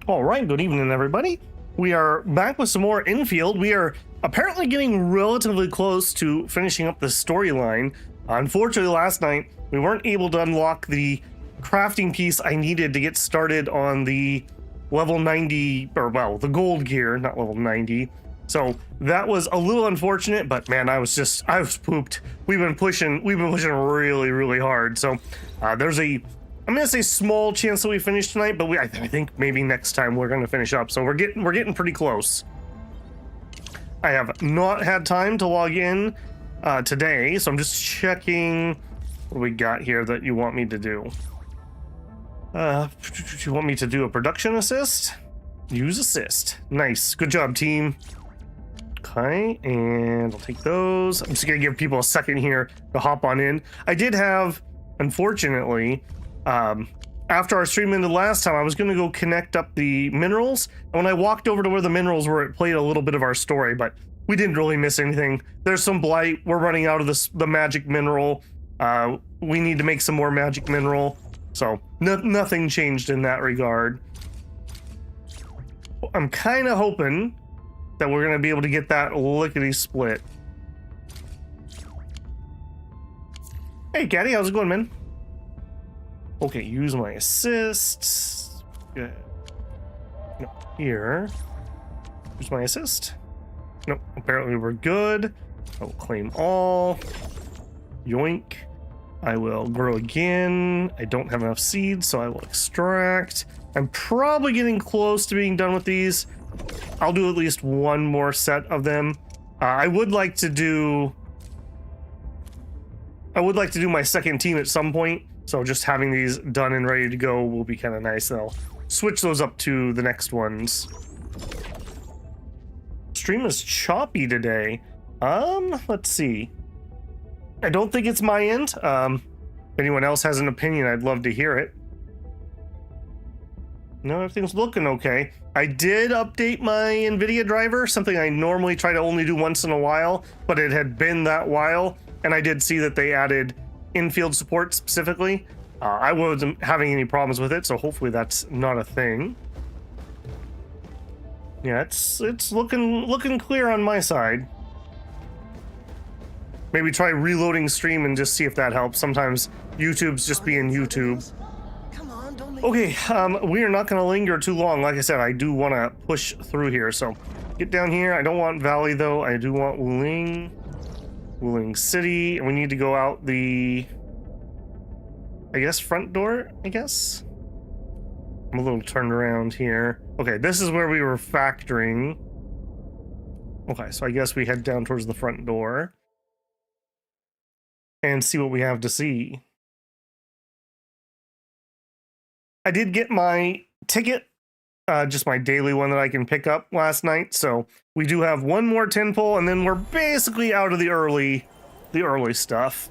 All right, good evening, everybody. We are back with some more Endfield. We are apparently getting relatively close to finishing up the storyline. Unfortunately, last night, we weren't able to unlock the crafting piece I needed to get started on the level 90, or well, the gold gear, not level 90. So that was a little unfortunate, but man, I was pooped. We've been pushing really, really hard. So there's I'm gonna say small chance that we finish tonight, but I think maybe next time we're gonna finish up. So we're getting pretty close. I have not had time to log in today, so I'm just checking what we got here that you want me to do. You want me to do a production assist? Use assist. Nice, good job, team. Okay, and I'll take those. I'm just gonna give people a second here to hop on in. I did have, unfortunately, after our stream ended last time, I was going to go connect up the minerals. And when I walked over to where the minerals were, it played a little bit of our story, but we didn't really miss anything. There's some blight. We're running out of the magic mineral. We need to make some more magic mineral. So nothing changed in that regard. I'm kind of hoping that we're going to be able to get that lickety split. Hey, Caddy, how's it going, man? Okay, use my assist. Good. No, here. Use my assist. Nope, apparently we're good. I will claim all. Yoink. I will grow again. I don't have enough seeds, so I will extract. I'm probably getting close to being done with these. I'll do at least one more set of them. I would like to do my second team at some point. So just having these done and ready to go will be kind of nice. I'll switch those up to the next ones. Stream is choppy today. Let's see. I don't think it's my end. If anyone else has an opinion, I'd love to hear it. No, everything's looking okay. I did update my NVIDIA driver, something I normally try to only do once in a while, but it had been that while, and I did see that they added Endfield support specifically. I wasn't having any problems with it, so hopefully that's not a thing. Yeah, it's looking clear on my side. Maybe try reloading stream and just see if that helps. Sometimes YouTube's just being YouTube. Okay, we are not going to linger too long. Like I said, I do want to push through here, so get down here. I don't want Valley though. I do want Wuling City, and we need to go out the, I guess, front door, I guess? I'm a little turned around here. Okay, this is where we were factoring. Okay, so I guess we head down towards the front door and see what we have to see. I did get my ticket, just my daily one that I can pick up last night, so we do have one more 10 pull, and then we're basically out of the early stuff.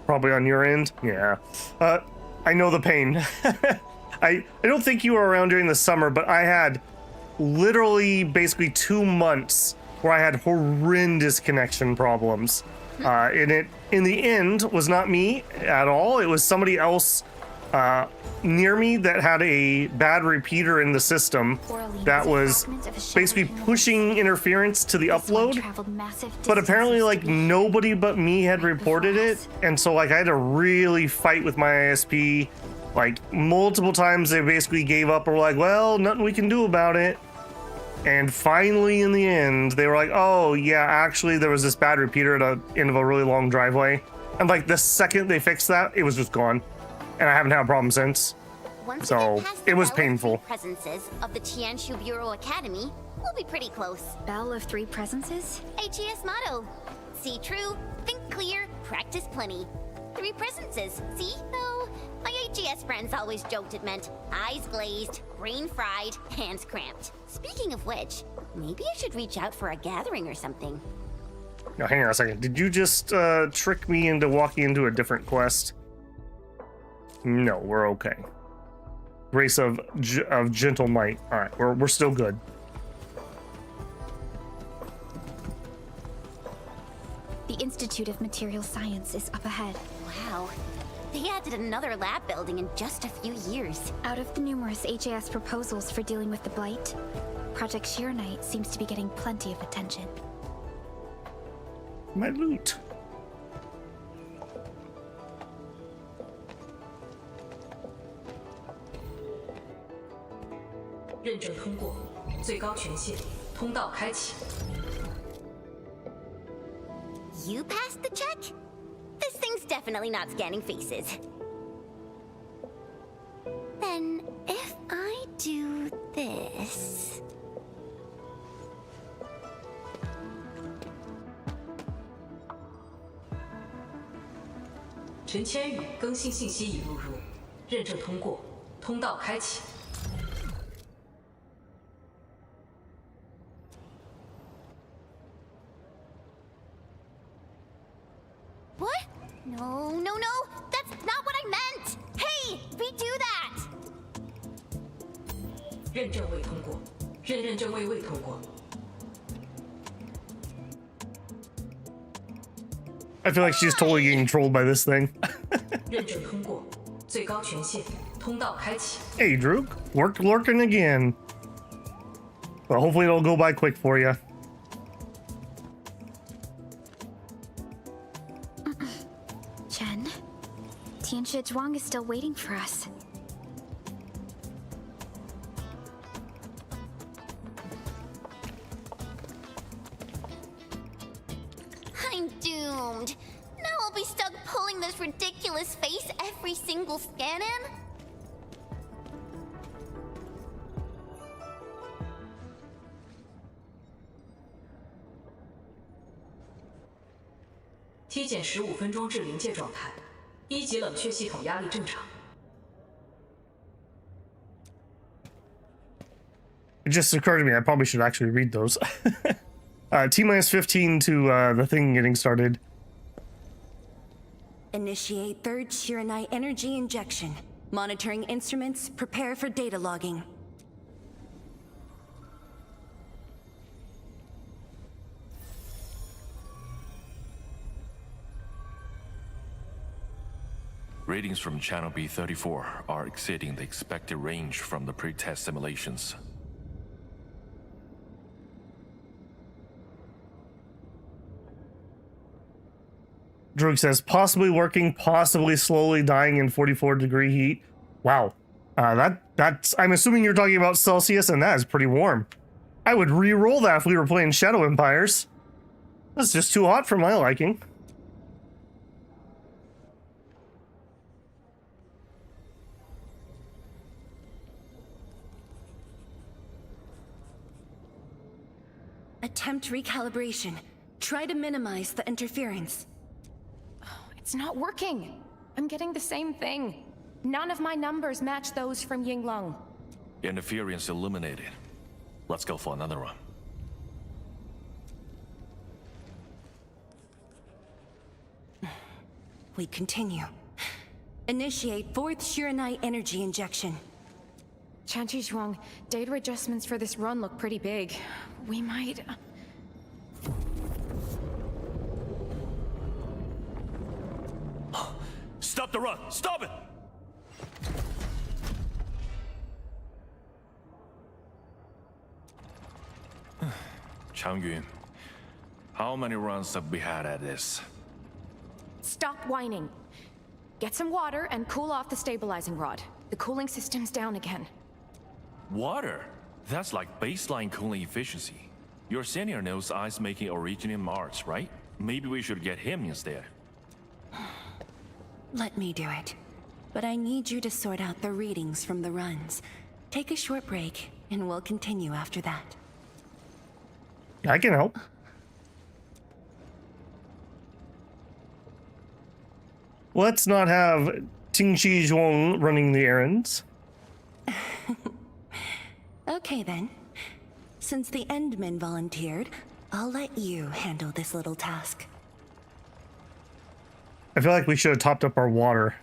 Probably on your end. Yeah. I know the pain. I don't think you were around during the summer, but I had literally basically 2 months where I had horrendous connection problems. And in the end was not me at all. It was somebody else near me that had a bad repeater in the system that was basically pushing interference to the upload, but apparently like nobody but me had reported it, and so like I had to really fight with my ISP like multiple times. They basically gave up or were like, well, nothing we can do about it. And finally in the end they were like, oh yeah, actually there was this bad repeater at the end of a really long driveway, and like the second they fixed that, it was just gone. And I haven't had a problem since. So it was painful. Presences of the Tianshu Bureau Academy, we'll be pretty close. Bell of three presences? AGS motto. See true, think clear, practice plenty. 3 presences, see? Though my AGS friends always joked it meant eyes glazed, brain fried, hands cramped. Speaking of which, maybe I should reach out for a gathering or something. Now hang on a second. Did you just trick me into walking into a different quest? No, we're okay. Race of gentle might. All right, we're still good. The Institute of Material Science is up ahead. Wow. They added another lab building in just a few years. Out of the numerous HAS proposals for dealing with the Blight, Project Arknights seems to be getting plenty of attention. My loot. 认证通过，最高权限，通道开启。 You passed the check? This thing's definitely not scanning faces. Then, if I do this... 陈千羽更新信息已录入，认证通过，通道开启。 What? No, no, no! That's not what I meant! Hey, redo that! 认证未通过，认证未通过。 I feel like she's totally getting trolled by this thing. 认证通过，最高权限，通道开启。 Hey, Drew, lurking again. Well, hopefully it'll go by quick for you. Chen, Tianxie Zhuang is still waiting for us. I'm doomed. Now I'll be stuck pulling this ridiculous face every single scan-in? T 减15分钟至临界状态，一级冷却系统压力正常。 It just occurred to me I probably should actually read those. T-minus 15 to the thing getting started. Initiate third Shiranite energy injection. Monitoring instruments, prepare for data logging. Readings from channel B34 are exceeding the expected range from the pre-test simulations. Droog says, possibly working, possibly slowly dying in 44-degree heat. Wow. That's... I'm assuming you're talking about Celsius, and that is pretty warm. I would re-roll that if we were playing Shadow Empires. That's just too hot for my liking. Attempt recalibration. Try to minimize the interference. It's not working. I'm getting the same thing. None of my numbers match those from Yinglong. Interference eliminated. Let's go for another run. We continue. Initiate fourth Shiranite energy injection. Tianxie Zhuang, data adjustments for this run look pretty big. We might... Stop the run! Stop it! Changyun, how many runs have we had at this? Stop whining. Get some water and cool off the stabilizing rod. The cooling system's down again. Water? That's like baseline cooling efficiency. Your senior knows ice making originated in Mars, right? Maybe we should get him instead. Let me do it. But I need you to sort out the readings from the runs. Take a short break, and we'll continue after that. I can help. Let's not have Tianxie Zhuang running the errands. Okay then. Since the Endmen volunteered, I'll let you handle this little task. I feel like we should have topped up our water.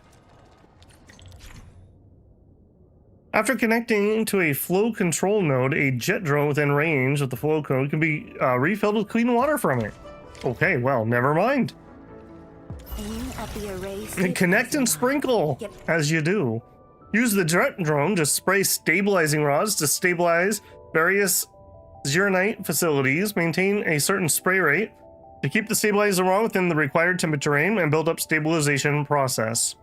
After connecting to a flow control node, a jet drone within range of the flow code can be refilled with clean water from it. Okay, well, never mind. You at the array. And connect and sprinkle Yep. as you do. Use the jet drone to spray stabilizing rods to stabilize various Zyrnite facilities. Maintain a certain spray rate to keep the stabilizer rod within the required temperature range and build up stabilization process.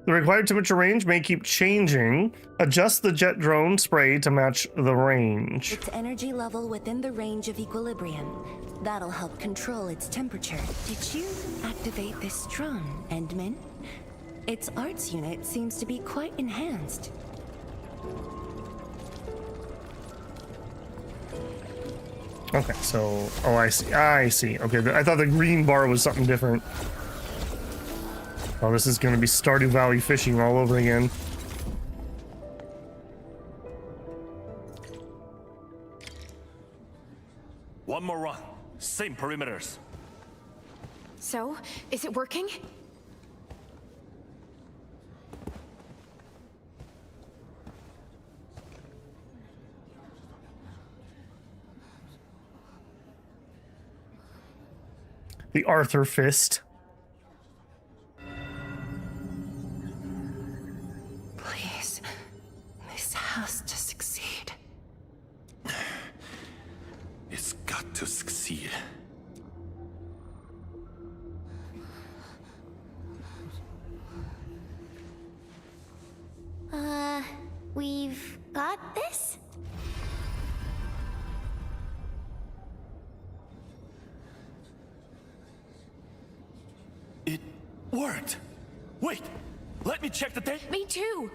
The required temperature range may keep changing. Adjust the jet drone spray to match the range. Its energy level within the range of equilibrium. That'll help control its temperature. Did you activate this drone, Endman? Its arts unit seems to be quite enhanced. Okay, so, oh, I see. I see. Okay, I thought the green bar was something different. Oh, this is going to be Stardew Valley fishing all over again. One more run. Same perimeters. So, is it working? The Arthur Fist. Please, this has to succeed. It's got to succeed. We've got this? It worked. Wait, let me check the date. Me too!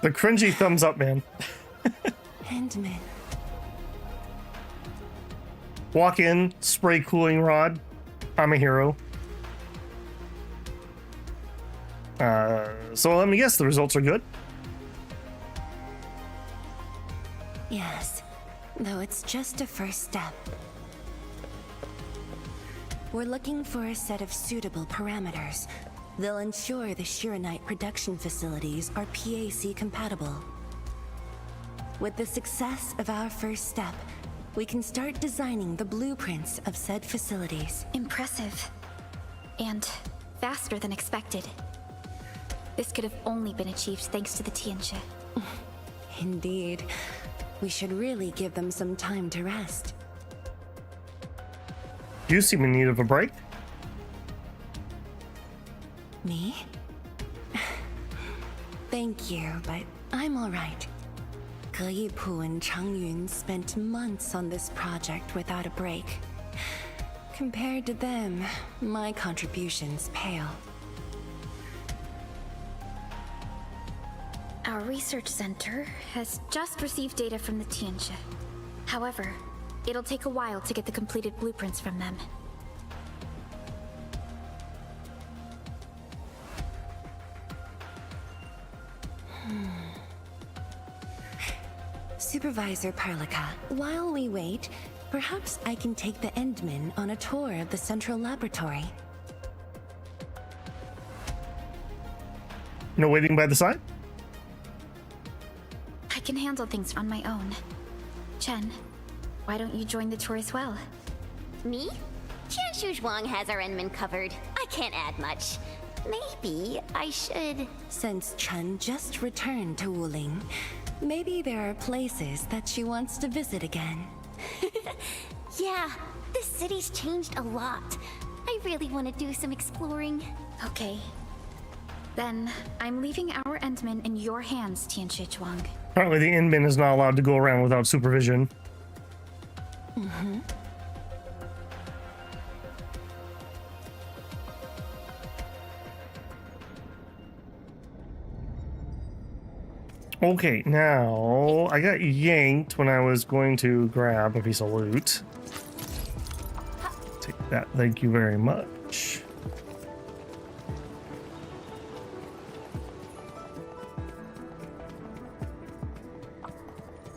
The cringy thumbs up, man. Endman. Walk in, spray cooling rod. I'm a hero. So let me guess, the results are good? Yes, though it's just a first step. We're looking for a set of suitable parameters. They'll ensure the Shiranite production facilities are PAC compatible. With the success of our first step, we can start designing the blueprints of said facilities. Impressive. And faster than expected. This could have only been achieved thanks to the Tianxia. Indeed. We should really give them some time to rest. You seem in need of a break. Me? Thank you, but I'm alright. Ge Yipu and Changyun spent months on this project without a break. Compared to them, my contributions pale. Our research center has just received data from the Tianxia. However, it'll take a while to get the completed blueprints from them. Supervisor Parlika, while we wait, perhaps I can take the Endman on a tour of the central laboratory. No waiting by the side? I can handle things on my own. Chen, why don't you join the tour as well? Me? Qianshu Zhuang has our Enman covered. I can't add much. Maybe I should... Since Chen just returned to Wuling, maybe there are places that she wants to visit again. Yeah, this city's changed a lot. I really want to do some exploring. Okay. Then, I'm leaving our Endman in your hands, Tianxia Zhuang. Apparently the Inman is not allowed to go around without supervision. Mm-hmm. Okay, now I got yanked when I was going to grab a piece of loot. Take that, thank you very much.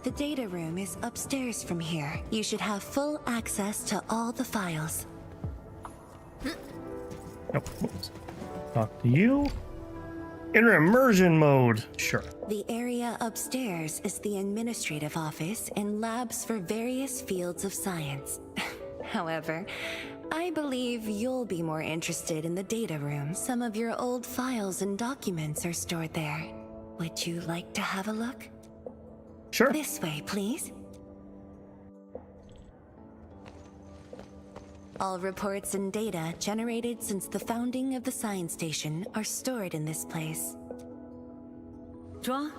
The data room is upstairs from here. You should have full access to all the files. Oh, whoops. Talk to you. Enter immersion mode. Sure. The area upstairs is the administrative office and labs for various fields of science. However, I believe you'll be more interested in the data room. Some of your old files and documents are stored there. Would you like to have a look? Sure. This way, please. All reports and data generated since the founding of the science station are stored in this place. Zhuang,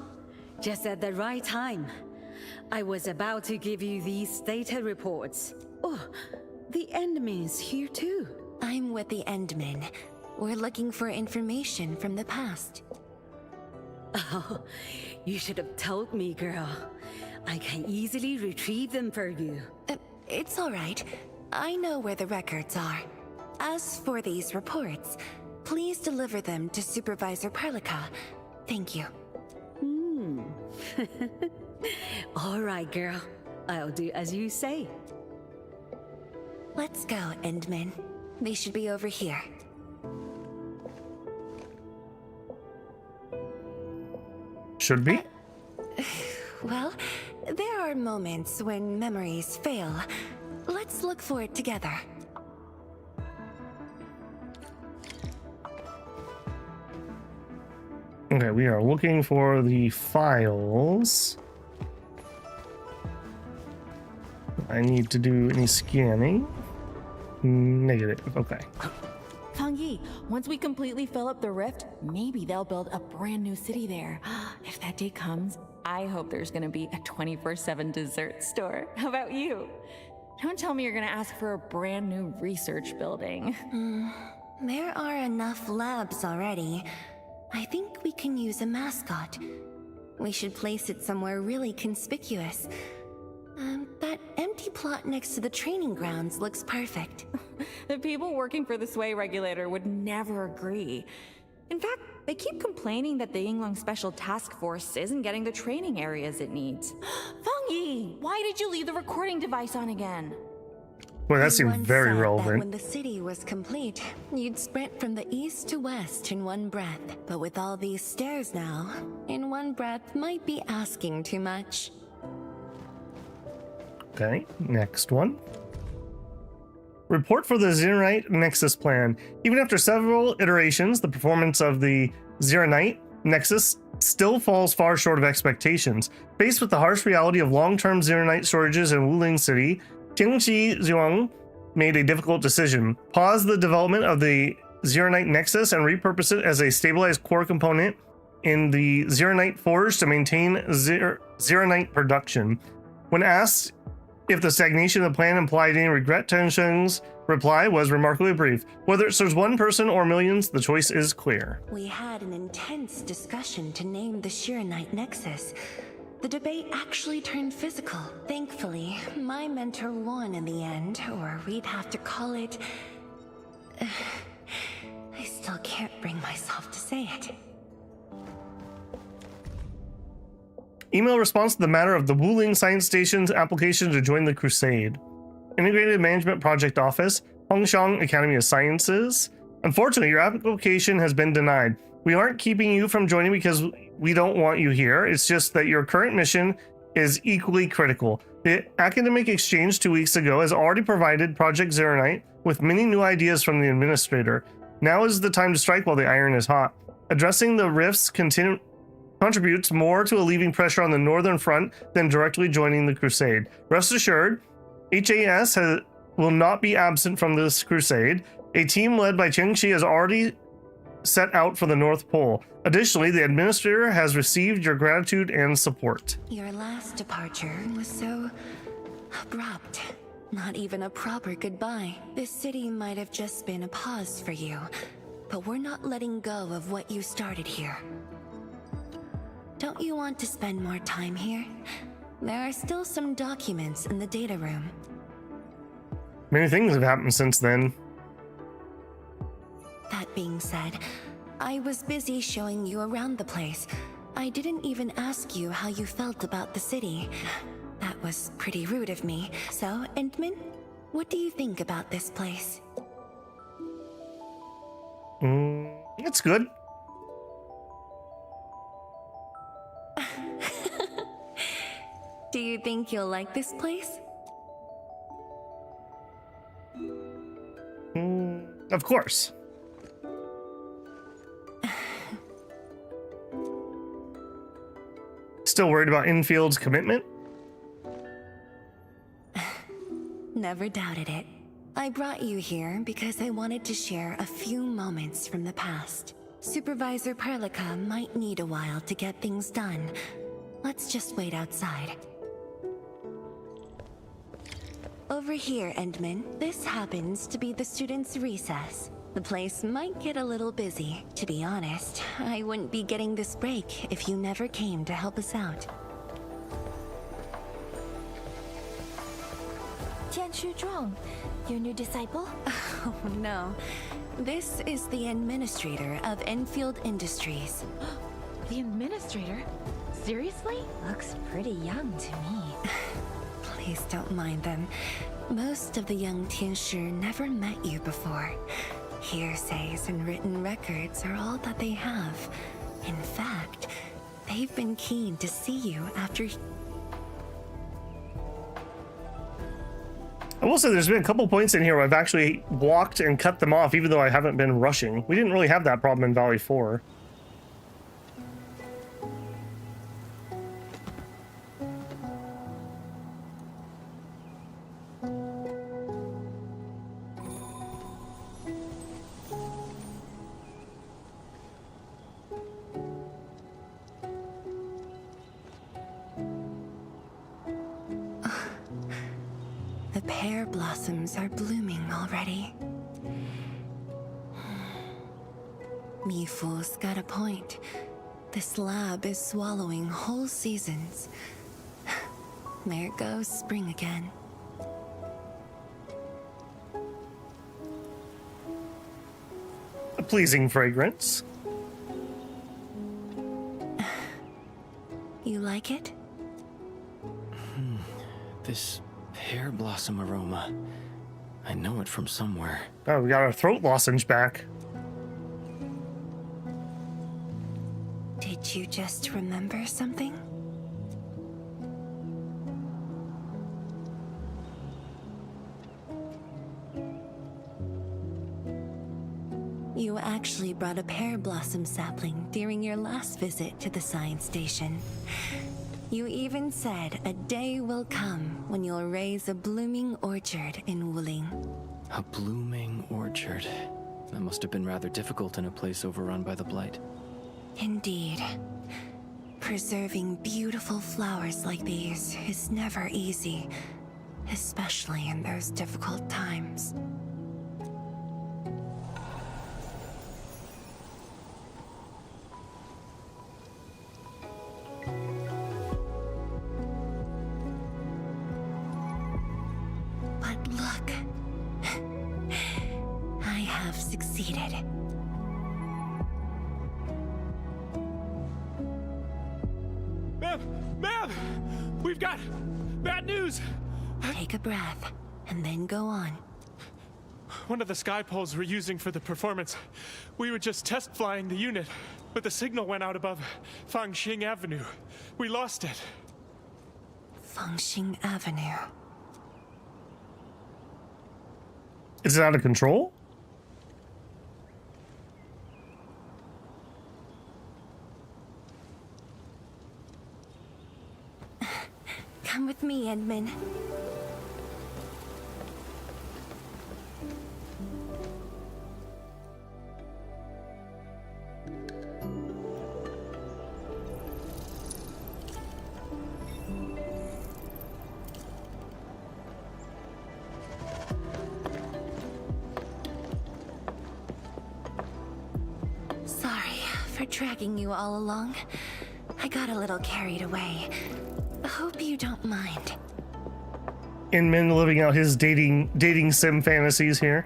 just at the right time. I was about to give you these data reports. Oh, the Endman's here too. I'm with the Endmen. We're looking for information from the past. Oh, you should have told me, girl. I can easily retrieve them for you. It's all right. I know where the records are. As for these reports, please deliver them to Supervisor Perlica. Thank you. All right, girl. I'll do as you say. Let's go, Endman. They should be over here. Should be. Well, there are moments when memories fail. Let's look for it together. Okay, we are looking for the files. I need to do any scanning. Negative. Okay. Fang Yi, once we completely fill up the rift, maybe they'll build a brand new city there. If that day comes, I hope there's gonna be a 24/7 dessert store. How about you? Don't tell me you're gonna ask for a brand new research building. There are enough labs already. I think we can use a mascot. We should place it somewhere really conspicuous. That empty plot next to the training grounds looks perfect. The people working for the Sway Regulator would never agree. In fact, they keep complaining that the Yinglong Special Task Force isn't getting the training areas it needs. Fang Yi, why did you leave the recording device on again? Well, that seems Once very said that relevant. when the city was complete, you'd sprint from the east to west in one breath. But with all these stairs now, in one breath might be asking too much. Okay, next one. Report for the Xeronite Nexus plan. Even after several iterations, the performance of the Xeronite Nexus still falls far short of expectations. Faced with the harsh reality of long-term Xeronite shortages in Wuling City, Qingxi Zhuang made a difficult decision. Pause the development of the Xeronite Nexus and repurpose it as a stabilized core component in the Xeronite Forge to maintain Xeronite production. When asked if the stagnation of the plan implied any regret, Ten Sheng's reply was remarkably brief. Whether it serves one person or millions, the choice is clear. We had an intense discussion to name the Xeronite Nexus. The debate actually turned physical. Thankfully, my mentor won in the end, or we'd have to call it... I still can't bring myself to say it. Email response to the matter of the Wuling Science Station's application to join the Crusade. Integrated Management Project Office, Hongshan Academy of Sciences. Unfortunately, your application has been denied. We aren't keeping you from joining because we don't want you here. It's just that your current mission is equally critical. The academic exchange 2 weeks ago has already provided Project Xeronite with many new ideas from the administrator. Now is the time to strike while the iron is hot. Addressing the rifts contributes more to alleviating pressure on the northern front than directly joining the crusade. Rest assured, HAS will not be absent from this crusade. A team led by Qingxi has already set out for the North Pole. Additionally, the administrator has received your gratitude and support. Your last departure was so abrupt. Not even a proper goodbye. This city might have just been a pause for you, but we're not letting go of what you started here. Don't you want to spend more time here? There are still some documents in the data room. Many things have happened since then. That being said, I was busy showing you around the place. I didn't even ask you how you felt about the city. That was pretty rude of me. So, Endman, what do you think about this place? It's good. Do you think you'll like this place? Of course. Still worried about Enfield's commitment? Never doubted it. I brought you here because I wanted to share a few moments from the past. Supervisor Perlica might need a while to get things done. Let's just wait outside. Over here, Endman, this happens to be the students' recess. The place might get a little busy. To be honest, I wouldn't be getting this break if you never came to help us out. Tianshu Zhuang, your new disciple? Oh no. This is the administrator of Endfield Industries. The administrator? Seriously? Looks pretty young to me. Please don't mind them. Most of the young Tianshu never met you before. Hearsays and written records are all that they have. In fact, they've been keen to see you after... I will say there's been a couple points in here where I've actually walked and cut them off, even though I haven't been rushing. We didn't really have that problem in Valley 4. The pear blossoms are blooming already. Mifu's got a point. This lab is swallowing whole seasons. There goes spring again. A pleasing fragrance. You like it? This pear blossom aroma. I know it from somewhere. Oh, we got our throat lozenge back. Did you just remember something? You actually brought a pear blossom sapling during your last visit to the science station. You even said a day will come when you'll raise a blooming orchard in Wuling. A blooming orchard. That must have been rather difficult in a place overrun by the Blight. Indeed. Preserving beautiful flowers like these is never easy, especially in those difficult times. But look, I have succeeded. Ma'am! We've got bad news! Take a breath, and then go on. One of the sky poles we're using for the performance. We were just test flying the unit, but the signal went out above Fangxing Avenue. We lost it. Fangxing Avenue. Is it out of control? Come with me, Endman. Sorry for dragging you all along. I got a little carried away. Hope you don't mind. Inman living out his dating sim fantasies here.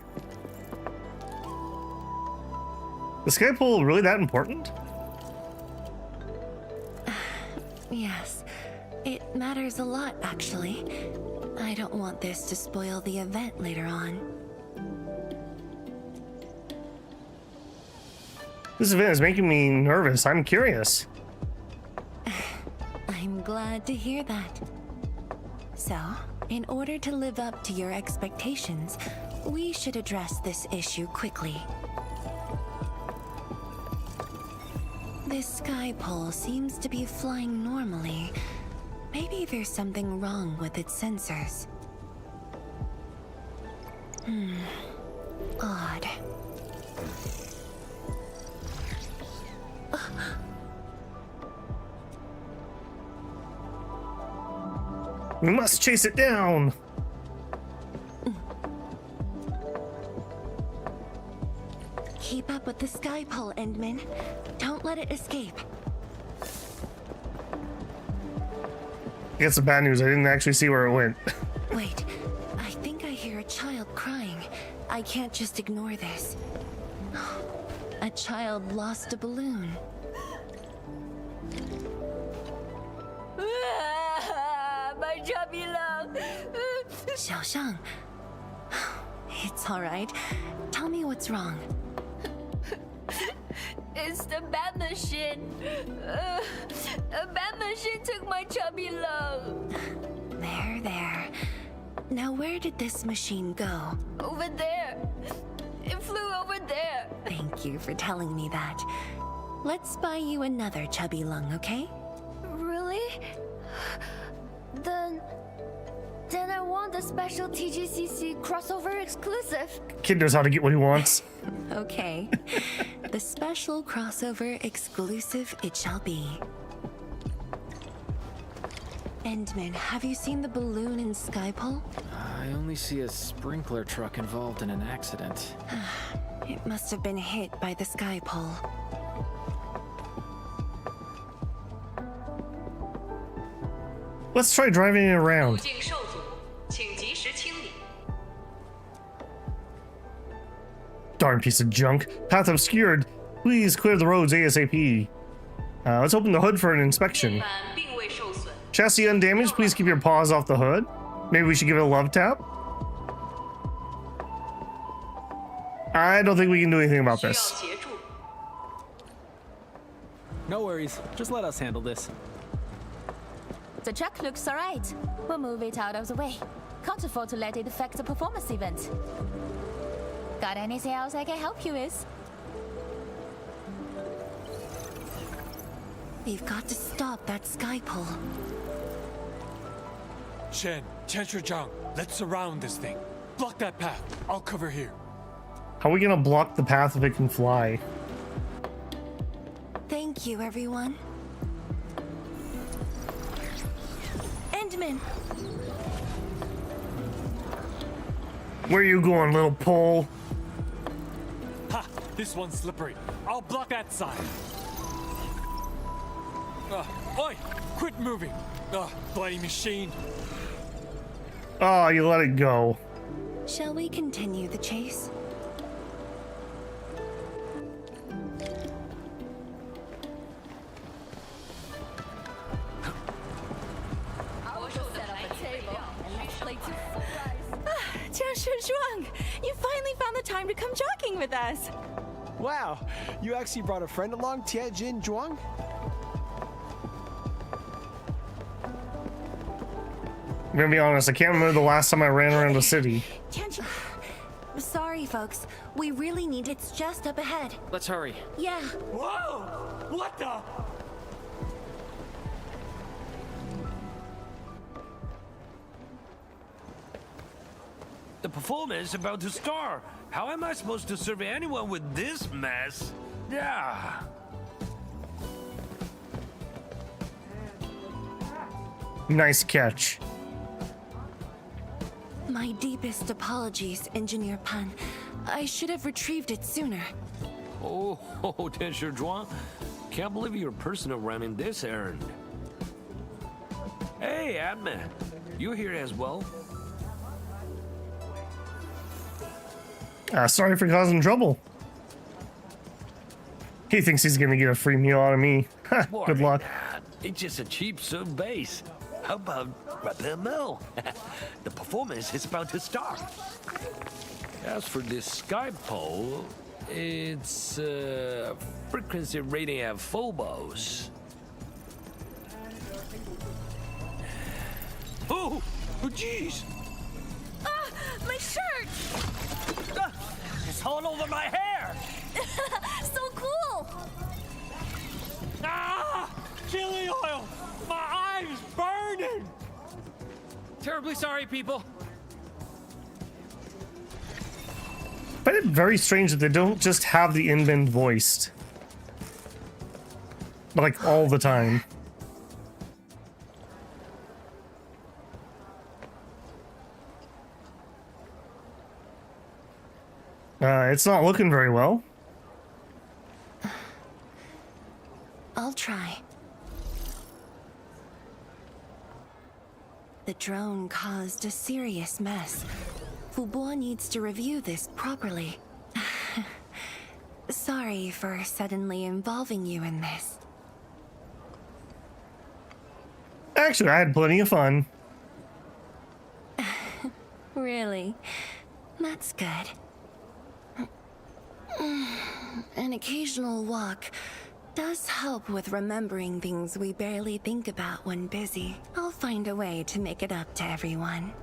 The sky pole really that important? Yes, it matters a lot, actually. I don't want this to spoil the event later on. This event is making me nervous. I'm curious. I'm glad to hear that. So, in order to live up to your expectations, we should address this issue quickly. This sky pole seems to be flying normally. Maybe there's something wrong with its sensors. Odd. We must chase it down. Keep up with the sky pole, Endman. Don't let it escape. I got some bad news. I didn't actually see where it went. Wait, I think I hear a child crying. I can't just ignore this. A child lost a balloon. My chubby love. Xiaoshang. It's all right. Tell me what's wrong. It's the bad machine. A bad machine took my chubby love. There. Now where did this machine go? Over there. It flew over there. Thank you for telling me that. Let's buy you another chubby lung, okay? Really? Then I want the special TGCC crossover exclusive. Kid knows how to get what he wants. Okay. The special crossover exclusive it shall be. Endman, have you seen the balloon in Skypole? I only see a sprinkler truck involved in an accident. It must have been hit by the Skypole. Let's try driving it around. Darn piece of junk. Path obscured. Please clear the roads ASAP. Let's open the hood for an inspection. Chassis undamaged. Please keep your paws off the hood. Maybe we should give it a love tap. I don't think we can do anything about this. No worries. Just let us handle this. The truck looks alright. We'll move it out of the way. Can't afford to let it affect the performance event. Got anything else I can help you with? We've got to stop that Skypole. Shen, Zhang, let's surround this thing. Block that path. I'll cover here. How are we gonna block the path if it can fly? Thank you, everyone. Endman! Where are you going, little pole? Ha! This one's slippery. I'll block that side. Oi! Quit moving! Bloody machine. Oh, you let it go. Shall we continue the chase? You finally found the time to come jogging with us. Wow, you actually brought a friend along, Tianjin Zhuang? I'm gonna be honest, I can't remember the last time I ran around the city. Sorry, folks. We really need it's just up ahead. Let's hurry. Yeah. Whoa! What the? The performance is about to start. How am I supposed to serve anyone with this mess? Yeah. Nice catch. My deepest apologies, Engineer Pan. I should have retrieved it sooner. Oh, Tensher Zhuang. Can't believe you're personal running this errand. Hey, Admin. You here as well? Sorry for causing trouble. He thinks he's gonna get a free meal out of me. Good luck. It's just a cheap soup base. How about Rapid Mill? The performance is about to start. As for this sky pole, it's frequency rating at Phobos. Oh, jeez! Ah, my shirt! It's all over my hair! So cool! Ah! Chili oil! My eye's burning! Terribly sorry, people. I find it very strange that they don't just have the Endfield voiced. Like, all the time. It's not looking very well. I'll try. The drone caused a serious mess. Fubo needs to review this properly. Sorry for suddenly involving you in this. Actually, I had plenty of fun. Really? That's good. An occasional walk does help with remembering things we barely think about when busy. I'll find a way to make it up to everyone.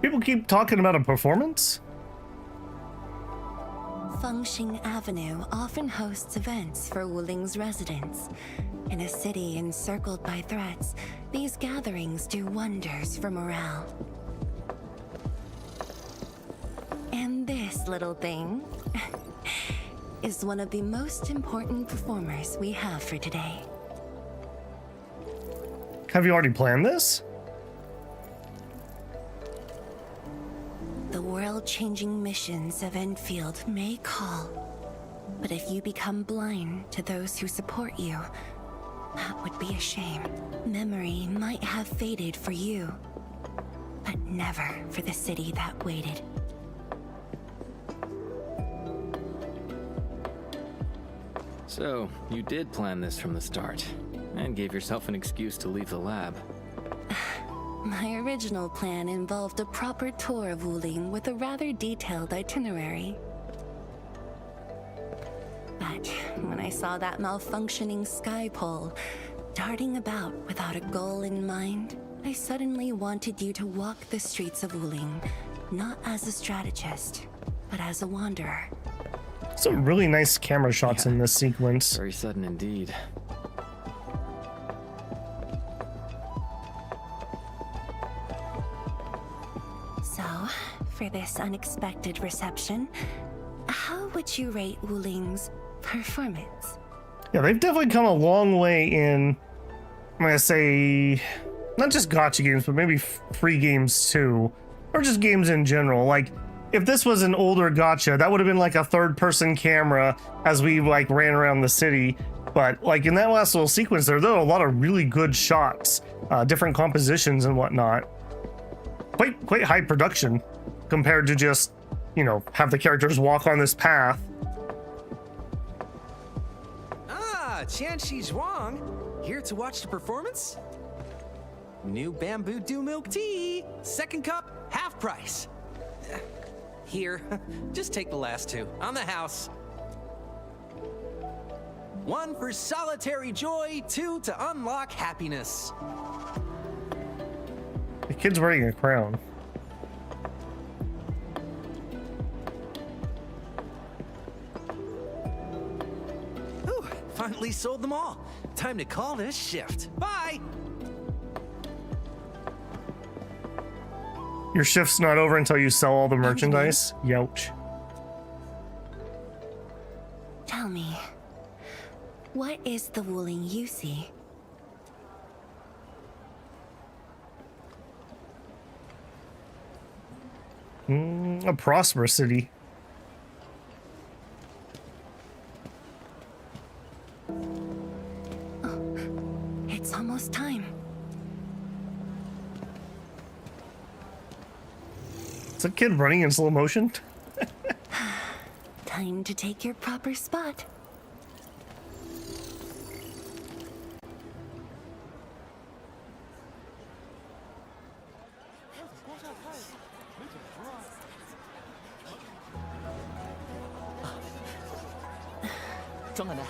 People keep talking about a performance? Fengxing Avenue often hosts events for Wuling's residents. In a city encircled by threats, these gatherings do wonders for morale. And this little thing is one of the most important performers we have for today. Have you already planned this? The world-changing missions of Endfield may call, but if you become blind to those who support you, that would be a shame. Memory might have faded for you, but never for the city that waited. So, you did plan this from the start, and gave yourself an excuse to leave the lab. My original plan involved a proper tour of Wuling with a rather detailed itinerary. But when I saw that malfunctioning sky pole darting about without a goal in mind, I suddenly wanted you to walk the streets of Wuling, not as a strategist, but as a wanderer. Some really nice camera shots in this sequence. Very sudden indeed. So, for this unexpected reception, how would you rate Wuling's performance? Yeah, they've definitely come a long way in, I'm gonna say, not just gacha games, but maybe free games too. Or just games in general. Like, if this was an older gacha, that would have been like a third-person camera as we like ran around the city. But like in that last little sequence there were a lot of really good shots, different compositions and whatnot. Quite high production compared to just, you know, have the characters walk on this path. Ah, Qianxi Zhuang, here to watch the performance? New bamboo dew milk tea, second cup, half price. Here, just take the last two, on the house. One for solitary joy, two to unlock happiness. The kid's wearing a crown. Whew, finally sold them all. Time to call this shift. Bye! Your shift's not over until you sell all the merchandise? Youch. Tell me, what is the Wuling you see? A prosperous city. Oh, it's almost time. Is a kid running in slow motion? Time to take your proper spot. 装奶奶。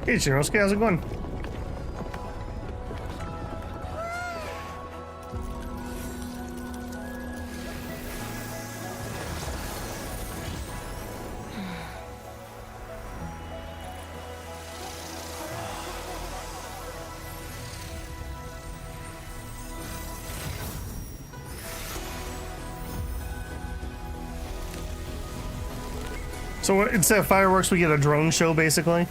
Hey, Chinosuke, how's it going? So instead of fireworks, we get a drone show, basically.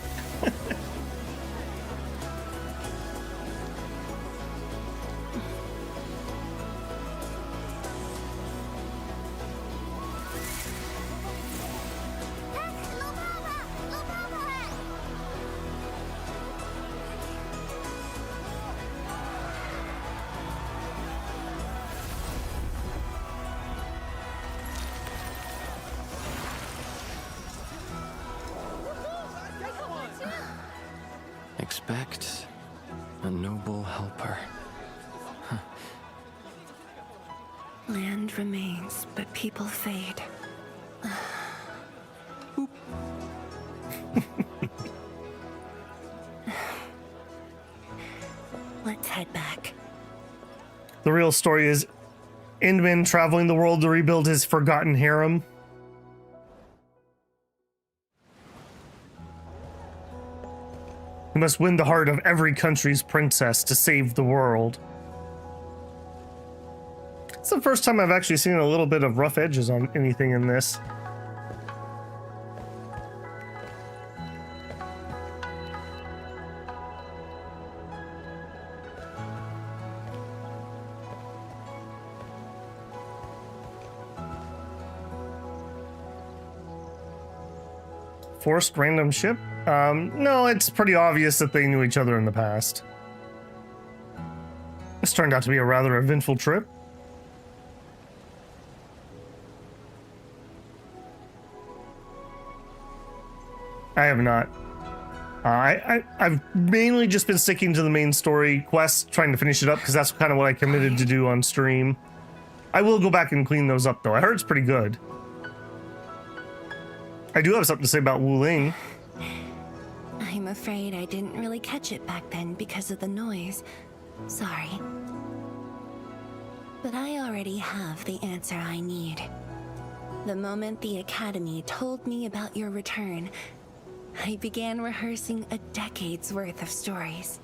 Expect a noble helper. Huh. Land remains, but people fade. Let's head back. The real story is Endman traveling the world to rebuild his forgotten harem. He must win the heart of every country's princess to save the world. It's the first time I've actually seen a little bit of rough edges on anything in this. Forced random ship? No, it's pretty obvious that they knew each other in the past. This turned out to be a rather eventful trip. I have not. I've mainly just been sticking to the main story quest, trying to finish it up, because that's kind of what I committed to do on stream. I will go back and clean those up, though. I heard it's pretty good. I do have something to say about Wuling. I'm afraid I didn't really catch it back then because of the noise. Sorry. But I already have the answer I need. The moment the Academy told me about your return, I began rehearsing a decade's worth of stories.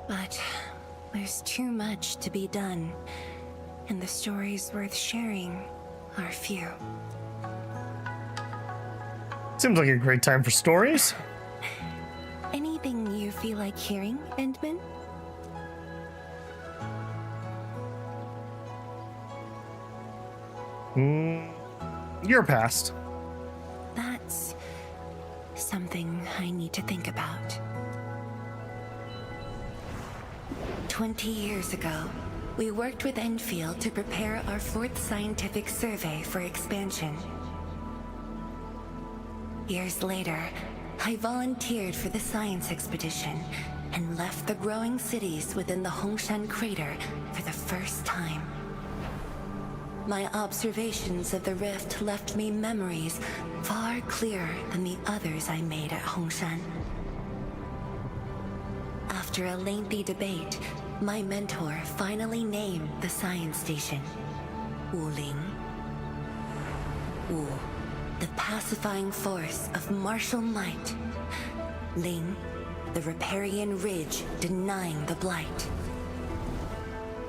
But there's too much to be done, and the stories worth sharing are few. Seems like a great time for stories. Anything you feel like hearing, Endman? Your past. That's something I need to think about. 20 years ago, we worked with Endfield to prepare our 4th scientific survey for expansion. Years later, I volunteered for the science expedition and left the growing cities within the Hongshan crater for the first time. My observations of the rift left me memories far clearer than the others I made at Hongshan. After a lengthy debate, my mentor finally named the science station Wuling. Wu, the pacifying force of martial might. Ling, the riparian ridge denying the blight.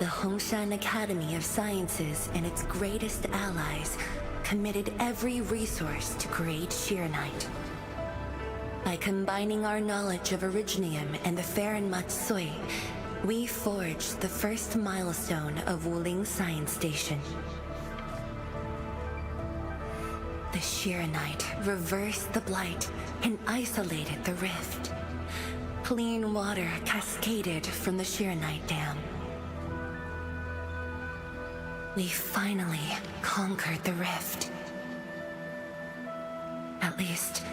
The Hongshan Academy of Sciences and its greatest allies committed every resource to create Shiranite. By combining our knowledge of Originium and the Farron Matsui, we forged the first milestone of Wuling Science Station. The Shiranite reversed the blight and isolated the rift. Clean water cascaded from the Shiranite dam. We finally conquered the rift. At least,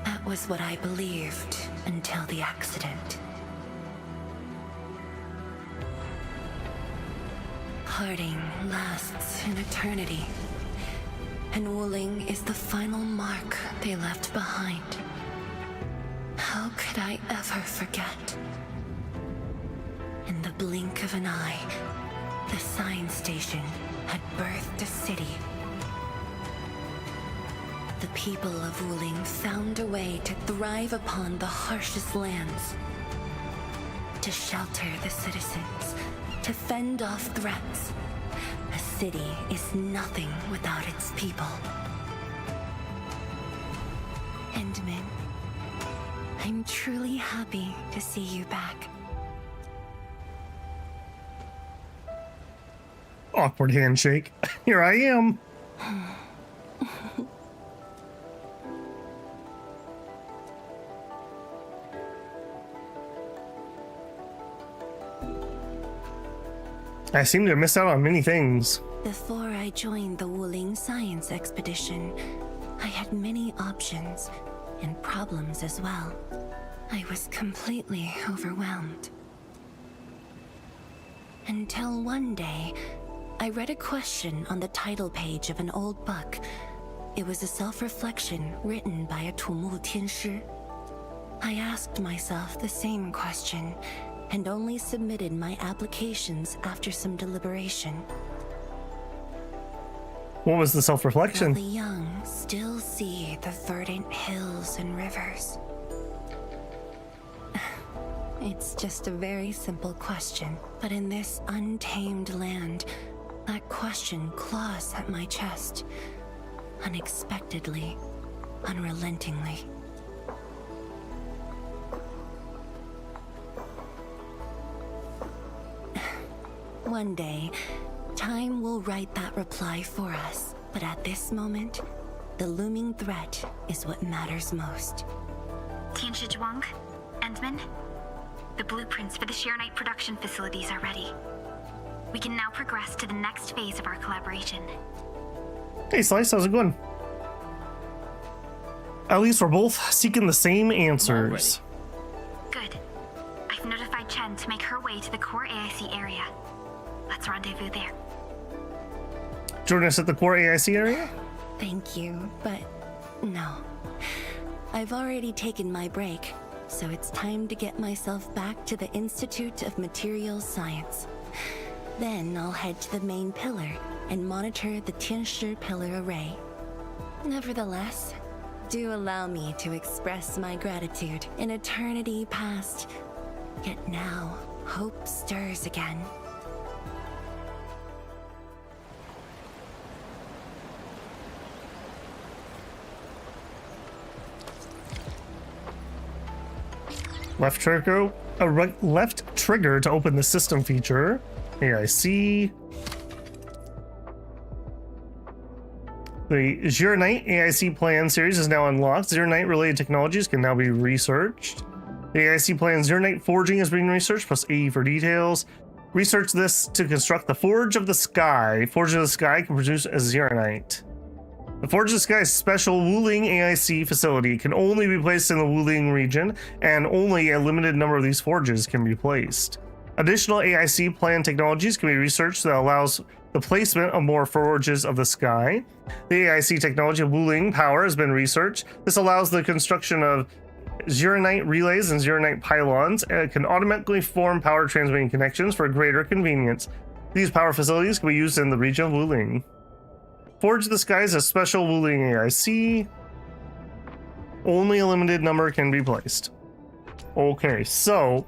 that was what I believed until the accident. Parting lasts an eternity, and Wuling is the final mark they left behind. How could I ever forget? In the blink of an eye, the science station had birthed a city. The people of Wuling found a way to thrive upon the harshest lands, to shelter the citizens, to fend off threats. A city is nothing without its people. Endman, I'm truly happy to see you back. Awkward handshake. Here I am. I seem to have missed out on many things. Before I joined the Wuling science expedition, I had many options and problems as well. I was completely overwhelmed. Until one day, I read a question on the title page of an old book. It was a self-reflection written by a Tumu Tianshi. I asked myself the same question, and only submitted my applications after some deliberation. What was the self-reflection? Will the young still see the verdant hills and rivers? It's just a very simple question, but in this untamed land, that question claws at my chest, unexpectedly, unrelentingly. One day, time will write that reply for us, but at this moment, the looming threat is what matters most. Tianshi Zhuang, Endman, the blueprints for the Shiranite production facilities are ready. We can now progress to the next phase of our collaboration. Hey Slice, how's it going? At least we're both seeking the same answers. Good. I've notified Chen to make her way to the core AIC area. Let's rendezvous there. Join us at the core AIC area? Thank you, but no. I've already taken my break, so it's time to get myself back to the Institute of Materials Science. Then I'll head to the main pillar and monitor the Tianshi pillar array. Nevertheless, do allow me to express my gratitude. In eternity past, yet now, hope stirs again. Left trigger to open the system feature. AIC. The Shiranite AIC plan series is now unlocked. Shiranite related technologies can now be researched. The AIC plan Shiranite forging is being researched, plus A for details. Research this to construct the Forge of the Sky. Forge of the Sky can produce a Shiranite. The Forge of the Sky's special Wuling AIC facility can only be placed in the Wuling region, and only a limited number of these forges can be placed. Additional AIC plan technologies can be researched that allows the placement of more Forges of the Sky. The AIC technology of Wuling power has been researched. This allows the construction of Shiranite relays and Shiranite pylons, and it can automatically form power transmitting connections for greater convenience. These power facilities can be used in the region of Wuling. Forge of the Sky is a special Wuling AIC. Only a limited number can be placed. Okay, so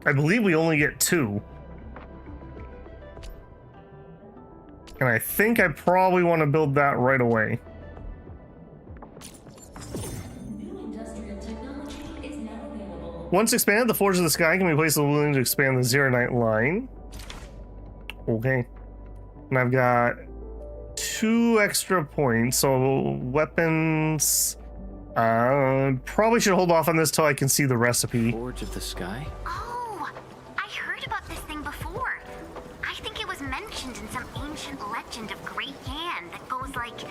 I believe we only get 2. And I think I probably want to build that right away. Once expanded, the Forge of the Sky can be placed in the Wuling to expand the Shiranite line. Okay. And I've got 2 extra points. So weapons. Probably should hold off on this till I can see the recipe. Forge of the Sky? Oh, I heard about this thing before. I think it was mentioned in some ancient legend of Great Yan that goes like,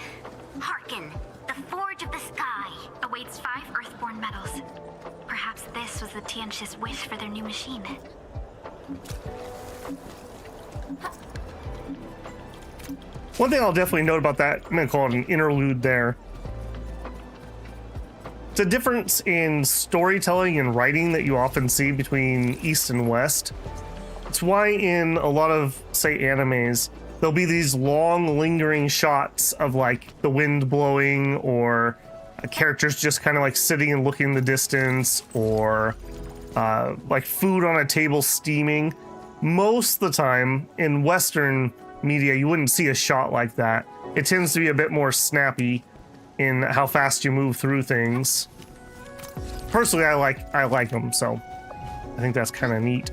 Hearken, the Forge of the Sky awaits 5 Earthborn metals. Perhaps this was the Tianxi's wish for their new machine. One thing I'll definitely note about that, I'm gonna call it an interlude there. It's a difference in storytelling and writing that you often see between East and West. It's why in a lot of, say, animes, there'll be these long, lingering shots of like the wind blowing, or characters just kind of like sitting and looking in the distance, or like food on a table steaming. Most of the time in Western media, you wouldn't see a shot like that. It tends to be a bit more snappy in how fast you move through things. Personally, I like them, so I think that's kind of neat.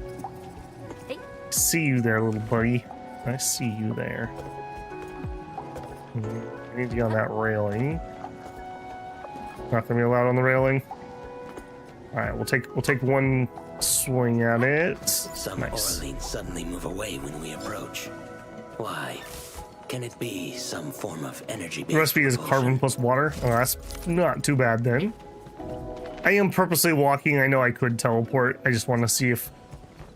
See you there, little buddy. I see you there. I need to get on that railing. Not gonna be allowed on the railing. All right, we'll take one swing at it. Some Orleans suddenly move away when we approach. Why? Can it be some form of energy? The recipe is carbon plus water. Oh, that's not too bad then. I am purposely walking. I know I could teleport. I just want to see if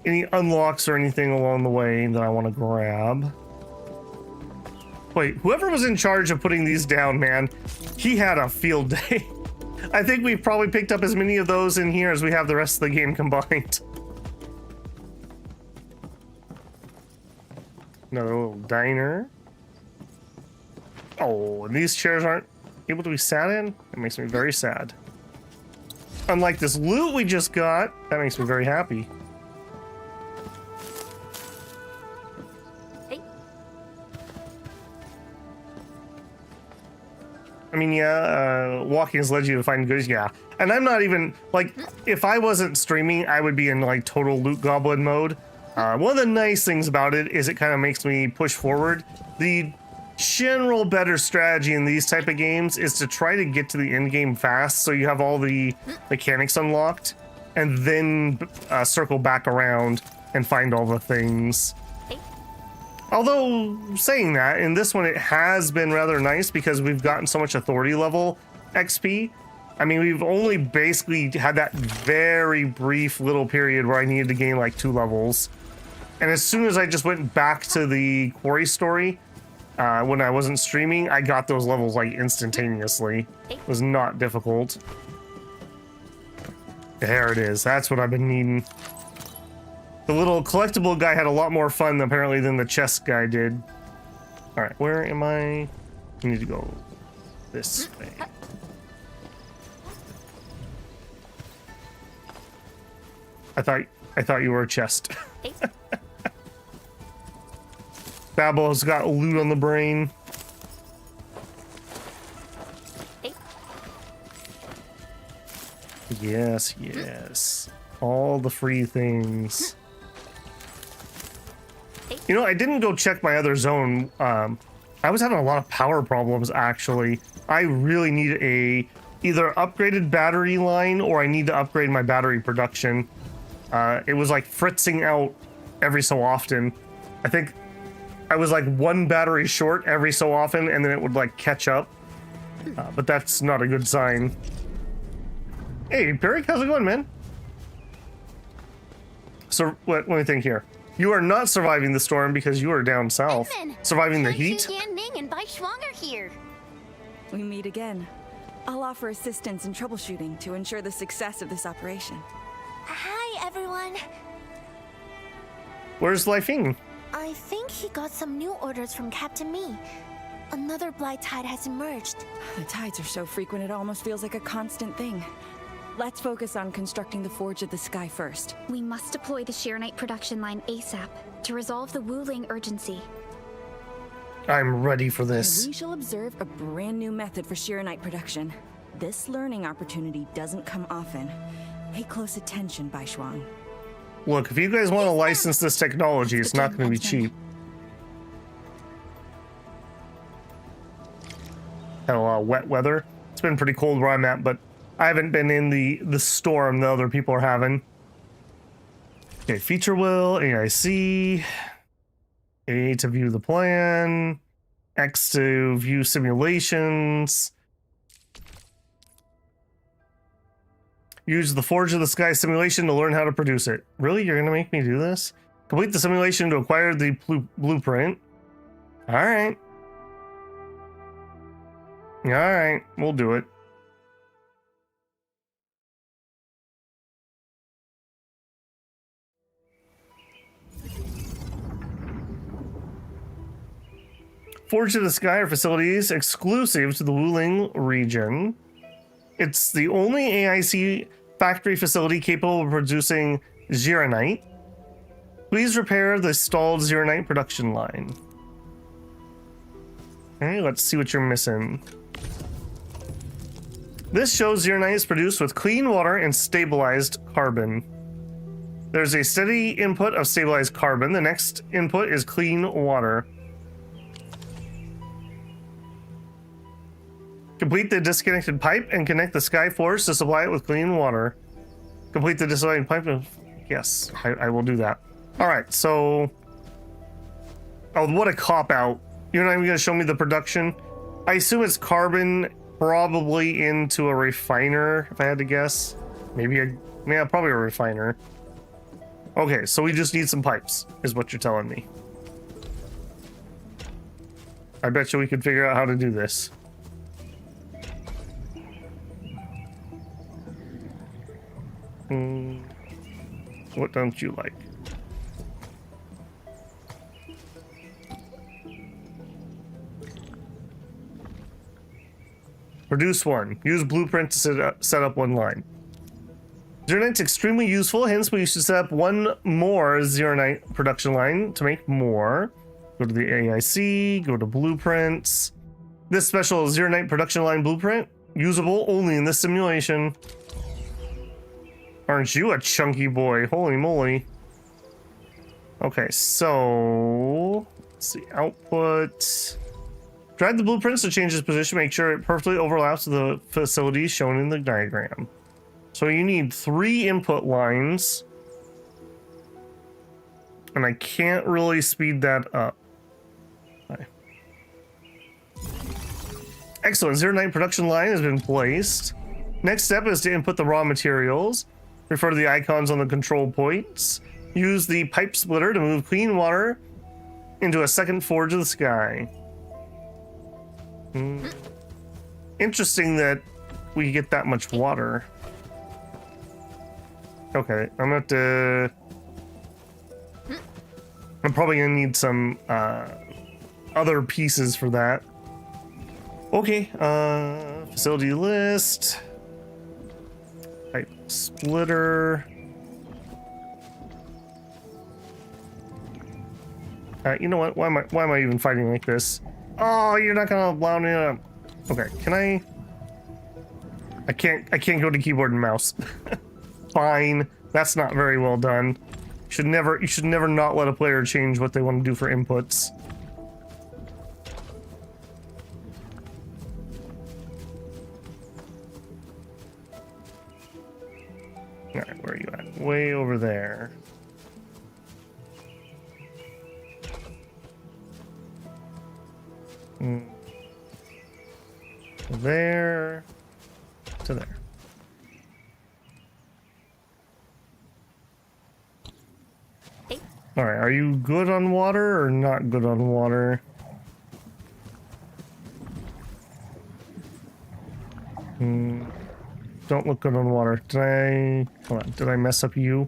any unlocks or anything along the way that I want to grab. Wait, whoever was in charge of putting these down, man, he had a field day. I think we've probably picked up as many of those in here as we have the rest of the game combined. Another little diner. Oh, and these chairs aren't able to be sat in? That makes me very sad. Unlike this loot we just got, that makes me very happy. I mean, yeah, walking has led you to find goods, yeah. And I'm not even, like, if I wasn't streaming, I would be in, like, total loot goblin mode. One of the nice things about it is it kind of makes me push forward. The general better strategy in these type of games is to try to get to the end game fast, so you have all the mechanics unlocked, and then circle back around and find all the things. Although, saying that, in this one it has been rather nice because we've gotten so much authority level XP. I mean, we've only basically had that very brief little period where I needed to gain like 2 levels. And as soon as I just went back to the quarry story, when I wasn't streaming, I got those levels like instantaneously. It was not difficult. There it is. That's what I've been needing. The little collectible guy had a lot more fun apparently than the chest guy did. All right, where am I? I need to go this way. I thought you were a chest. Babel's got loot on the brain. Yes, yes. All the free things. You know, I didn't go check my other zone. I was having a lot of power problems, actually. I really need a either upgraded battery line or I need to upgrade my battery production. It was like fritzing out every so often. I think I was like 1 battery short every so often, and then it would like catch up. But that's not a good sign. Hey, Perry, how's it going, man? So, let me think here. You are not surviving the storm because you are down south. Surviving the heat? Ning and Bai Shuang are here. We meet again. I'll offer assistance in troubleshooting to ensure the success of this operation. Hi, everyone. Where's Lifing? I think he got some new orders from Captain Mi. Another blight tide has emerged. The tides are so frequent it almost feels like a constant thing. Let's focus on constructing the Forge of the Sky first. We must deploy the Sheernite production line ASAP to resolve the Wuling urgency. I'm ready for this. We shall observe a brand new method for Sheernite production. This learning opportunity doesn't come often. Pay close attention, Bai Shuang. Look, if you guys want to license this technology, it's not going to be cheap. had a lot of wet weather. It's been pretty cold where I'm at, but I haven't been in the storm that other people are having. Okay, feature wheel, AIC, A to view the plan, X to view simulations. Use the Forge of the Sky simulation to learn how to produce it. Really? You're gonna make me do this? Complete the simulation to acquire the blueprint. Alright. Alright, we'll do it. Forge of the Sky are facilities exclusive to the Wuling region. It's the only AIC factory facility capable of producing Ziranite. Please repair the stalled Ziranite production line. Okay, let's see what you're missing. This shows Ziranite is produced with clean water and stabilized carbon. There's a steady input of stabilized carbon. The next input is clean water. Complete the disconnected pipe and connect the Sky Force to supply it with clean water. Complete the disconnected pipe. Yes, I will do that. All right, so... Oh, what a cop-out. You're not even going to show me the production? I assume it's carbon probably into a refiner, if I had to guess. Yeah, probably a refiner. Okay, so we just need some pipes, is what you're telling me. I bet you we could figure out how to do this. What don't you like? Produce one. Use blueprint to set up one line. Ziranite's extremely useful, hence we should set up one more Ziranite production line to make more. Go to the AIC, go to blueprints. This special Ziranite production line blueprint, usable only in this simulation. Aren't you a chunky boy? Holy moly. Okay, so let's see. Output. Drag the blueprints to change its position. Make sure it perfectly overlaps with the facilities shown in the diagram. So you need 3 input lines. And I can't really speed that up. Okay. Excellent. Ziranite production line has been placed. Next step is to input the raw materials. Refer to the icons on the control points. Use the pipe splitter to move clean water into a second Forge of the Sky. Interesting that we get that much water. Okay, I'm probably gonna need some other pieces for that. Okay, facility list. Pipe splitter. You know what? Why am I even fighting like this? Oh, you're not gonna allow me to... Okay, can I can't go to keyboard and mouse. Fine. That's not very well done. You should never not let a player change what they want to do for inputs. Alright, where are you at? Way over there. There to there. All right, are you good on water or not good on water? Don't look good on water. Did I mess up you?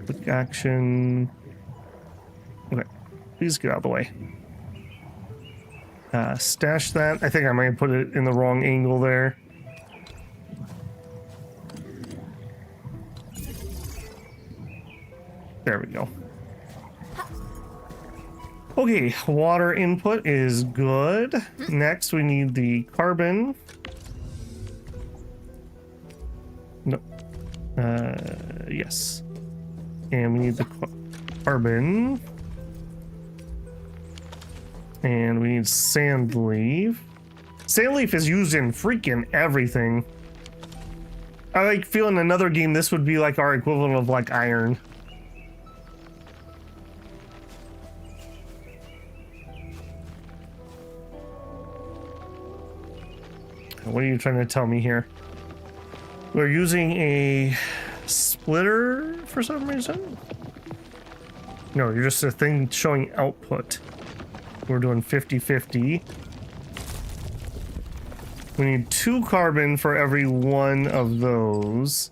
Quick action. Okay, please get out of the way. Stash that. I think I might have put it in the wrong angle there. There we go. Okay, water input is good. Next, we need the carbon. No. Yes. And we need the carbon. And we need sand leaf. Sail leaf is used in freaking everything. I like feel in another game this would be like our equivalent of like iron. What are you trying to tell me here? We're using a splitter for some reason? No, you're just a thing showing output. We're doing 50-50. We need 2 carbon for every one of those.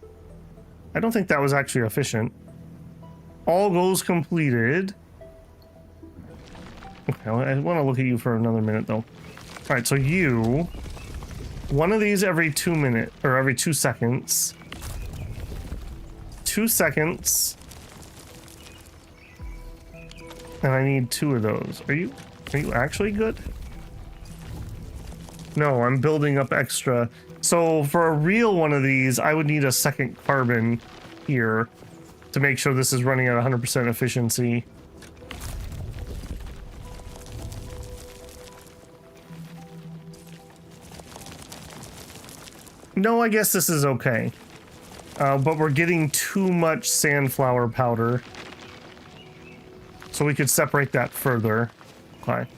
I don't think that was actually efficient. All goals completed. Okay, I want to look at you for another minute though. All right, so you, one of these every 2 minutes or every 2 seconds. 2 seconds. And I need 2 of those. Are you actually good? No, I'm building up extra. So for a real one of these, I would need a second carbon here to make sure this is running at 100% efficiency. No, I guess this is okay. But we're getting too much sandflower powder. So we could separate that further. Okay.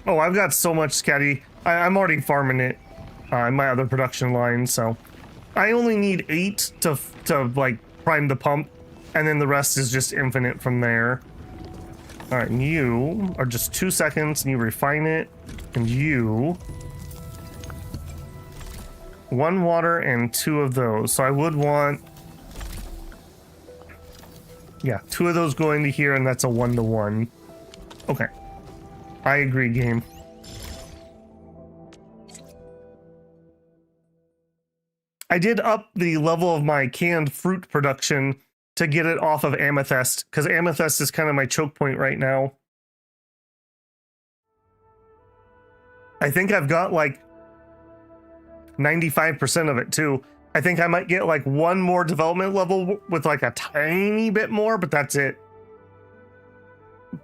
Oh, I've got so much scatty. I'm already farming it in my other production line, so I only need 8 to like prime the pump, and then the rest is just infinite from there. All right, and you are just 2 seconds, and you refine it, and you 1 water and 2 of those. So I would want, yeah, 2 of those going to here, and that's a 1-to-1. Okay. I agree, game. I did up the level of my canned fruit production to get it off of amethyst, because amethyst is kind of my choke point right now. I think I've got like 95% of it too. I think I might get like 1 more development level with like a tiny bit more, but that's it.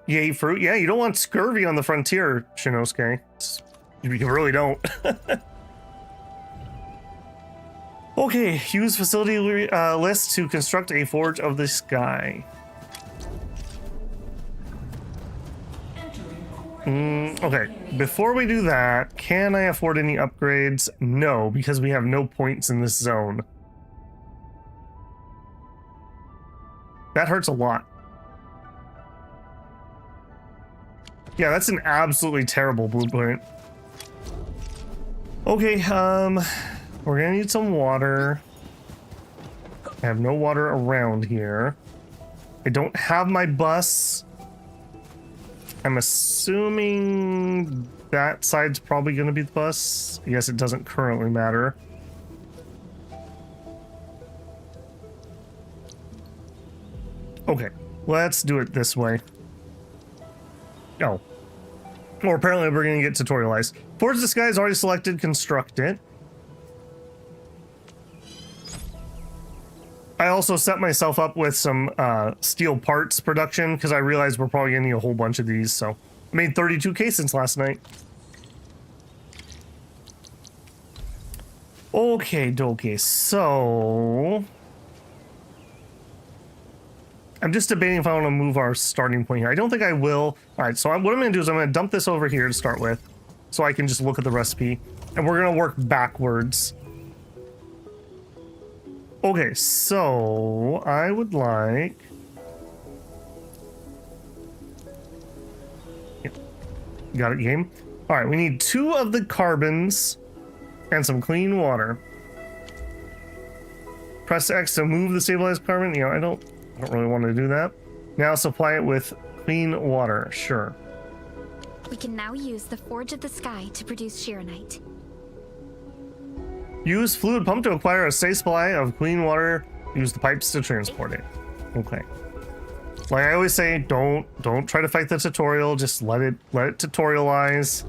Yay, fruit. Yeah, you don't want scurvy on the frontier, Shinosuke. You really don't. Okay, use facility list to construct a Forge of the Sky. Okay, before we do that, can I afford any upgrades? No, because we have no points in this zone. That hurts a lot. Yeah, that's an absolutely terrible blueprint. Okay, we're gonna need some water. I have no water around here. I don't have my bus. I'm assuming that side's probably gonna be the bus. I guess it doesn't currently matter. Okay, let's do it this way. Oh. Or apparently we're gonna get tutorialized. Forge the Sky is already selected, construct it. I also set myself up with some steel parts production because I realized we're probably gonna need a whole bunch of these, so I made 32k since last night. Okay, dokie, so I'm just debating if I want to move our starting point here. I don't think I will. All right, so what I'm going to do is I'm going to dump this over here to start with so I can just look at the recipe. And we're going to work backwards. Okay, so I would like... Yep. Got it, game. All right, we need 2 of the carbons and some clean water. Press X to move the stabilized carbon. You know, I don't really want to do that. Now supply it with clean water. Sure. We can now use the Forge of the Sky to produce Shironite. Use fluid pump to acquire a safe supply of clean water. Use the pipes to transport it. Okay. Like I always say, don't try to fight the tutorial. Just let it tutorialize.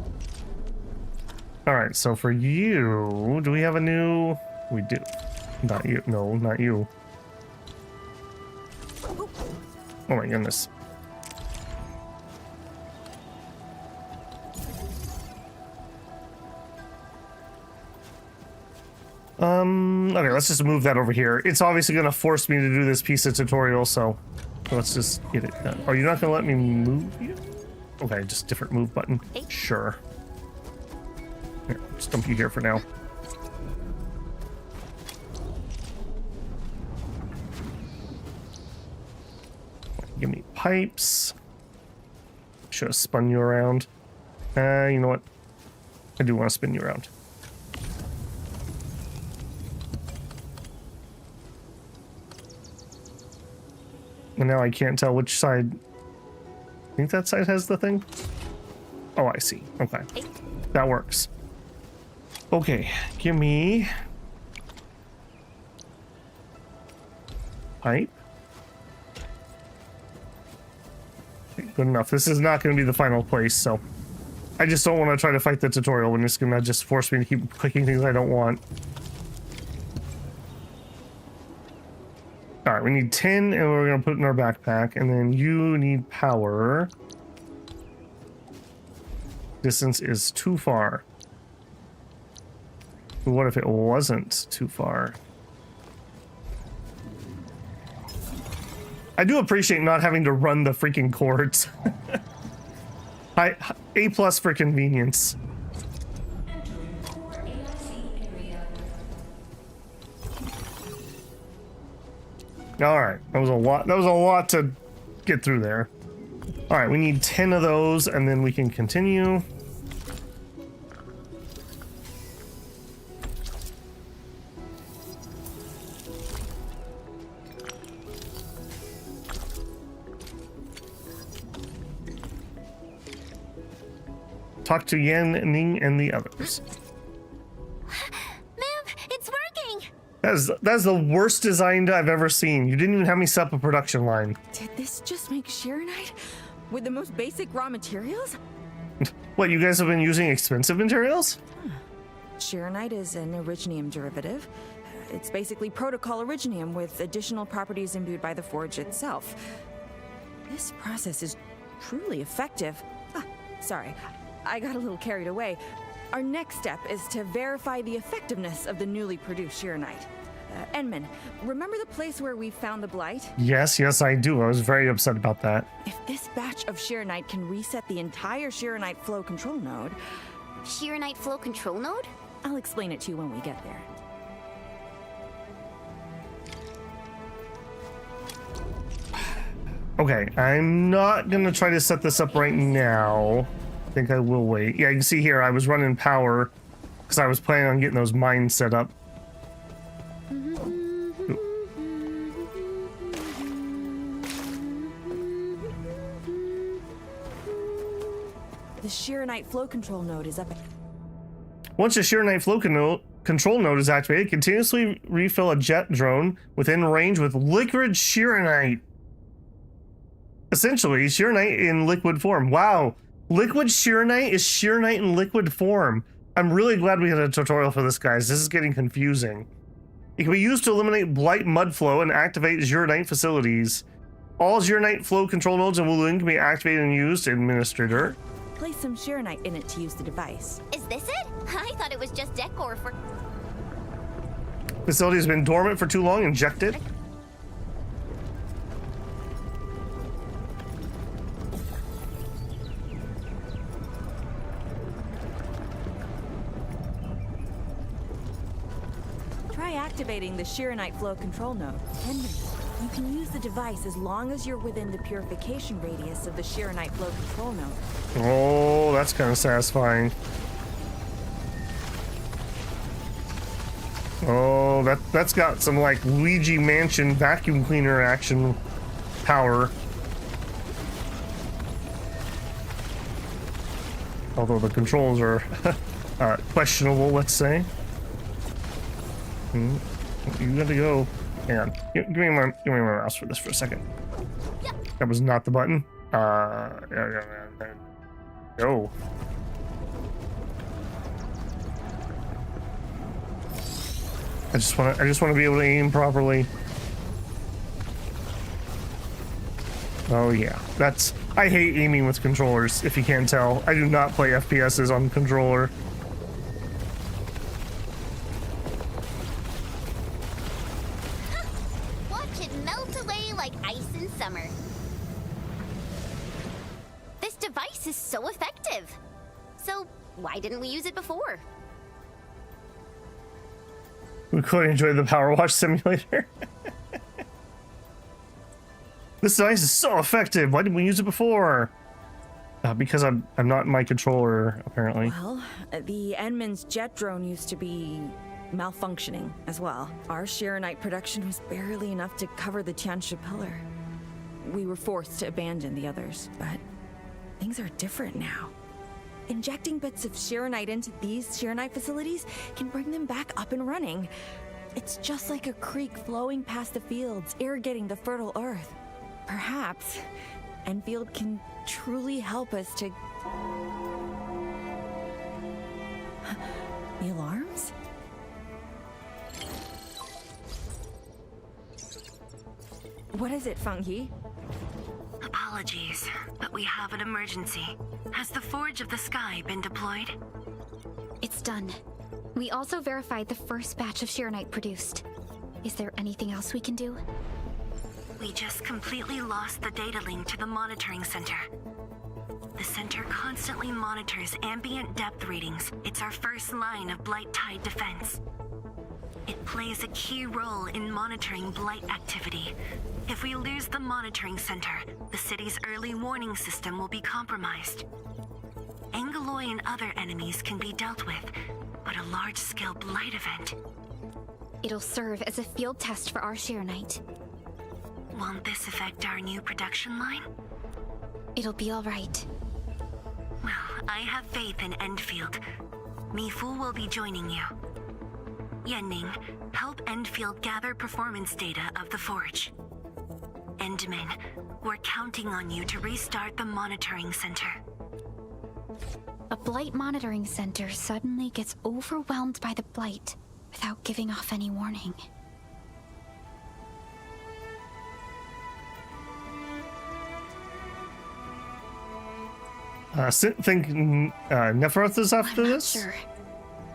All right. So for you, do we have a new? We do. Not you. No, not you. Oh my goodness. Okay, let's just move that over here. It's obviously going to force me to do this piece of tutorial, so let's just get it done. Oh, you're not going to let me move you? Okay, just different move button. Sure. Here, just dump you here for now. Give me pipes. Should have spun you around. You know what? I do want to spin you around. And now I can't tell which side. I think that side has the thing. Oh, I see. Okay. That works. Okay, give me pipe. Okay, good enough. This is not going to be the final place, so I just don't want to try to fight the tutorial when it's going to just force me to keep clicking things I don't want. All right, we need 10, and we're going to put it in our backpack, and then you need power. Distance is too far. What if it wasn't too far? I do appreciate not having to run the freaking cords. A plus for convenience. All right, that was a lot. That was a lot to get through there. All right, we need 10 of those, and then we can continue. Talk to Yan, Ning, and the others. Ma'am, it's working! That's the worst designed I've ever seen. You didn't even have me set up a production line. Did this just make Shirenite with the most basic raw materials? What, you guys have been using expensive materials? Shirenite is an originium derivative. It's basically protocol originium with additional properties imbued by the forge itself. This process is truly effective. Sorry, I got a little carried away. Our next step is to verify the effectiveness of the newly produced Shirenite. Enman, remember the place where we found the blight? Yes, I do. I was very upset about that. If this batch of Shirenite can reset the entire Shirenite flow control node... Shirenite flow control node? I'll explain it to you when we get there. Okay, I'm not gonna try to set this up right now. I think I will wait. Yeah, you can see here I was running power because I was planning on getting those mines set up. The Shirenite flow control node is up. Once the Shirenite flow control node is activated, continuously refill a jet drone within range with liquid Shirenite. Essentially, Shirenite in liquid form. Wow. Liquid Shirenite is Shirenite in liquid form. I'm really glad we had a tutorial for this, guys. This is getting confusing. It can be used to eliminate blight mud flow and activate Shirenite facilities. All Shirenite flow control nodes in Wuling can be activated and used. Administrator. Place some Shirenite in it to use the device. Is this it? I thought it was just decor for... Facility has been dormant for too long. Inject it. Try activating the Shirenite flow control node. You can use the device as long as you're within the purification radius of the Shirenite flow control node. Oh, that's kind of satisfying. Oh, that's got some like Luigi Mansion vacuum cleaner action power. Although the controls are questionable, let's say. You got to go. Hang on. Give me my mouse for this for a second. That was not the button. Go. I just want to be able to aim properly. Oh yeah, I hate aiming with controllers. If you can't tell, I do not play FPSs on controller. This device is so effective. So why didn't we use it before? We quite enjoyed the Power Watch simulator. This device is so effective. Why didn't we use it before? Because I'm not in my controller, apparently. Well, the Enman's jet drone used to be malfunctioning as well. Our Shiranite production was barely enough to cover the Tianshi pillar. We were forced to abandon the others, but things are different now. Injecting bits of Shiranite into these Shiranite facilities can bring them back up and running. It's just like a creek flowing past the fields, irrigating the fertile earth. Perhaps Endfield can truly help us to... The alarms? What is it, Fangyi? Apologies, but we have an emergency. Has the Forge of the Sky been deployed? It's done. We also verified the first batch of Shiranite produced. Is there anything else we can do? We just completely lost the data link to the monitoring center. The center constantly monitors ambient depth readings. It's our first line of Blight Tide defense. It plays a key role in monitoring Blight activity. If we lose the monitoring center, the city's early warning system will be compromised. Angaloy and other enemies can be dealt with, but a large-scale Blight event... It'll serve as a field test for our Shiranite. Won't this affect our new production line? It'll be all right. Well, I have faith in Endfield. Mifu will be joining you. Yenning, help Endfield gather performance data of the Forge. Endman, we're counting on you to restart the monitoring center. A Blight monitoring center suddenly gets overwhelmed by the Blight without giving off any warning. Think Nephroth is after this? Sure.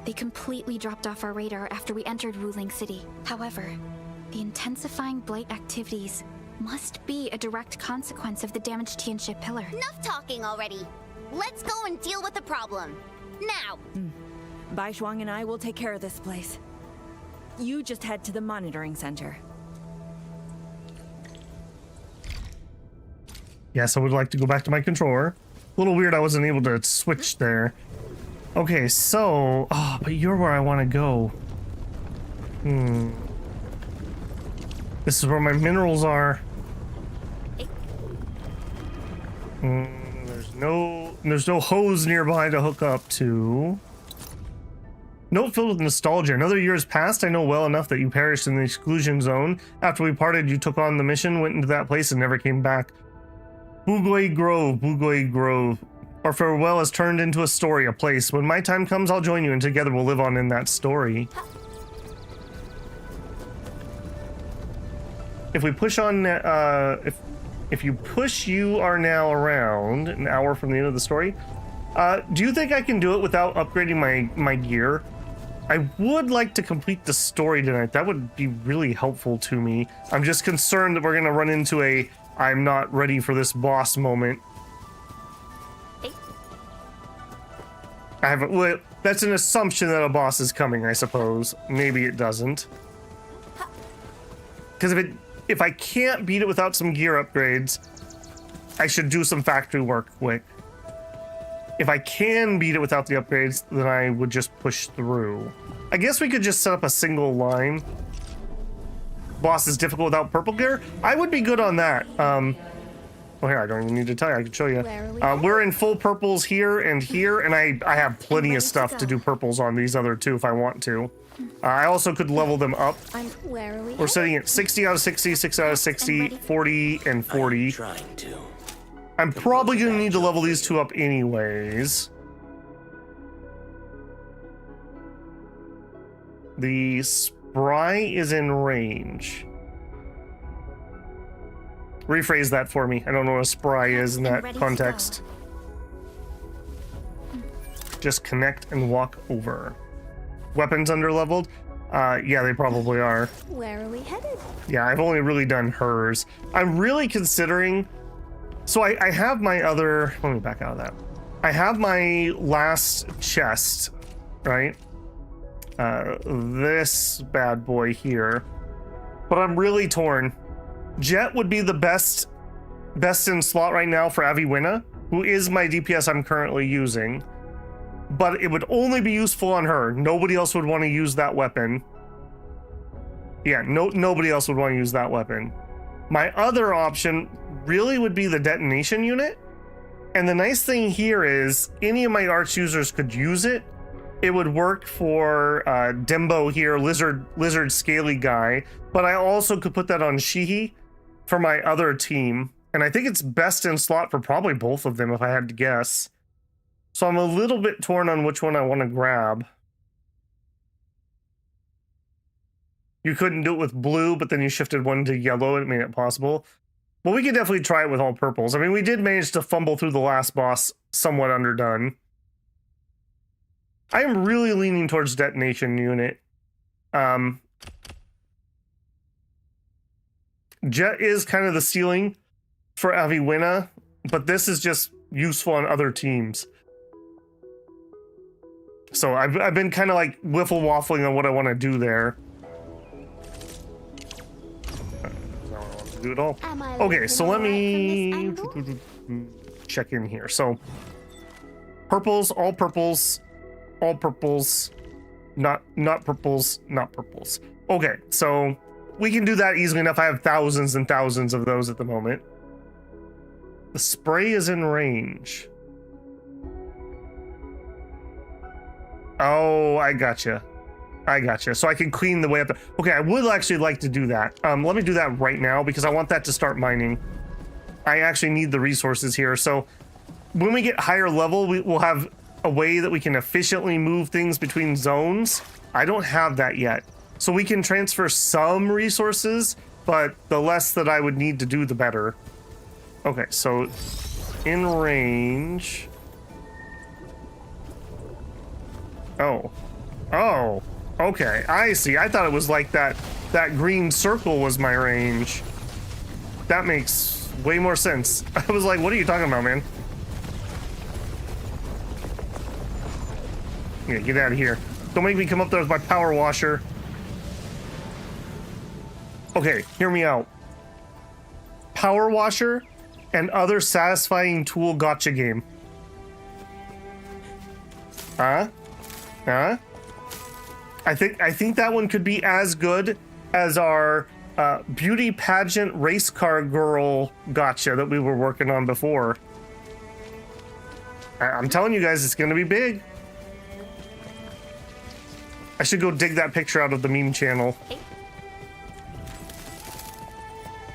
They completely dropped off our radar after we entered Wuling City. However, the intensifying Blight activities must be a direct consequence of the damaged Tianshi pillar. Enough talking already. Let's go and deal with the problem. Now! Bai Shuang and I will take care of this place. You just head to the monitoring center. Yes, I would like to go back to my controller. A little weird I wasn't able to switch there. Okay, so... Oh, but you're where I want to go. This is where my minerals are. There's no hose nearby to hook up to. Note filled with nostalgia. Another year has passed. I know well enough that you perished in the exclusion zone. After we parted, you took on the mission, went into that place, and never came back. Bugoi Grove. Our farewell has turned into a story, a place. When my time comes, I'll join you, and together we'll live on in that story. If we push on, if you push you are now around an hour from the end of the story, do you think I can do it without upgrading my gear? I would like to complete the story tonight. That would be really helpful to me. I'm just concerned that we're gonna run into a I'm not ready for this boss moment. Well, that's an assumption that a boss is coming, I suppose. Maybe it doesn't. Because if I can't beat it without some gear upgrades, I should do some factory work quick. If I can beat it without the upgrades, then I would just push through. I guess we could just set up a single line. Boss is difficult without purple gear? I would be good on that. Oh, here, I don't even need to tell you. I can show you. We're in full purples here, and I have plenty of stuff to do purples on these other two if I want to. I also could level them up. We're sitting at 60 out of 60, 6 out of 60, 40, and 40. I'm probably going to need to level these two up anyways. The Spry is in range. Rephrase that for me. I don't know what a Spry is in that context. Just connect and walk over. Weapons underleveled? Yeah, they probably are. Where are we headed? Yeah, I've only really done hers. I'm really considering So I have my other, let me back out of that. I have my last chest, right? This bad boy here, but I'm really torn. Jet would be the best in slot right now for Aviwina, who is my DPS I'm currently using, but it would only be useful on her. Nobody else would want to use that weapon. Yeah, nobody else would want to use that weapon. My other option really would be the detonation unit. And the nice thing here is any of my arch users could use it. It would work for Dembo here, lizard scaly guy, but I also could put that on Shihi for my other team. And I think it's best in slot for probably both of them if I had to guess. So I'm a little bit torn on which one I want to grab. You couldn't do it with blue, but then you shifted one to yellow and it made it possible. Well, we could definitely try it with all purples. I mean, we did manage to fumble through the last boss somewhat underdone. I am really leaning towards detonation unit. Jet is kind of the ceiling for Aviwina, but this is just useful on other teams. So I've been kind of like wiffle waffling on what I want to do there. Do it all. Okay, so let me check in here. So purples, all purples, all purples, not purples, not purples. Okay, so we can do that easily enough. I have thousands and thousands of those at the moment. The spray is in range. Oh, I gotcha. I gotcha. So I can clean the way up there. Okay, I would actually like to do that. Let me do that right now because I want that to start mining. I actually need the resources here. So when we get higher level, we'll have a way that we can efficiently move things between zones. I don't have that yet. So we can transfer some resources, but the less that I would need to do, the better. Okay, so in range. Oh. Oh. Okay, I see. I thought it was like that green circle was my range. That makes way more sense. I was like, what are you talking about, man? Yeah, get out of here. Don't make me come up there with my power washer. Okay, hear me out. Power washer and other satisfying tool gacha game. Huh? Huh? I think that one could be as good as our beauty pageant race car girl gacha that we were working on before. I'm telling you guys, it's gonna be big. I should go dig that picture out of the meme channel.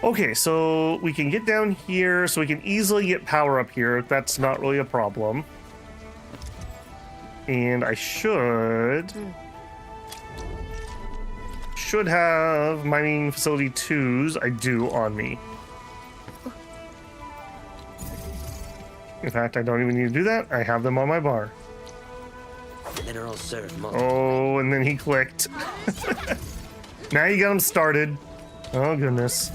Okay, so we can get down here, so we can easily get power up here. That's not really a problem. And I should have mining facility 2s. I do on me. In fact, I don't even need to do that. I have them on my bar. Minerals serve most. Oh, and then he clicked. Now you got him started. Oh, goodness.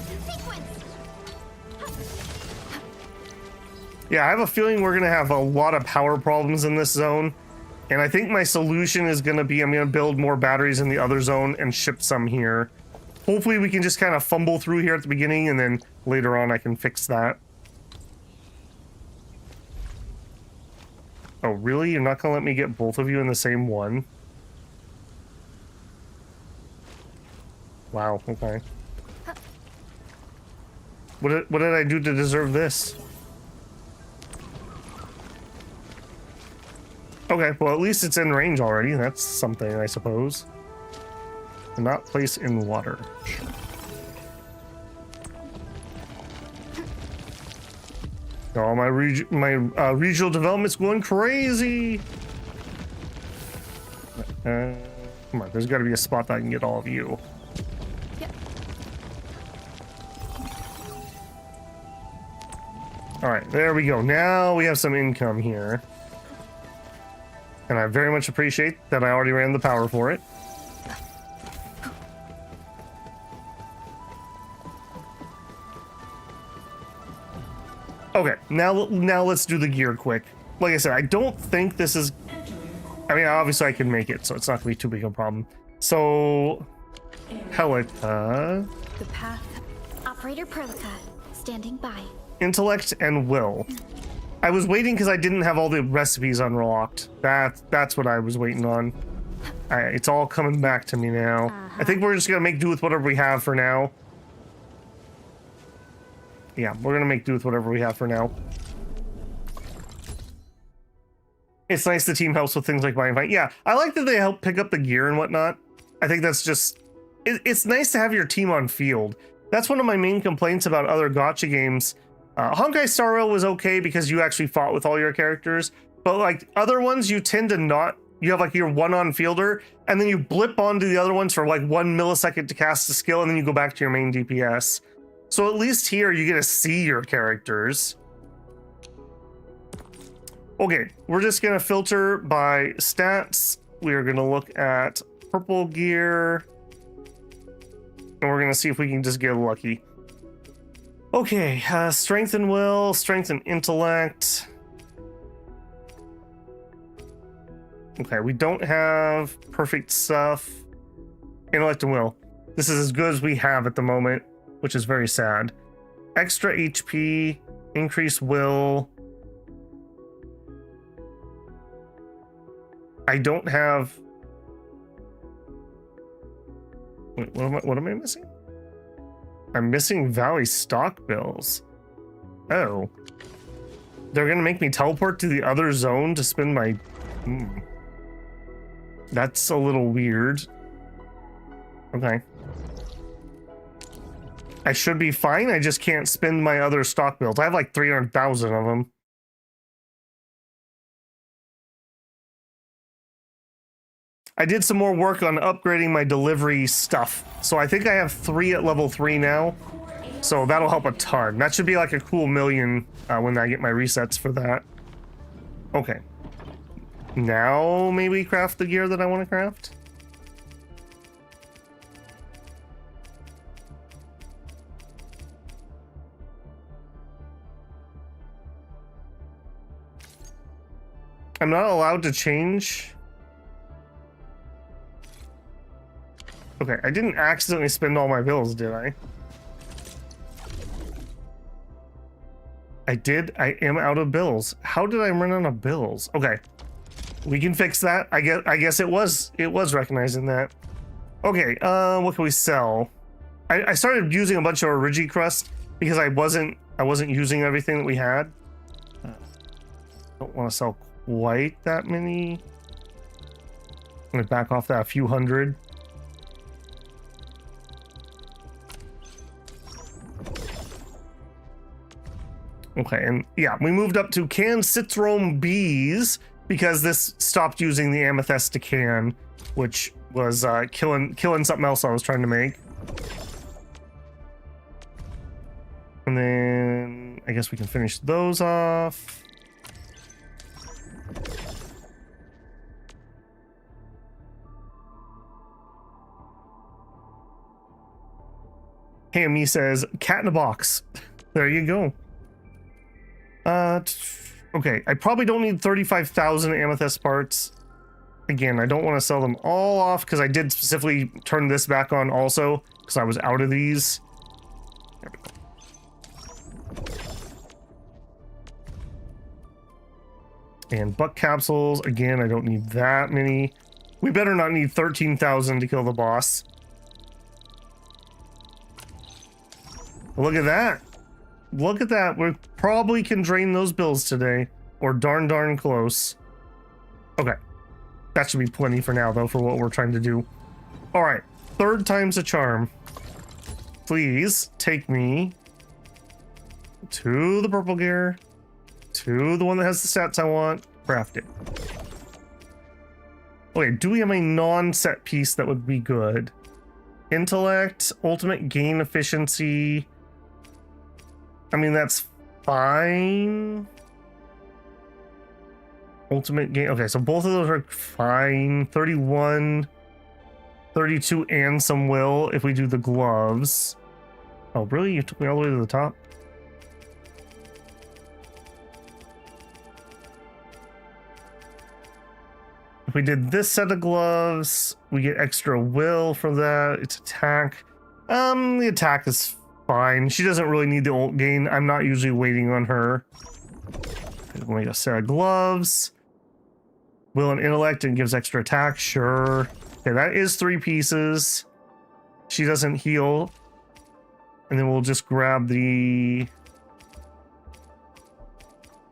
Yeah, I have a feeling we're going to have a lot of power problems in this zone. And I think my solution is going to be I'm going to build more batteries in the other zone and ship some here. Hopefully we can just kind of fumble through here at the beginning and then later on I can fix that. Oh, really? You're not going to let me get both of you in the same one? Wow, okay. What did I do to deserve this? Okay, well at least it's in range already. That's something, I suppose. Do not place in water. Oh, my regional development's going crazy. Come on, there's got to be a spot that I can get all of you. Yep. All right, there we go. Now we have some income here. And I very much appreciate that I already ran the power for it. Okay, now let's do the gear quick. Like I said, I don't think this is... I mean, obviously I can make it, so it's not going to be too big a problem. So... Helica... The path. Operator Perlica, standing by. Intellect and will. I was waiting because I didn't have all the recipes unlocked. That's what I was waiting on. It's all coming back to me now. I think we're just going to make do with whatever we have for now. Yeah, we're going to make do with whatever we have for now. It's nice the team helps with things like buying fight. Yeah, I like that they help pick up the gear and whatnot. I think that's just... It's nice to have your team on field. That's one of my main complaints about other gacha games. Honkai Star Rail was okay because you actually fought with all your characters. But like other ones, you tend to not... You have like your one-on fielder, and then you blip onto the other ones for like 1 millisecond to cast a skill, and then you go back to your main DPS. So at least here, you get to see your characters. Okay, we're just going to filter by stats. We are going to look at purple gear. And we're going to see if we can just get lucky. Okay, strength and will, strength and intellect. Okay, we don't have perfect stuff. Intellect and will. This is as good as we have at the moment, which is very sad. Extra HP, increase will. I don't have... Wait, what am I missing? I'm missing Valley stock bills. Oh. They're gonna make me teleport to the other zone to spend my... That's a little weird. Okay. I should be fine, I just can't spend my other stock bills. I have like 300,000 of them. I did some more work on upgrading my delivery stuff. So I think I have 3 at level 3 now. So that'll help a ton. That should be like a cool million when I get my resets for that. Okay. Now maybe craft the gear that I want to craft. I'm not allowed to change. Okay, I didn't accidentally spend all my bills, did I? I did. I am out of bills. How did I run out of bills? Okay, we can fix that. I guess it was recognizing that. Okay, what can we sell? I started using a bunch of Origi crust because I wasn't using everything that we had. Don't want to sell quite that many. I'm gonna back off that a few hundred. Okay, and yeah, we moved up to can Citrome bees because this stopped using the amethyst to can, which was killing something else I was trying to make. And then I guess we can finish those off. Hammy says, cat in a box. There you go. Okay, I probably don't need 35,000 amethyst parts. Again, I don't want to sell them all off because I did specifically turn this back on also because I was out of these. There we go. And buck capsules, again, I don't need that many. We better not need 13,000 to kill the boss. Look at that. Look at that. We probably can drain those bills today. Or darn close. Okay. That should be plenty for now, though, for what we're trying to do. Alright. 3rd time's a charm. Please take me to the purple gear. To the one that has the stats I want. Craft it. Okay, do we have a non-set piece that would be good? Intellect, ultimate gain efficiency... I mean, that's fine. Ultimate gain. Okay, so both of those are fine. 31, 32, and some will if we do the gloves. Oh, really? You took me all the way to the top? we did this set of gloves, we get extra will for that. It's attack. The attack is fine. She doesn't really need the ult gain. I'm not usually waiting on her. We'll make a set of gloves. Will and intellect and gives extra attack. Sure. Okay, that is 3 pieces. She doesn't heal. And then we'll just grab the...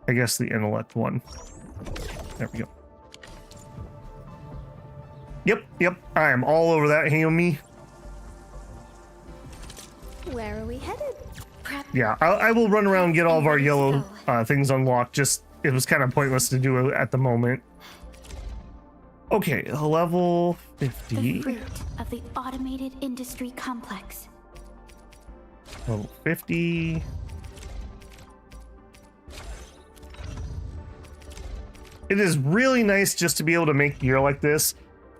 I guess the intellect one. There we go. Yep. I am all over that, Hayomi. Where are we headed? Yeah, I will run around and get all of our yellow things unlocked. Just, it was kind of pointless to do it at the moment. Okay, level 50. The fruit of the automated industry complex. Level 50. It is really nice just to be able to make gear like this.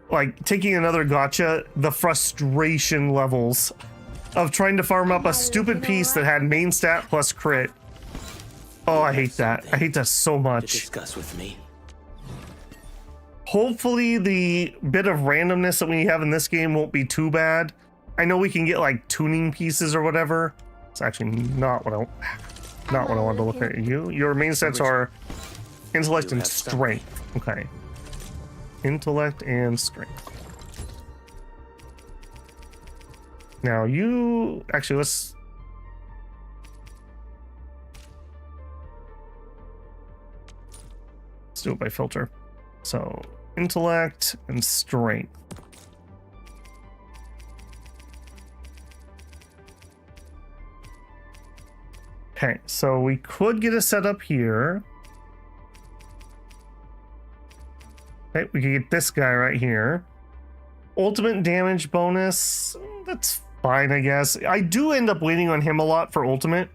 Like, taking another gacha, the frustration levels of trying to farm up a stupid piece that had main stat plus crit. Oh, I hate that. I hate that so much. Discuss with me. Hopefully the bit of randomness that we have in this game won't be too bad. I know we can get like tuning pieces or whatever. It's actually not what I wanted to look at. Your main stats are intellect and strength. Okay. Intellect and strength. Now you actually let's do it by filter. So intellect and strength. Okay, so we could get a setup here. Okay, we could get this guy right here. Ultimate damage bonus, that's fine, I guess. I do end up waiting on him a lot for ultimate.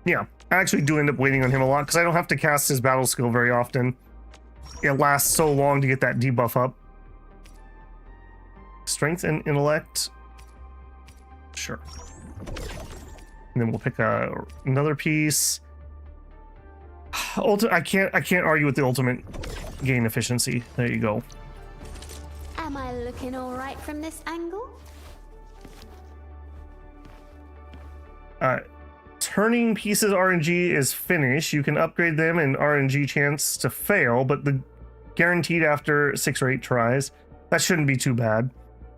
Yeah, I actually do end up waiting on him a lot because I don't have to cast his battle skill very often. It lasts so long to get that debuff up. Strength and intellect. Sure. And then we'll pick another piece. I can't argue with the ultimate gain efficiency. There you go. Am I looking all right from this angle? Turning pieces RNG is finished. You can upgrade them and RNG chance to fail, but the guaranteed after 6 or 8 tries. That shouldn't be too bad.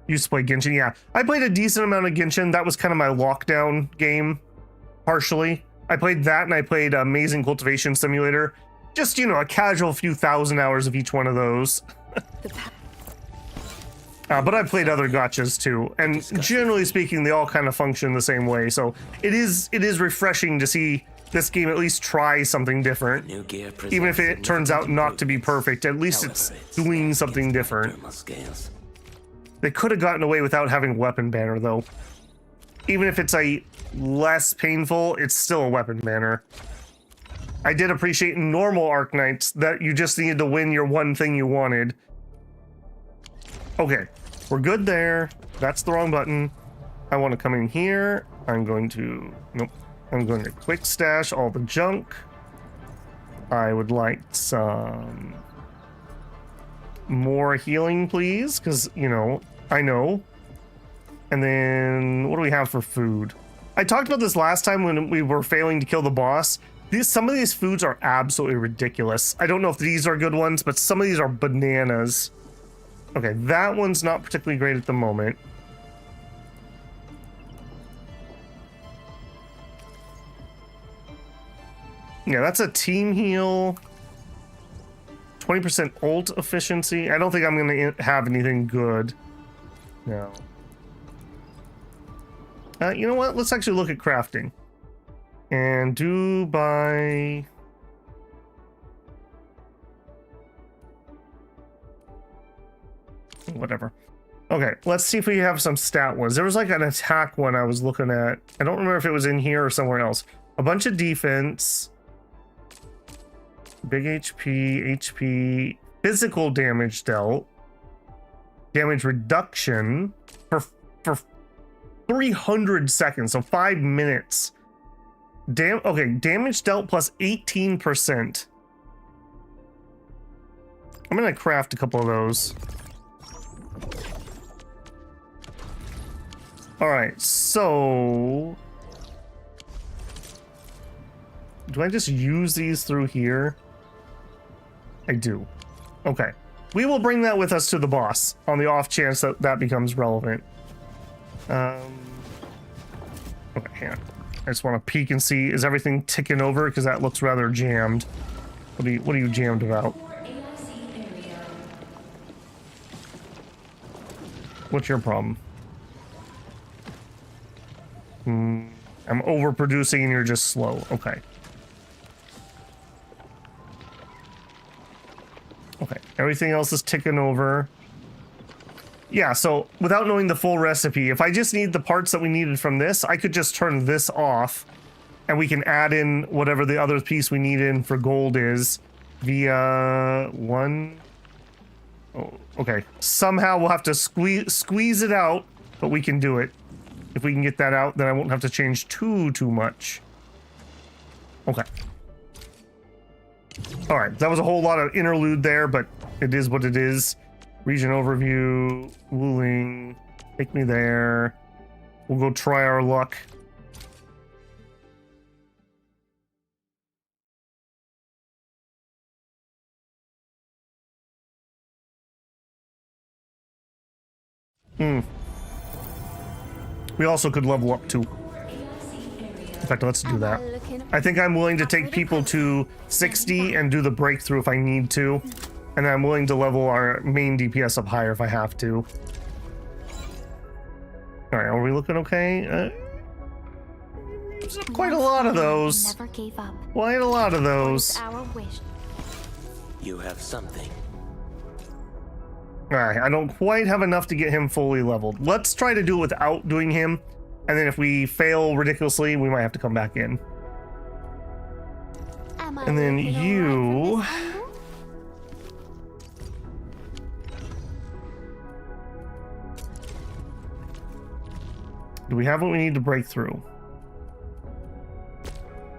Used to play Genshin. Yeah, I played a decent amount of Genshin. That was kind of my lockdown game, partially. I played that and I played Amazing Cultivation Simulator. Just, you know, a casual few thousand hours of each one of those. But I played other gachas too, and generally speaking, they all kind of function the same way. So it is refreshing to see this game at least try something different. Even if it turns out not to be perfect, at least it's doing something different. They could have gotten away without having weapon banner though. Even if it's a less painful, it's still a weapon banner. I did appreciate in normal Arknights that you just needed to win your one thing you wanted. Okay, we're good there. That's the wrong button. I want to come in here. I'm going to quick stash all the junk. I would like some more healing, please, because, you know, I know. And then what do we have for food? I talked about this last time when we were failing to kill the boss. Some of these foods are absolutely ridiculous. I don't know if these are good ones, but some of these are bananas. Okay, that one's not particularly great at the moment. Yeah, that's a team heal. 20% ult efficiency. I don't think I'm going to have anything good. No. You know what? Let's actually look at crafting. And do by... whatever. Okay, let's see if we have some stat ones. There was like an attack one I was looking at. I don't remember if it was in here or somewhere else. A bunch of defense. Big HP, physical damage dealt. Damage reduction for 300 seconds, so 5 minutes. Okay, damage dealt plus 18%. I'm gonna craft a couple of those. Alright, so... do I just use these through here? I do. Okay. We will bring that with us to the boss, on the off chance that that becomes relevant. Okay, hang on. I just want to peek and see, is everything ticking over? Because that looks rather jammed. What are you jammed about? What's your problem? I'm overproducing and you're just slow. Okay. Okay, everything else is ticking over. Yeah, so without knowing the full recipe, if I just need the parts that we needed from this, I could just turn this off and we can add in whatever the other piece we need in for gold is via one. Oh, okay, somehow we'll have to squeeze it out, but we can do it. If we can get that out, then I won't have to change too much. Okay. All right, that was a whole lot of interlude there, but it is what it is. Region overview, Wuling, take me there. We'll go try our luck. We also could level up too. In fact, let's do that. I think I'm willing to take people to 60 and do the breakthrough if I need to. And I'm willing to level our main DPS up higher if I have to. Alright, are we looking okay? There's quite a lot of those. Never gave up. Quite a lot of those. Our wish. You have something. Alright, I don't quite have enough to get him fully leveled. Let's try to do it without doing him. And then if we fail ridiculously, we might have to come back in. And then you... do we have what we need to break through?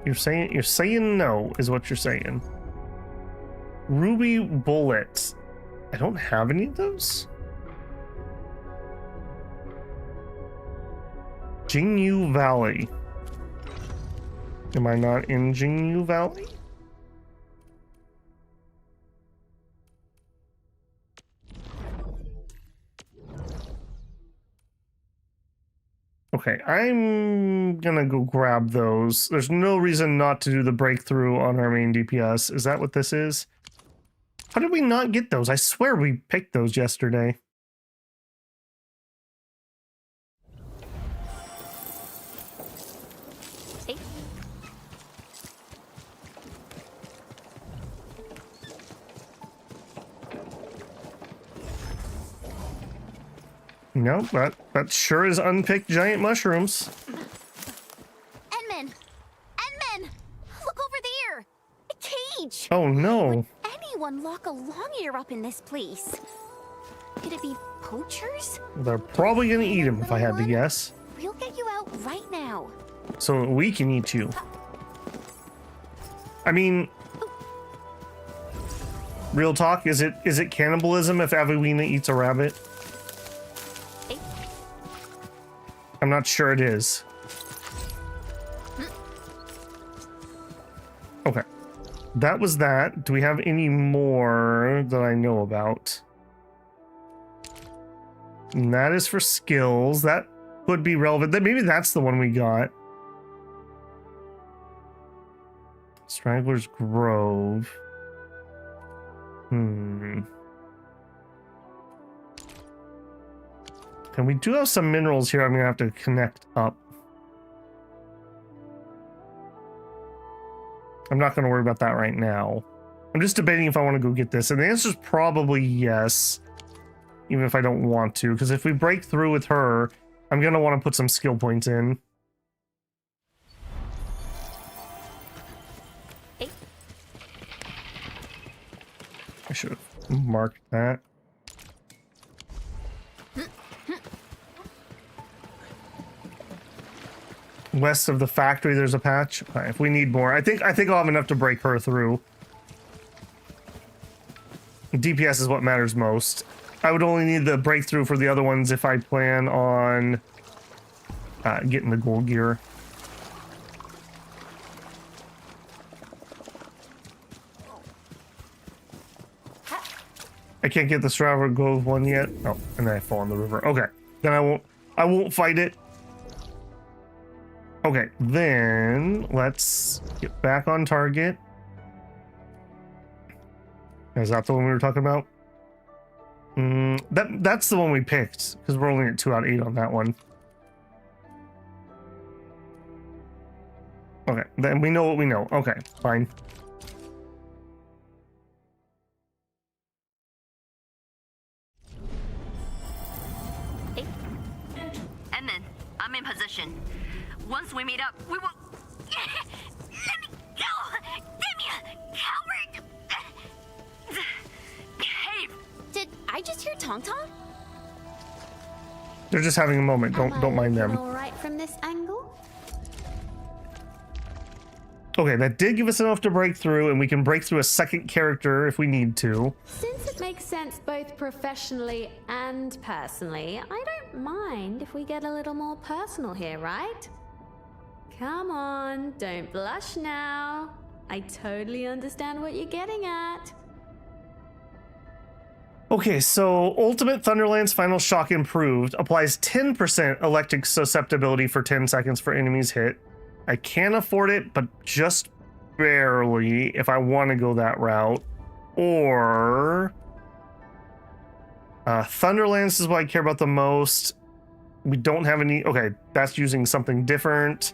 You're saying no, is what you're saying. Ruby bullets. I don't have any of those. Jingyu Valley. Am I not in Jingyu Valley? Okay, I'm gonna go grab those. There's no reason not to do the breakthrough on our main DPS. Is that what this is? How did we not get those? I swear we picked those yesterday. Nope, that sure is unpicked giant mushrooms. Endman! Endman! Look over there! A cage! Oh no. Would anyone lock a long ear up in this place? Could it be poachers? They're probably gonna eat him if I had to guess. We'll get you out right now. So we can eat you. I mean, real talk, is it cannibalism if Avowina eats a rabbit? I'm not sure it is. Okay. That was that. Do we have any more that I know about? And that is for skills. That would be relevant. Maybe that's the one we got. Straggler's Grove. And we do have some minerals here I'm gonna have to connect up. I'm not gonna worry about that right now. I'm just debating if I want to go get this, and the answer is probably yes, even if I don't want to, because if we break through with her, I'm gonna want to put some skill points in. I should have marked that. West of the factory, there's a patch. Okay, if we need more, I think I'll have enough to break her through. DPS is what matters most. I would only need the breakthrough for the other ones if I plan on getting the gold gear. I can't get the Survivor Grove one yet. Oh, and then I fall in the river. Okay, then I won't fight it. Okay, then let's get back on target. Is that the one we were talking about? That's the one we picked because we're only at 2 out of 8 on that one. Okay, then we know what we know. Okay, fine. Edmund, I'm in position. Once we meet up, we will... Let me go! Damn you, coward! Behave! Did I just hear Tong Tong? They're just having a moment. Don't mind them. All right from this angle? Okay, that did give us enough to break through, and we can break through a second character if we need to. Since it makes sense both professionally and personally, I don't mind if we get a little more personal here, right? Come on, don't blush now. I totally understand what you're getting at. Okay, so Ultimate Thunderlance Final Shock Improved applies 10% electric susceptibility for 10 seconds for enemies hit. I can afford it, but just barely if I want to go that route. Or Thunderlance is what I care about the most. We don't have any. Okay, that's using something different.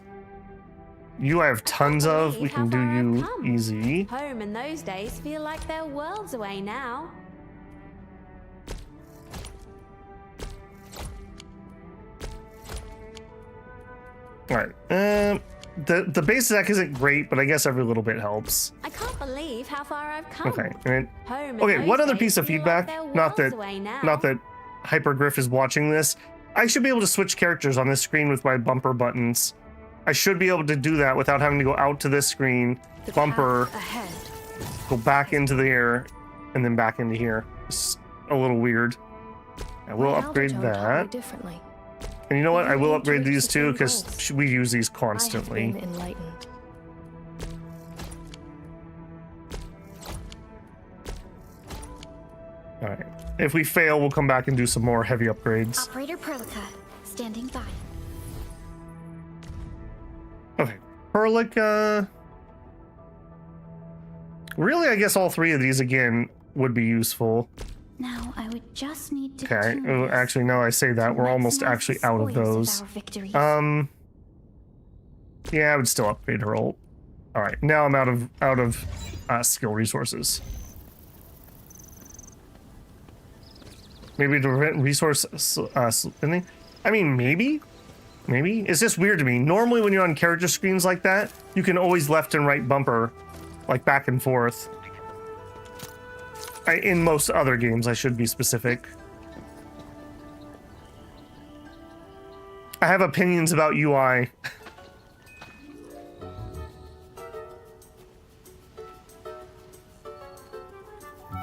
You I have tons of. We can do you easy. Home in those days feel like they're worlds away now. All right. The base attack isn't great, but I guess every little bit helps. I can't believe how far I've come. Okay. And Home in okay. those One other days piece of feel feedback. like they're Not worlds away that now. Hypergriff is watching this. I should be able to switch characters on this screen with my bumper buttons. I should be able to do that without having to go out to this screen, bumper, go back into the air, and then back into here. It's a little weird. I will upgrade that. Differently. And you know what? I will upgrade these too because we use these constantly. I have been enlightened. All right. If we fail, we'll come back and do some more heavy upgrades. Operator Perlica, standing by. Okay. Perlica. Really, I guess all 3 of these again would be useful. Now I would just need to. Okay. Actually, now I say that, we're almost actually out of those. Yeah, I would still upgrade her ult. All right. Now I'm out of skill resources. Maybe to prevent resource spending. I mean, maybe. It's just weird to me. Normally, when you're on character screens like that, you can always left and right bumper, like back and forth. In most other games, I should be specific. I have opinions about UI.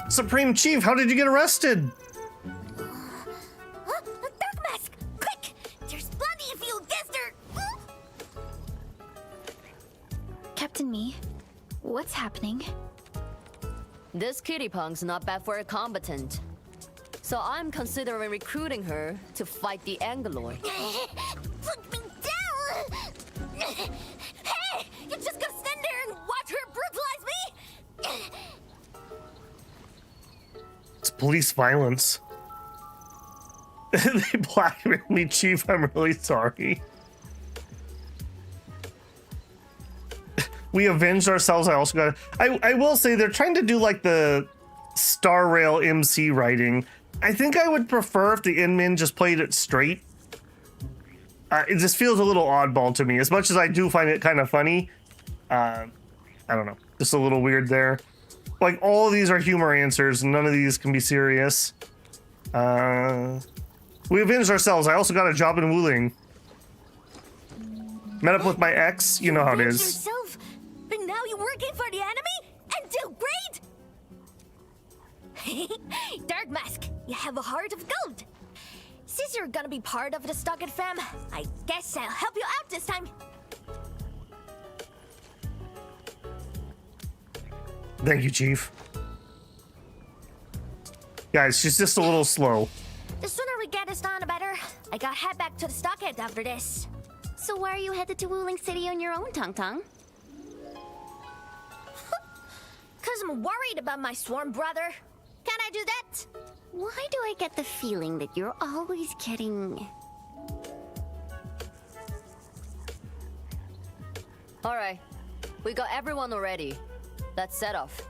Supreme Chief, how did you get arrested? Dark Mask! Quick! There's plenty of you, Gester! Captain Me, what's happening? This kitty punk's not bad for a combatant. So I'm considering recruiting her to fight the Angeloid. Put me down! Hey! You're just gonna stand there and watch her brutalize me? It's police violence. They blackmailed me, Chief. I'm really sorry. We avenged ourselves. I also got. I will say they're trying to do like the Star Rail MC writing. I think I would prefer if the Inmin just played it straight. It just feels a little oddball to me. As much as I do find it kind of funny, I don't know. Just a little weird there. Like all of these are humor answers. None of these can be serious. We avenged ourselves. I also got a job in Wuling. Met up with my ex. You know how it is. Yourself, but now you're working for the enemy and do great. You have a heart of gold. Since you're gonna be part of the Stockade fam, I guess I'll help you out this time. Thank you, Chief. Guys, she's just a little slow. The sooner we get this done, the better. I gotta head back to the Stockade after this. So why are you headed to Wuling City on your own, Tong Tong? Cause I'm worried about my swarm brother. Can I do that? Why do I get the feeling that you're always getting... Alright, we got everyone already. Let's set off.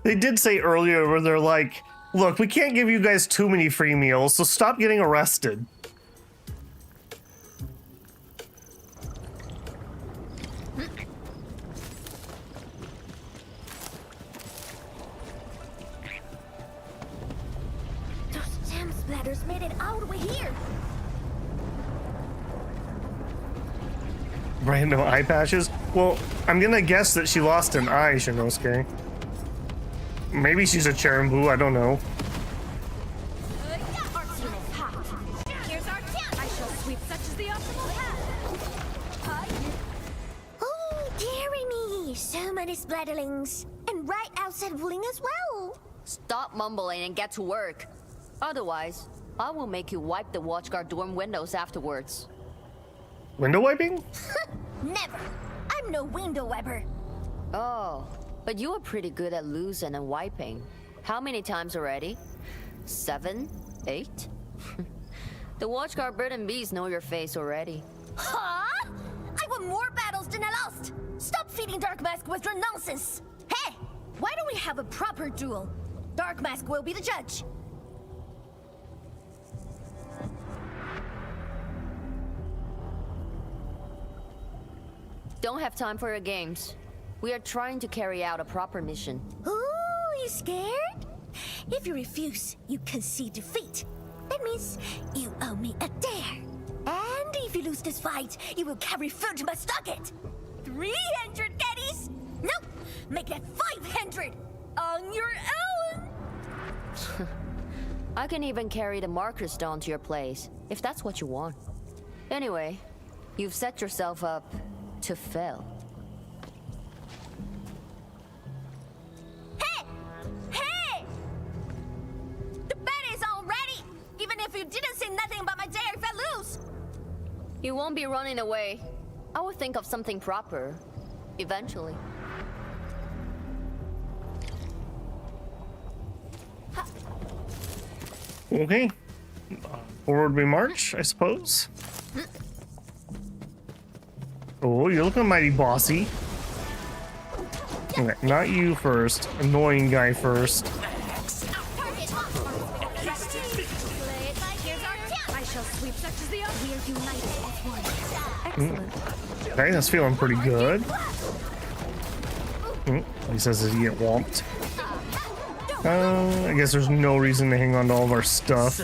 They did say earlier where they're like, look, we can't give you guys too many free meals, so stop getting arrested. Those jam splatters made it all the way here. Random eye patches? Well, I'm gonna guess that she lost an eye, Shinosuke. Maybe she's a Cherimbu, I don't know. Here's our chance. I shall sweep such as the optimal path. Oh, dearie me. So many splatterlings. And right outside Wuling as well. Stop mumbling and get to work. Otherwise, I will make you wipe the watchguard dorm windows afterwards. Window wiping? Never. I'm no window wiper. Oh, but you are pretty good at losing and wiping. How many times already? 7? 8? The watchguard bird and bees know your face already. Huh? I won more battles than I lost. Stop feeding Dark Mask with your nonsense. Hey, why don't we have a proper duel? Dark Mask will be the judge. Don't have time for your games. We are trying to carry out a proper mission. Ooh, you scared? If you refuse, you concede defeat. That means you owe me a dare. And if you lose this fight, you will carry food to my stockade. 300 caddies? Nope, make that 500 on your own. I can even carry the marker stone to your place, if that's what you want. Anyway, you've set yourself up to fail. Hey! Hey! The bet is all ready, even if you didn't say nothing about my dare if I lose. You won't be running away. I will think of something proper, eventually. Okay. Forward we march, I suppose. Oh, you're looking mighty bossy. Okay, not you first. Annoying guy first. Okay, that's feeling pretty good. He says that he get whomped. I guess there's no reason to hang on to all of our stuff.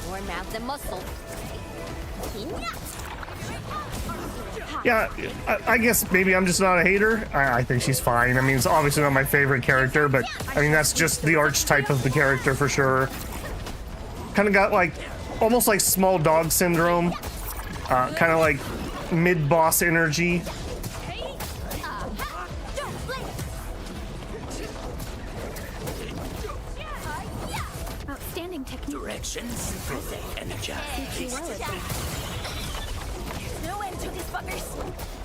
More math than muscle. Yeah, I guess maybe I'm just not a hater. I think she's fine. I mean, it's obviously not my favorite character, but I mean, that's just the archetype of the character for sure. Kind of got like, almost like small dog syndrome. Kind of like mid-boss energy. Outstanding technique. Directions. Energize. No end to these fuckers.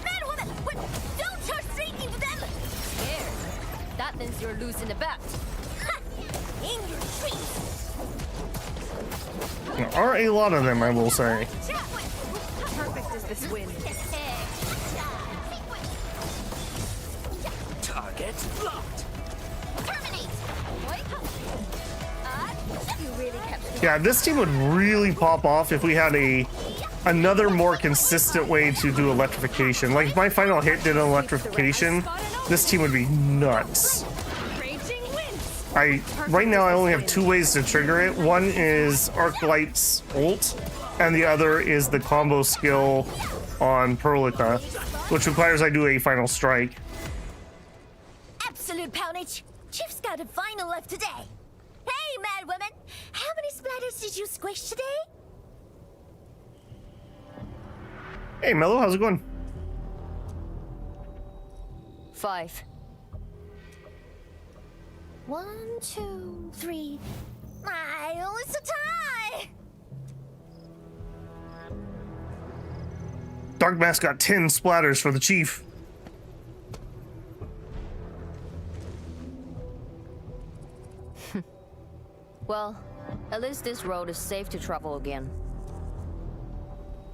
Man, woman, what? Don't charge straight into them. There. That means you're losing the bet. In your dreams. There are a lot of them, I will say. Perfect as this win. Target locked. Terminate. You really kept Yeah, this team would really pop off if we had another more consistent way to do electrification. Like if my final hit did an electrification, this team would be nuts. Right now I only have 2 ways to trigger it. One is Arknights ult, and the other is the combo skill on Perlica, which requires I do a final strike. Absolute poundage. Chief's got a final left today. Hey, mad woman. How many splatters did you squish today? Hey, Mello, how's it going? 5. 1, 2, 3. It's a tie. Dark Mask got 10 splatters for the chief. Well, at least this road is safe to travel again.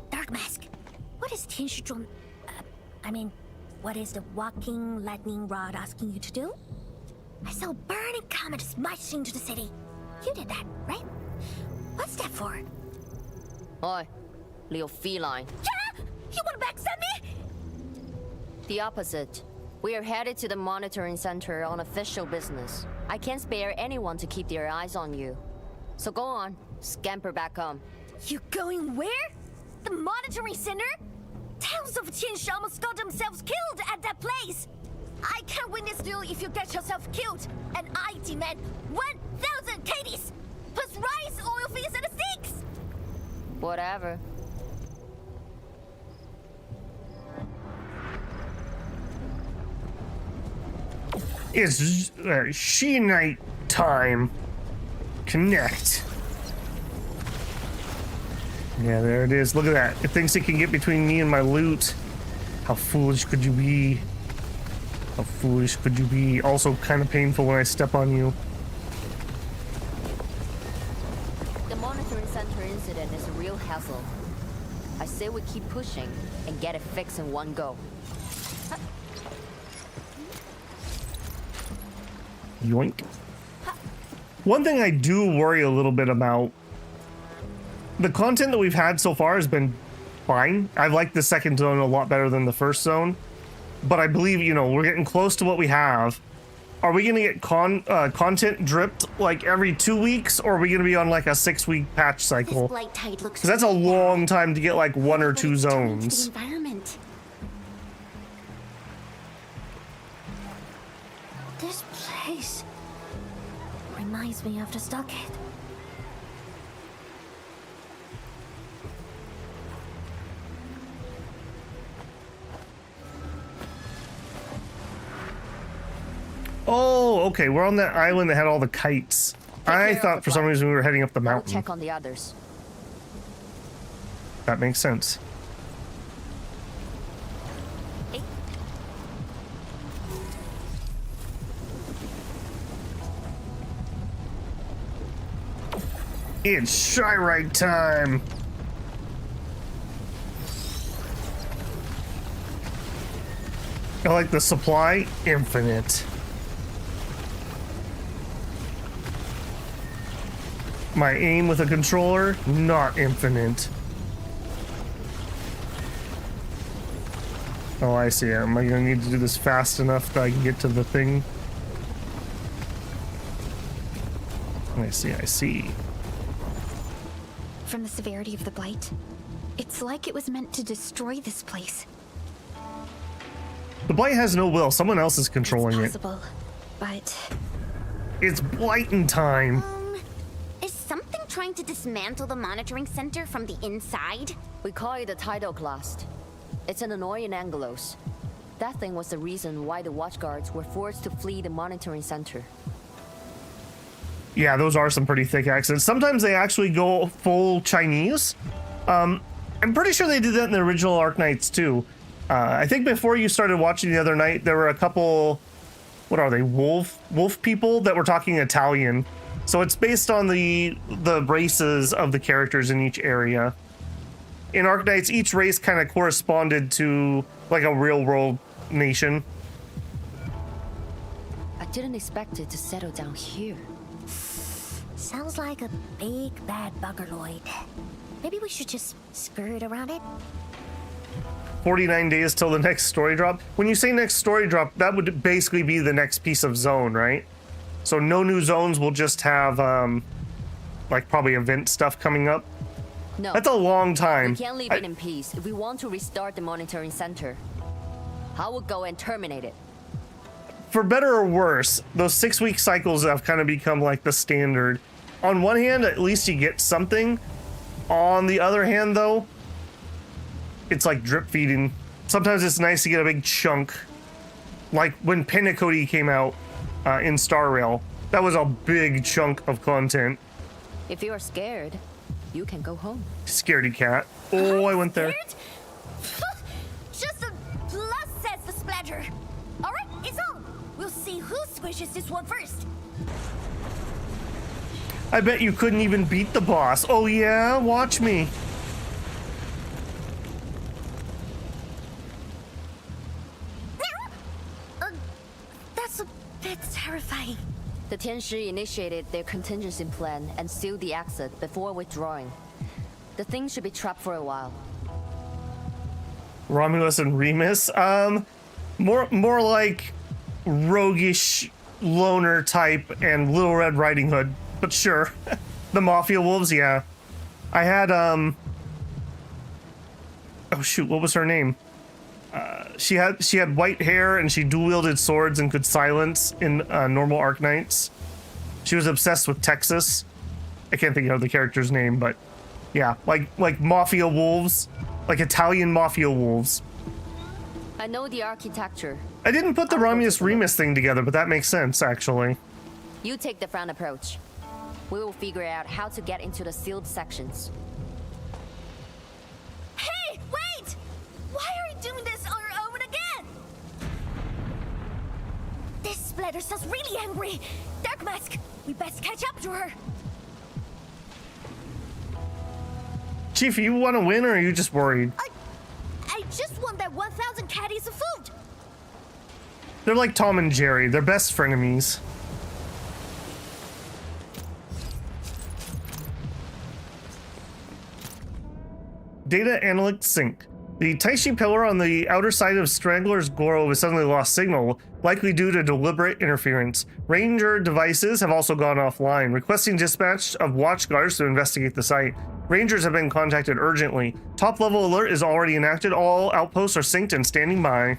Dark Mask, what is Tianshizhuang? What is the walking lightning rod asking you to do? I saw a burning comet smashing into the city. You did that, right? What's that for? Oi, Leo Feline. Yeah? You want to backstab me? The opposite. We are headed to the monitoring center on official business. I can't spare anyone to keep their eyes on you. So go on, scamper back home. You going where? The monitoring center? Thousands of Tianshi almost got themselves killed at that place. I can't win this duel if you get yourself killed. And I demand 1,000 KDs, plus rice, oil fees, and a six. Whatever. It's She-Night time. Connect. Yeah, there it is. Look at that. It thinks it can get between me and my loot. How foolish could you be? How foolish could you be? Also kind of painful when I step on you. The monitoring center incident is a real hassle. I say we keep pushing and get it fixed in one go. Yoink. One thing I do worry a little bit about, the content that we've had so far has been fine. I've liked the second zone a lot better than the first zone, but I believe, you know, we're getting close to what we have. Are we gonna get content dripped like every 2 weeks, or are we gonna be on like a 6-week patch cycle? Because that's a long time to get like 1 or 2 zones. Environment. This place reminds me of the stockade. Oh, okay. We're on that island that had all the kites. I thought for some reason we were heading up the I'll mountain. check on the others. That makes sense. It's Shyrite time! I like the supply, infinite. My aim with a controller, not infinite. Oh, I see. Am I gonna need to do this fast enough that I can get to the thing? I see, I see. From the severity of the blight, it's like it was meant to destroy this place. The blight has no will. Someone else is controlling It's possible, but it's blighting time. Is something trying to dismantle the monitoring center from the inside? We call it a tidal blast. It's an annoying Angelos. That thing was the reason why the watchguards were forced to flee the monitoring center. Yeah, those are some pretty thick accents. Sometimes they actually go full Chinese. I'm pretty sure they did that in the original Arknights too. I think before you started watching the other night, there were a couple, what are they, wolf people that were talking Italian. So it's based on the races of the characters in each area. In Arknights, each race kind of corresponded to like a real world nation. I didn't expect it to settle down here. Sounds like a big bad buggerloid. Maybe we should just skirt around it? 49 days till the next story drop. When you say next story drop, that would basically be the next piece of zone, right? So no new zones, will just have like probably event stuff coming up. No. That's a long time. We can't leave it in peace if we want to restart the monitoring center. I will go and terminate it. For better or worse, those 6-week cycles have kind of become like the standard. On one hand, at least you get something. On the other hand, though, it's like drip feeding. Sometimes it's nice to get a big chunk. Like when Pentacody came out in Star Rail. That was a big chunk of content. If you are scared, you can go home. Scaredy cat. Oh, I went there. Just a plus, says the splatter. All right, it's on. We'll see who squishes this one first. I bet you couldn't even beat the boss. Oh yeah, watch me. That's a bit terrifying. The Tianshi initiated their contingency plan and sealed the exit before withdrawing. The thing should be trapped for a while. Romulus and Remus? More like roguish loner type and Little Red Riding Hood, but sure. The Mafia Wolves, yeah. I had, oh shoot, what was her name? She had white hair and she dual-wielded swords and could silence in normal Arknights. She was obsessed with Texas. I can't think of the character's name, but yeah, like Mafia Wolves, like Italian Mafia Wolves. I know the architecture. I didn't put the Romulus Remus thing together, but that makes sense, actually. You take the front approach. We will figure out how to get into the sealed sections. Hey, wait! Why are you doing this on your own again? This splatter sounds really angry. Dark Mask, we best catch up to her. Chief, you want to win or are you just worried? I just want that 1,000 caddies of food. They're like Tom and Jerry. They're best frenemies. Data analytic sync. The Taishi pillar on the outer side of Strangler's Grove has suddenly lost signal, likely due to deliberate interference. Ranger devices have also gone offline, requesting dispatch of watch guards to investigate the site. Rangers have been contacted urgently. Top level alert is already enacted. All outposts are synced and standing by.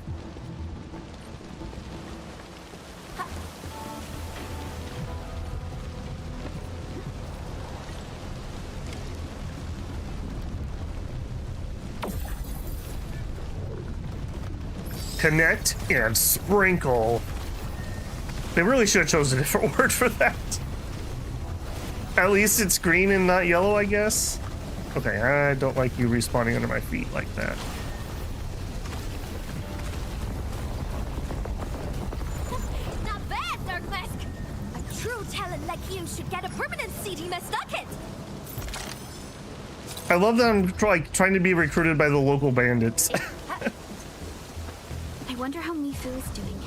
Connect and sprinkle. They really should have chosen a different word for that. At least it's green and not yellow, I guess. Okay, I don't like you respawning under my feet like that. Not bad, Dark Mask. A true talent like you should get a permanent seat in my stocket. I love that I'm trying to be recruited by the local bandits. I wonder how Mifu is doing.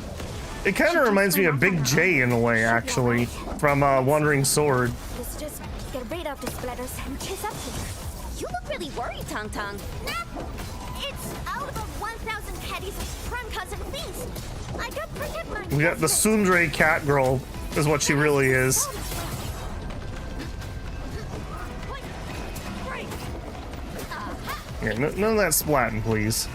It kind of reminds me of Big J in a way, actually, from Wandering Sword. Let's just get rid of the splatters and chase up to her. You look really worried, Tong Tong. Nah, it's out of 1,000 caddies of prankas and things. I got protect my. We got the Tsundere cat girl, is what she really is. Yeah, none of that splatting, please.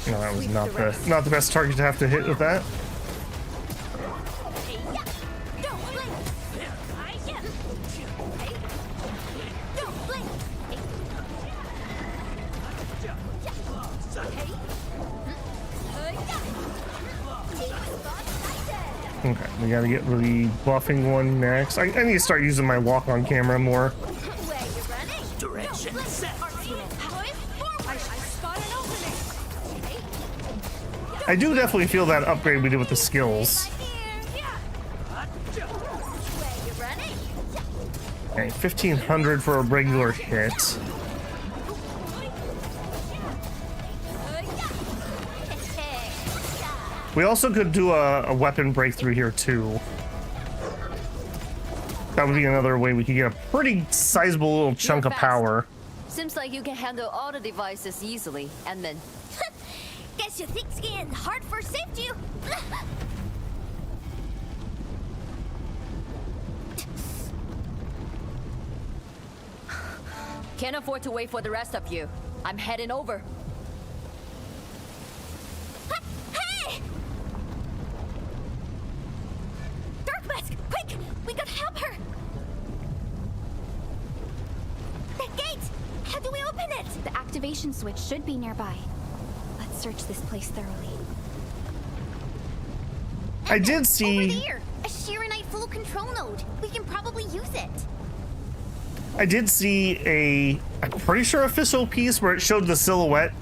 No, that was not the best target to have to hit with that. Okay, we gotta get the buffing one next. I need to start using my walk on camera more. Direction set. I do definitely feel that upgrade we did with the skills. Okay, 1,500 for a regular hit. We also could do a weapon breakthrough here too. That would be another way we could get a pretty sizable little chunk of power. Seems like you can handle all the devices easily, and then Guess you thick skin, hard for safety. Can't afford to wait for the rest of you. I'm heading over. Hey! Dark Mask, quick! We gotta help her! The gate! How do we open it? The activation switch should be nearby. Let's search this place thoroughly. I did see... Over there! A Shiranite flow control node. We can probably use it. I did see I'm pretty sure official piece where it showed the silhouette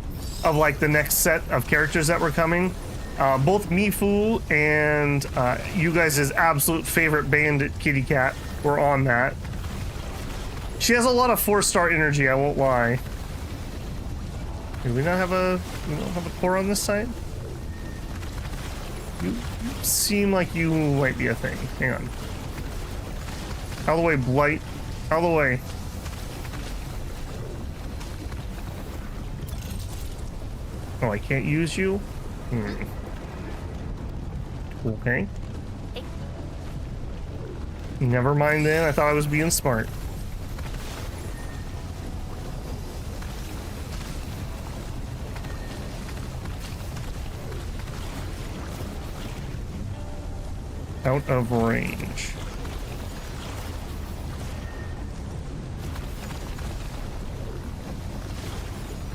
of like the next set of characters that were coming. Both Mifu and you guys' absolute favorite bandit kitty cat were on that. She has a lot of 4-star energy, I won't lie. Do we not have a core on this side? You seem like you might be a thing. Hang on. Out of the way, Blight. Out of the way. Oh, I can't use you? Okay. Never mind then. I thought I was being smart. Out of range.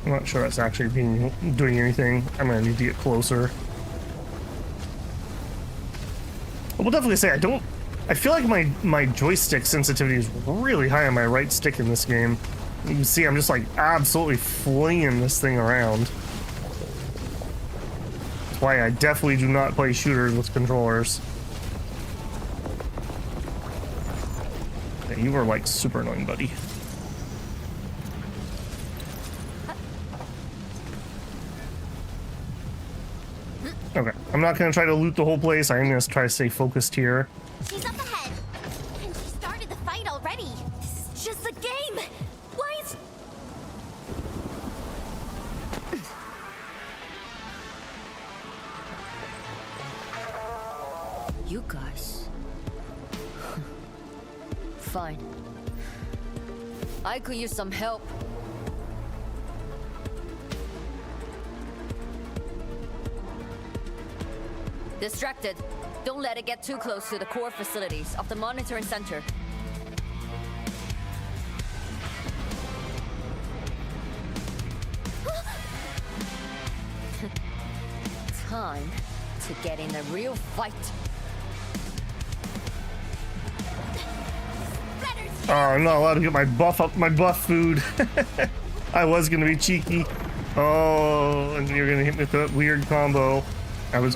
I'm not sure that's actually doing anything. I'm gonna need to get closer. I will definitely say I feel like my joystick sensitivity is really high on my right stick in this game. You can see I'm just like absolutely flinging this thing around. That's why I definitely do not play shooters with controllers. Yeah, you are like super annoying, buddy. Okay, I'm not gonna try to loot the whole place. I'm gonna try to stay focused here. She's up ahead. And she started the fight already. This is just a game! Why is... You guys. Fine. I could use some help. Distracted. Don't let it get too close to the core facilities of the monitoring center. Time to get in a real fight. Oh, I'm not allowed to get my buff food. I was gonna be cheeky. Oh, and you're gonna hit me with that weird combo. That was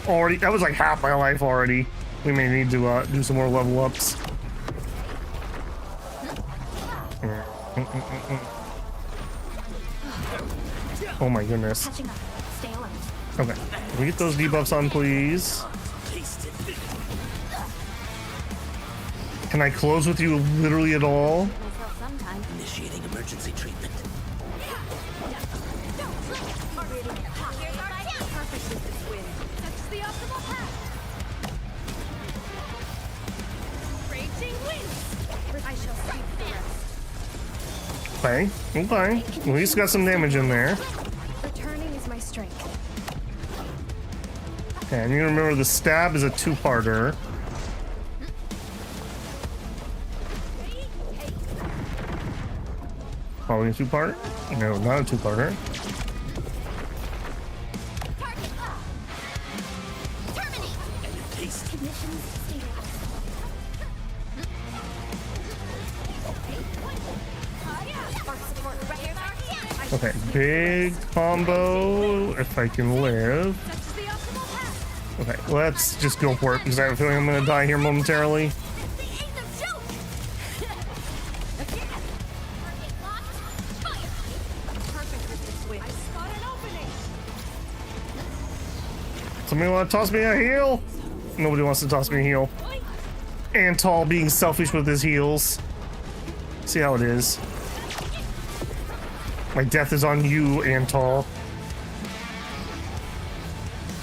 like half my life already. We may need to do some more level ups. Oh my goodness. Okay, can we get those debuffs on, please? Can I close with you literally at all? Initiating emergency treatment. Okay, okay. At least got some damage in there. Returning is my strength. Okay, and you remember the stab is a 2-parter. Probably a 2-parter? No, not a 2-parter. Okay, big combo, if I can live. Okay, let's just go for it, because I have a feeling I'm gonna die here momentarily. Somebody want to toss me a heal? Nobody wants to toss me a heal. Antal being selfish with his heals. See how it is. My death is on you, Antal.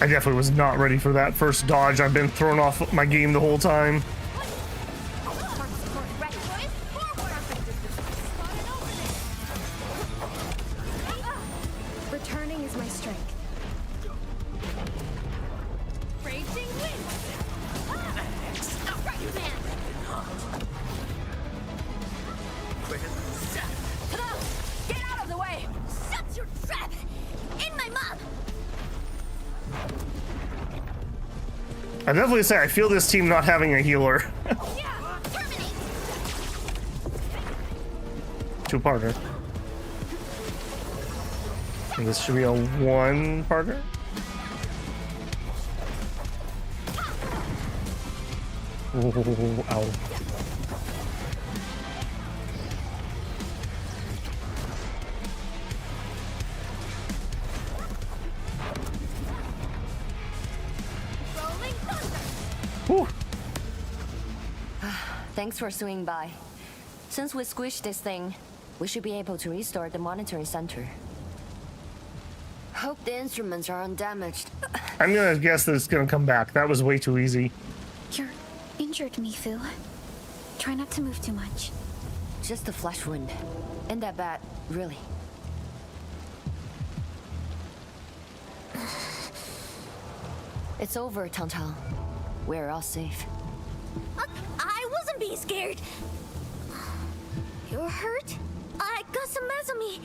I definitely was not ready for that first dodge. I've been thrown off my game the whole time. I definitely say I feel this team not having a healer. Two-parter. And this should be a one-parter. Oh, ow. Whew. Thanks for swinging by. Since we squished this thing, we should be able to restore the monitoring center. Hope the instruments are undamaged. I'm gonna guess that it's gonna come back. That was way too easy. You're injured, Mifu. Try not to move too much. Just a flesh wound. Ain't that bad, really. It's over, Tang. We're all safe. I wasn't being scared. You're hurt? I got some mess on me.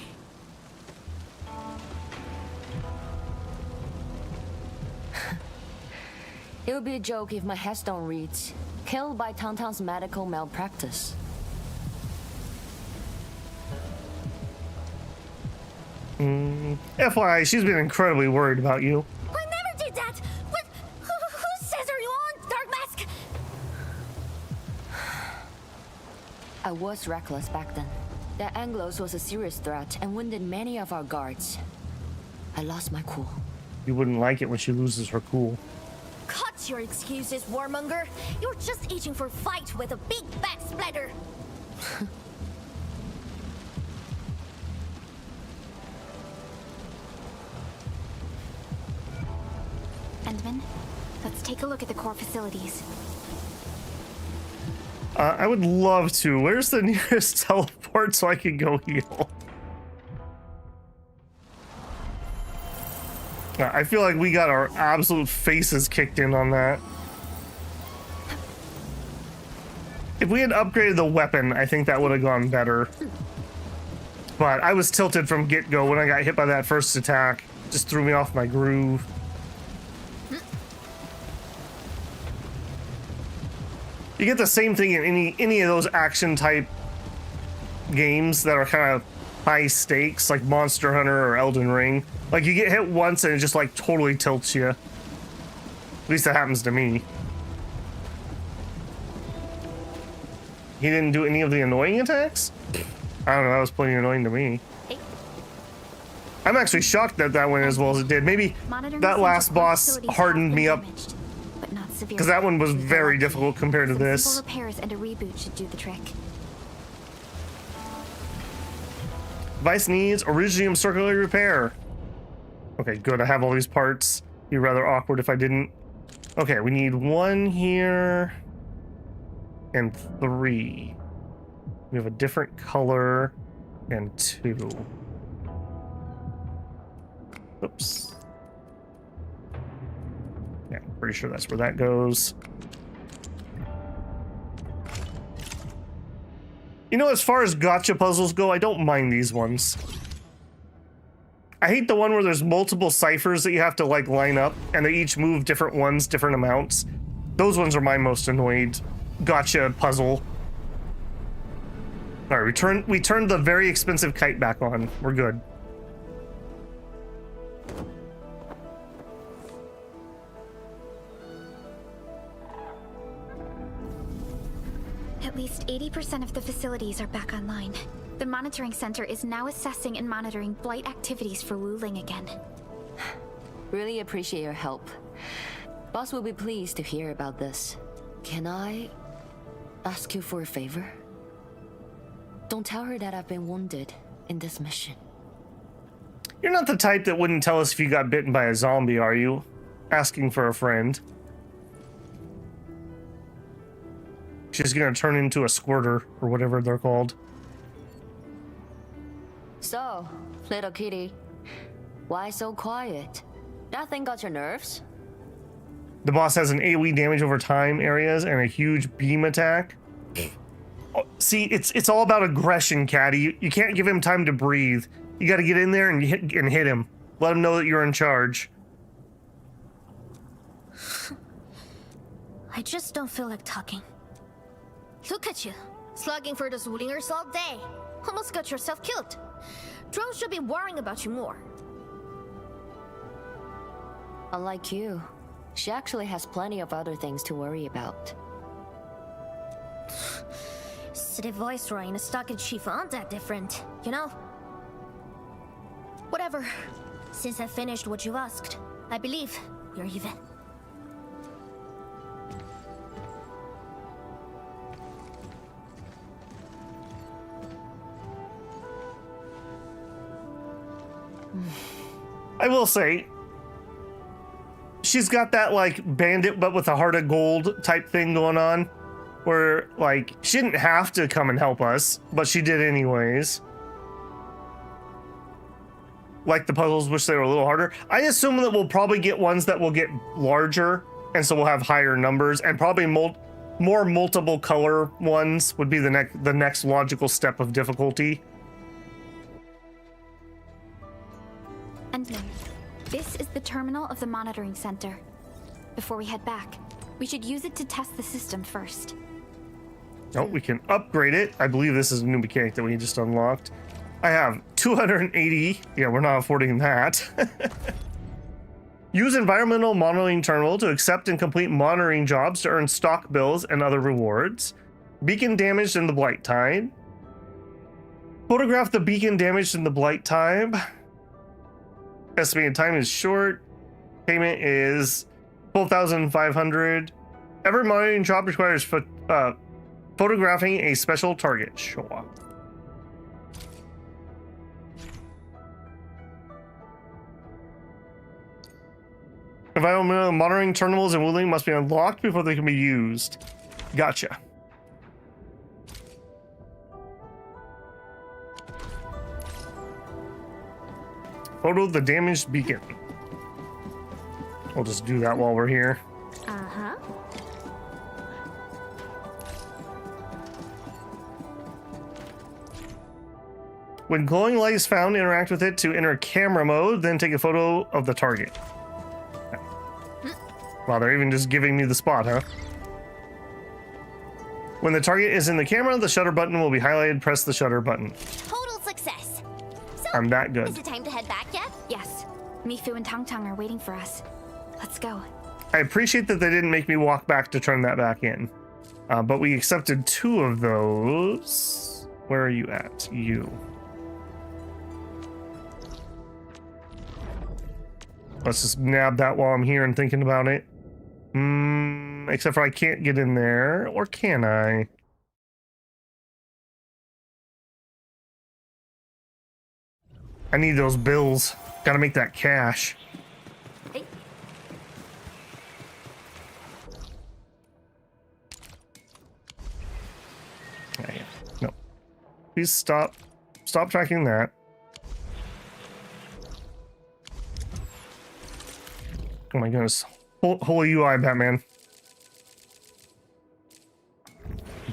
It would be a joke if my headstone reads, "Killed by Tang's medical malpractice." FYI, she's been incredibly worried about you. I never did that. What? Who says are you on, Dark Mask? I was reckless back then. That Anglos was a serious threat and wounded many of our guards. I lost my cool. You wouldn't like it when she loses her cool. Cut your excuses, warmonger. You're just itching for a fight with a big bad splatter. Endman, let's take a look at the core facilities. I would love to. Where's the nearest teleport so I can go heal? I feel like we got our absolute faces kicked in on that. If we had upgraded the weapon, I think that would have gone better. But I was tilted from get-go when I got hit by that first attack. Just threw me off my groove. You get the same thing in any of those action type games that are kind of high stakes, like Monster Hunter or Elden Ring. Like you get hit once and it just like totally tilts you. At least that happens to me. He didn't do any of the annoying attacks? I don't know, that was plenty annoying to me. I'm actually shocked that that went as well as it did. Maybe that last boss hardened me up. Because that one was very difficult compared to this. Simple repairs and a reboot should do the trick. Device needs Originium circular repair. Okay, good. I have all these parts. Be rather awkward if I didn't. Okay, we need 1 here and 3. We have a different color and 2. Oops. Yeah, pretty sure that's where that goes. You know, as far as gacha puzzles go, I don't mind these ones. I hate the one where there's multiple ciphers that you have to like line up and they each move different ones, different amounts. Those ones are my most annoyed gacha puzzle. All right, we turned the very expensive kite back on. We're good. At least 80% of the facilities are back online. The monitoring center is now assessing and monitoring blight activities for Wuling again. Really appreciate your help. Boss will be pleased to hear about this. Can I ask you for a favor? Don't tell her that I've been wounded in this mission. You're not the type that wouldn't tell us if you got bitten by a zombie, are you? Asking for a friend. She's gonna turn into a squirter, or whatever they're called. So, little kitty, why so quiet? Nothing got your nerves? The boss has an AoE damage over time areas and a huge beam attack. See, it's all about aggression, Caddy. You can't give him time to breathe. You gotta get in there and hit him. Let him know that you're in charge. I just don't feel like talking. Look at you, slugging for those Wulingers all day. Almost got yourself killed. Drones should be worrying about you more. Unlike you, she actually has plenty of other things to worry about. City Viceroy and a Stockade Chief aren't that different, you know? Whatever. Since I finished what you asked, I believe we're even. I will say, she's got that like bandit but with a heart of gold type thing going on, where like she didn't have to come and help us, but she did anyways. Like the puzzles, wish they were a little harder. I assume that we'll probably get ones that will get larger, and so we'll have higher numbers, and probably more multiple color ones would be the next logical step of difficulty. And no, this is the terminal of the monitoring center. Before we head back, we should use it to test the system first. Oh, we can upgrade it. I believe this is a new mechanic that we just unlocked. I have 280. Yeah, we're not affording that. Use environmental monitoring terminal to accept and complete monitoring jobs to earn stock bills and other rewards. Beacon damaged in the Blight Tide. Photograph the beacon damaged in the Blight Tide. Estimated time is short. Payment is 12,500. Every monitoring job requires photographing a special target. Sure. Environmental monitoring terminals in Wuling must be unlocked before they can be used. Gotcha. Photo the damaged beacon. We'll just do that while we're here. Uh-huh. When glowing light is found, interact with it to enter camera mode, then take a photo of the target. Wow, they're even just giving me the spot, huh? When the target is in the camera, the shutter button will be highlighted. Press the shutter button. Total success. So, I'm that good. Is it time to head back yet? Yes. Mifu and Tang Tang are waiting for us. Let's go. I appreciate that they didn't make me walk back to turn that back in. But we accepted 2 of those. Where are you at? You. Let's just nab that while I'm here and thinking about it. Except for I can't get in there. Or can I? I need those bills. Gotta make that cash. Hey. No. Please stop. Stop tracking that. Oh my goodness. Holy UI, Batman.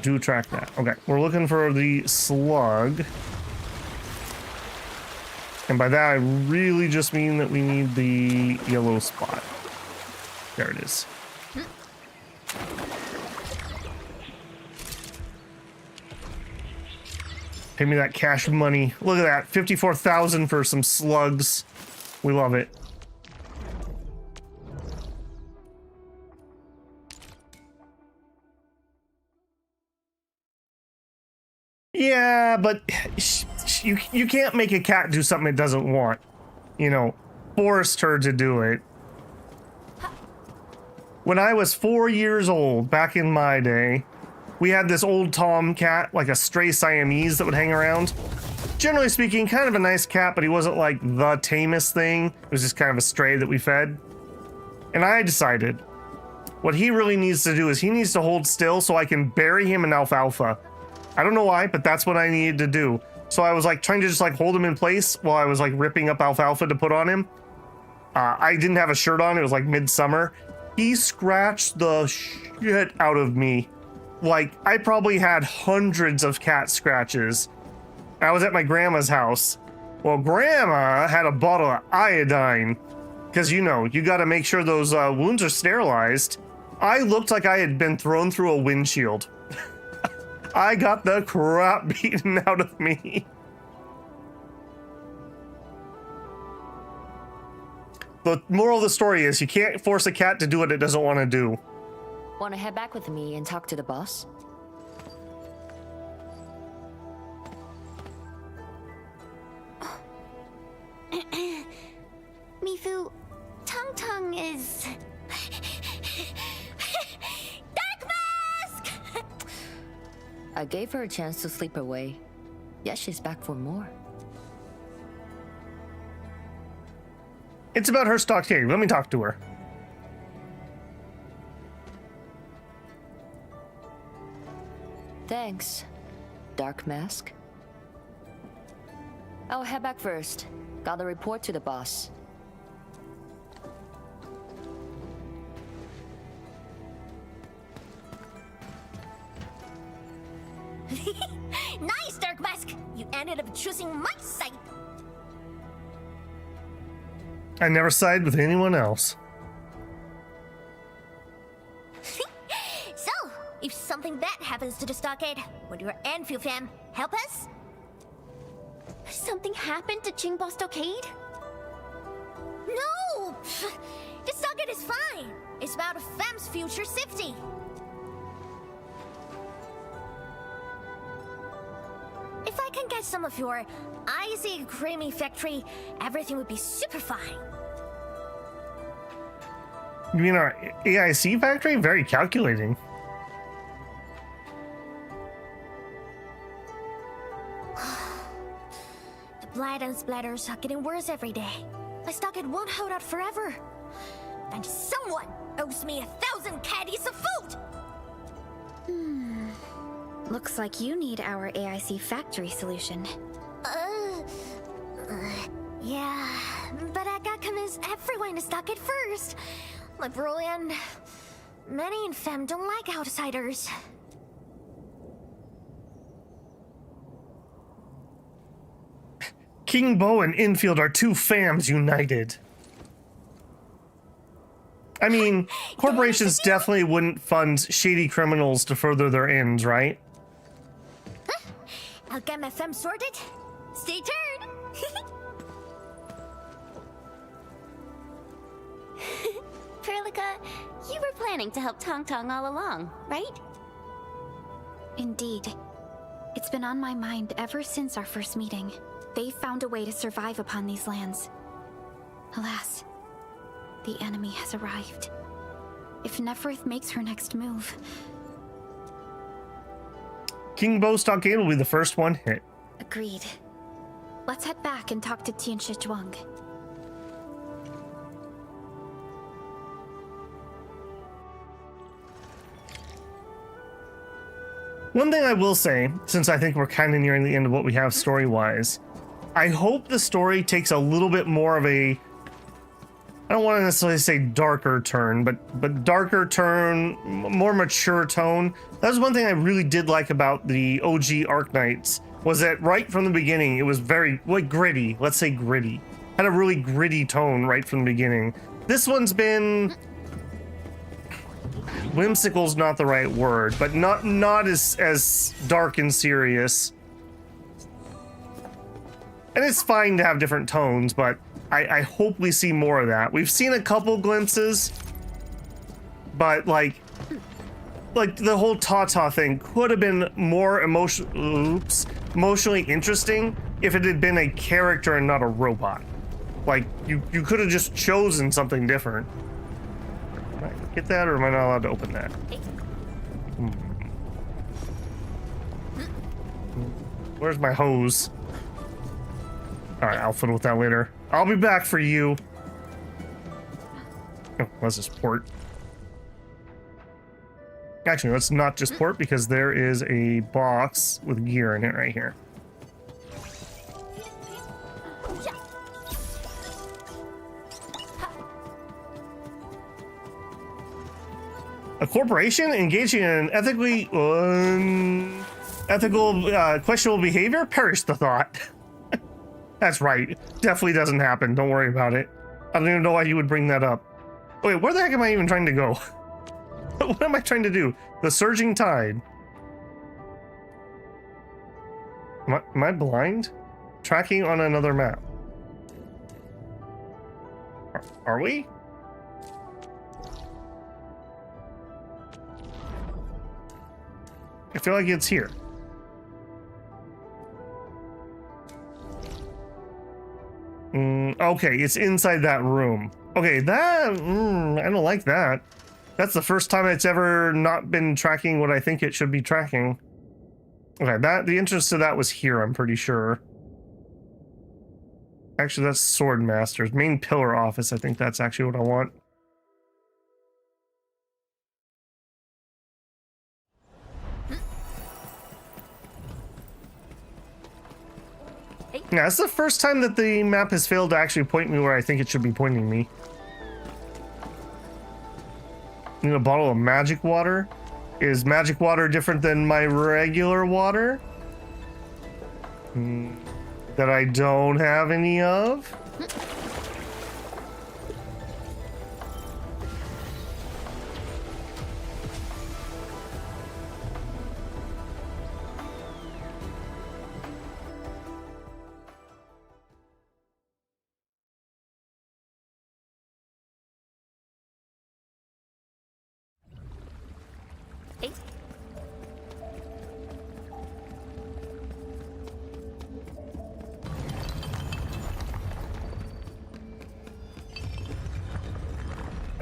Do track that. Okay, we're looking for the slug. And by that, I really just mean that we need the yellow spot. There it is. Pay me that cash money. Look at that. 54,000 for some slugs. We love it. Yeah, but you can't make a cat do something it doesn't want. You know, forced her to do it. When I was 4 years old, back in my day, we had this old Tom cat, like a stray Siamese that would hang around. Generally speaking, kind of a nice cat, but he wasn't like the tamest thing. It was just kind of a stray that we fed. And I decided what he really needs to do is he needs to hold still so I can bury him in alfalfa. I don't know why, but that's what I needed to do. So I was like trying to just like hold him in place while I was like ripping up alfalfa to put on him. I didn't have a shirt on. It was like midsummer. He scratched the shit out of me. Like I probably had hundreds of cat scratches. I was at my grandma's house. Well, grandma had a bottle of iodine because, you know, you got to make sure those wounds are sterilized. I looked like I had been thrown through a windshield. I got the crap beaten out of me. The moral of the story is you can't force a cat to do what it doesn't want to do. Want to head back with me and talk to the boss? Mifu, Tung Tung is... Dark Mask! I gave her a chance to sleep away. Yes, she's back for more. It's about her stockade. Let me talk to her. Thanks, Dark Mask. I'll head back first. Gotta report to the boss. Nice, Dark Mask! You ended up choosing my side. I never side with anyone else. So, if something bad happens to the stockade, would your Endfield fam help us? Something happened to Qingbo Stockade? No! The stockade is fine. It's about a fam's future safety. If I can get some of your icy creamy factory, everything would be super fine. You mean our AIC factory? Very calculating. The blood and splatters are getting worse every day. My stockade won't hold out forever. And someone owes me 1,000 caddies of food! Looks like you need our AIC factory solution. Yeah, but I got convinced everyone to stockade first. My bro and many in fam don't like outsiders. King Bo and Endfield are two fams united. I mean, corporations definitely wouldn't fund shady criminals to further their ends, right? I'll get my fam sorted. Stay tuned. Perlica, you were planning to help Tong Tong all along, right? Indeed. It's been on my mind ever since our first meeting. They found a way to survive upon these lands. Alas, the enemy has arrived. If Neferth makes her next move... King Bo Stockade will be the first one hit. Agreed. Let's head back and talk to Tian Shizhuang. One thing I will say, since I think we're kind of nearing the end of what we have story-wise, I hope the story takes a little bit more of a, I don't want to necessarily say darker turn, but darker turn, more mature tone. That was one thing I really did like about the OG Arknights, was that right from the beginning, it was very, like, gritty. Let's say gritty. Had a really gritty tone right from the beginning. This one's been... whimsical's not the right word, but not as dark and serious. And it's fine to have different tones, but I hope we see more of that. We've seen a couple glimpses, but like the whole Tata thing could have been more emotionally interesting if it had been a character and not a robot. Like, you could have just chosen something different. Can I get that, or am I not allowed to open that? Where's my hose? Alright, I'll fiddle with that later. I'll be back for you. Oh, let's just port. Actually, let's not just port, because there is a box with gear in it right here. A corporation engaging in ethically questionable behavior? Perish the thought. That's right. Definitely doesn't happen. Don't worry about it. I don't even know why you would bring that up. Wait, where the heck am I even trying to go? What am I trying to do? The surging tide. Am I blind? Tracking on another map. Are we? I feel like it's here. Okay, it's inside that room. Okay, that... I don't like that. That's the first time it's ever not been tracking what I think it should be tracking. Okay, the entrance to that was here, I'm pretty sure. Actually, that's Sword Master's main pillar office. I think that's actually what I want. Yeah, it's the first time that the map has failed to actually point me where I think it should be pointing me. Need a bottle of magic water? Is magic water different than my regular water? That I don't have any of?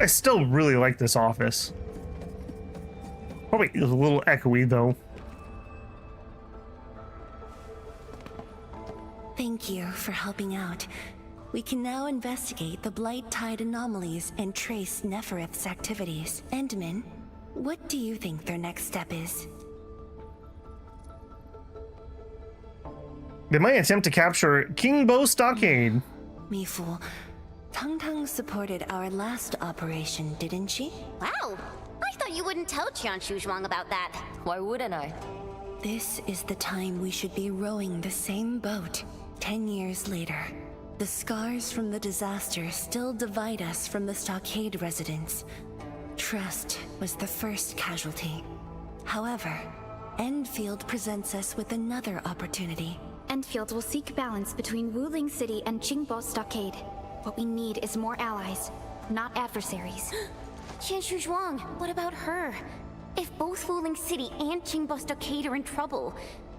I still really like this office. Probably is a little echoey though. Thank you for helping out. We can now investigate the Blight Tide anomalies and trace Nefereth's activities. Endman, what do you think their next step is? They might attempt to capture King Bo Stockade. Me fool. Tung Tung supported our last operation, didn't she? Wow, I thought you wouldn't tell Qian Shuzhuang about that. Why wouldn't I? This is the time we should be rowing the same boat. 10 years later, the scars from the disaster still divide us from the Stockade residents. Trust was the first casualty. However, Endfield presents us with another opportunity. Endfield will seek balance between Wuling City and Qingbo Stockade. What we need is more allies, not adversaries. Qian Shuzhuang, what about her? If both Wuling City and Qingbo Stockade are in trouble,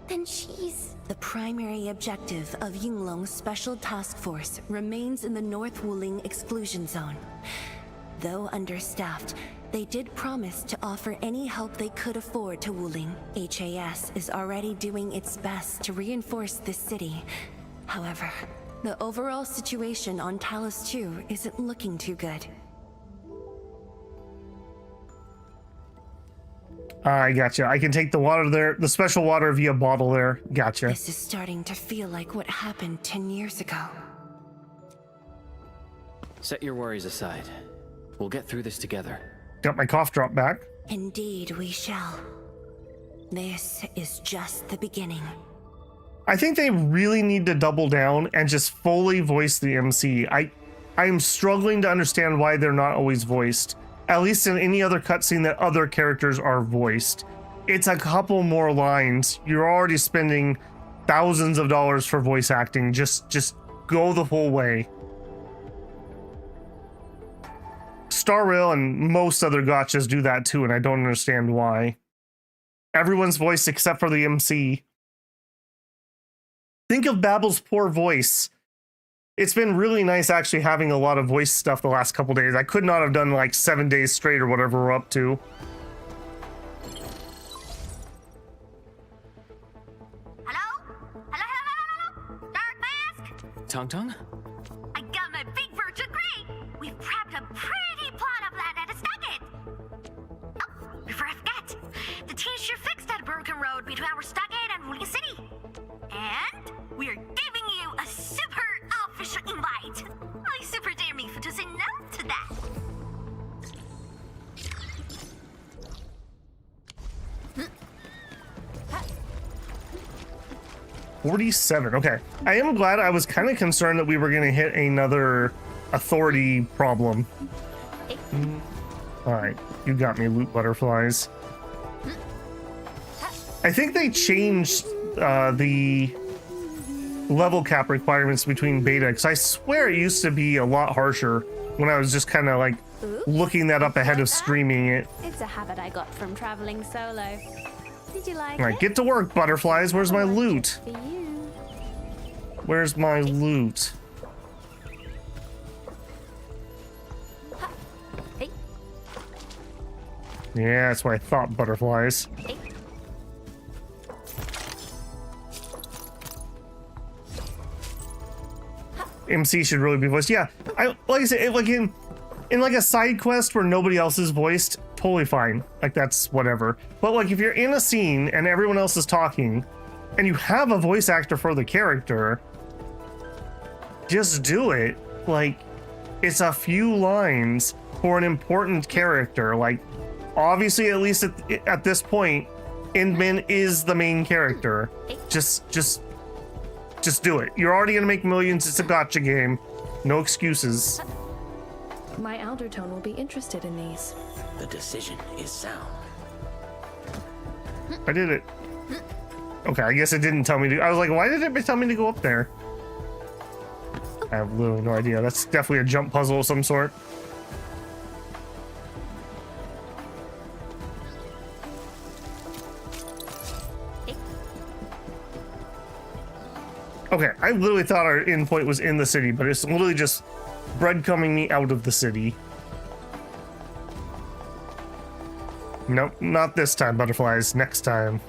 then she's... The primary objective of Yinglong's Special Task Force remains in the North Wuling Exclusion Zone. Though understaffed, they did promise to offer any help they could afford to Wuling. HAS is already doing its best to reinforce this city. However, the overall situation on Talos-II isn't looking too good. I gotcha. I can take the water there, the special water via bottle there. Gotcha. This is starting to feel like what happened 10 years ago. Set your worries aside. We'll get through this together. Got my cough drop back. Indeed, we shall. This is just the beginning. I think they really need to double down and just fully voice the MC. I'm struggling to understand why they're not always voiced. At least in any other cutscene that other characters are voiced. It's a couple more lines. You're already spending thousands of dollars for voice acting. Just go the whole way. Star Rail and most other gachas do that too, and I don't understand why. Everyone's voiced except for the MC. Think of Babel's poor voice. It's been really nice actually having a lot of voice stuff the last couple days. I could not have done like 7 days straight or whatever we're up to. Hello? Hello? Dark Mask? Tung Tung? I got my big virtual grate! We've prepped a pretty plot of land at a stockade! Oh, before I forget, the team sure fixed that broken road between our stockade and Wuling City. And we're giving you a super official invite. I super dare me to say no to that. $47. Okay. I am glad. I was kind of concerned that we were going to hit another authority problem. All right, you got me, loot butterflies. I think they changed the level cap requirements between beta, because I swear it used to be a lot harsher when I was just kind of like looking that up ahead of streaming it. It's a habit I got from traveling solo. Did you like All right, it? get to work, butterflies. Where's my loot? For you. Where's my loot? Hey. Yeah, that's what I thought, butterflies. Hey. MC should really be voiced. Yeah, like I said, like in like a side quest where nobody else is voiced, totally fine. Like that's whatever. But like if you're in a scene and everyone else is talking, and you have a voice actor for the character, just do it. Like it's a few lines for an important character. Like obviously, at least at this point, Endmin is the main character. Just do it. You're already gonna make millions. It's a gacha game. No excuses. My elder tone will be interested in these. The decision is sound. I did it. Okay, I guess it didn't tell me to. I was like, why did it tell me to go up there? I have literally no idea. That's definitely a jump puzzle of some sort. Okay, I literally thought our endpoint was in the city, but it's literally just breadcrumbing me out of the city. Nope, not this time, butterflies. Next time.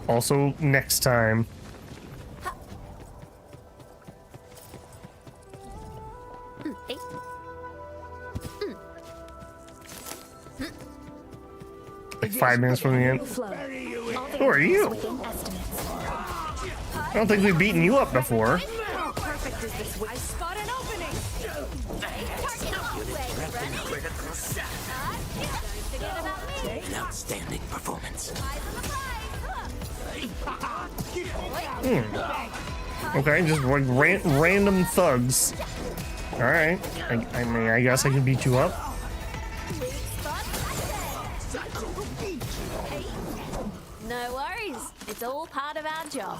Also, next time. Like 5 minutes from the end. Who are you? I don't think we've beaten you up before. Perfect is this way. I spot an opening. An outstanding performance. Okay, just like random thugs. All right. I mean, I guess I can beat you up. No worries. It's all part of our job.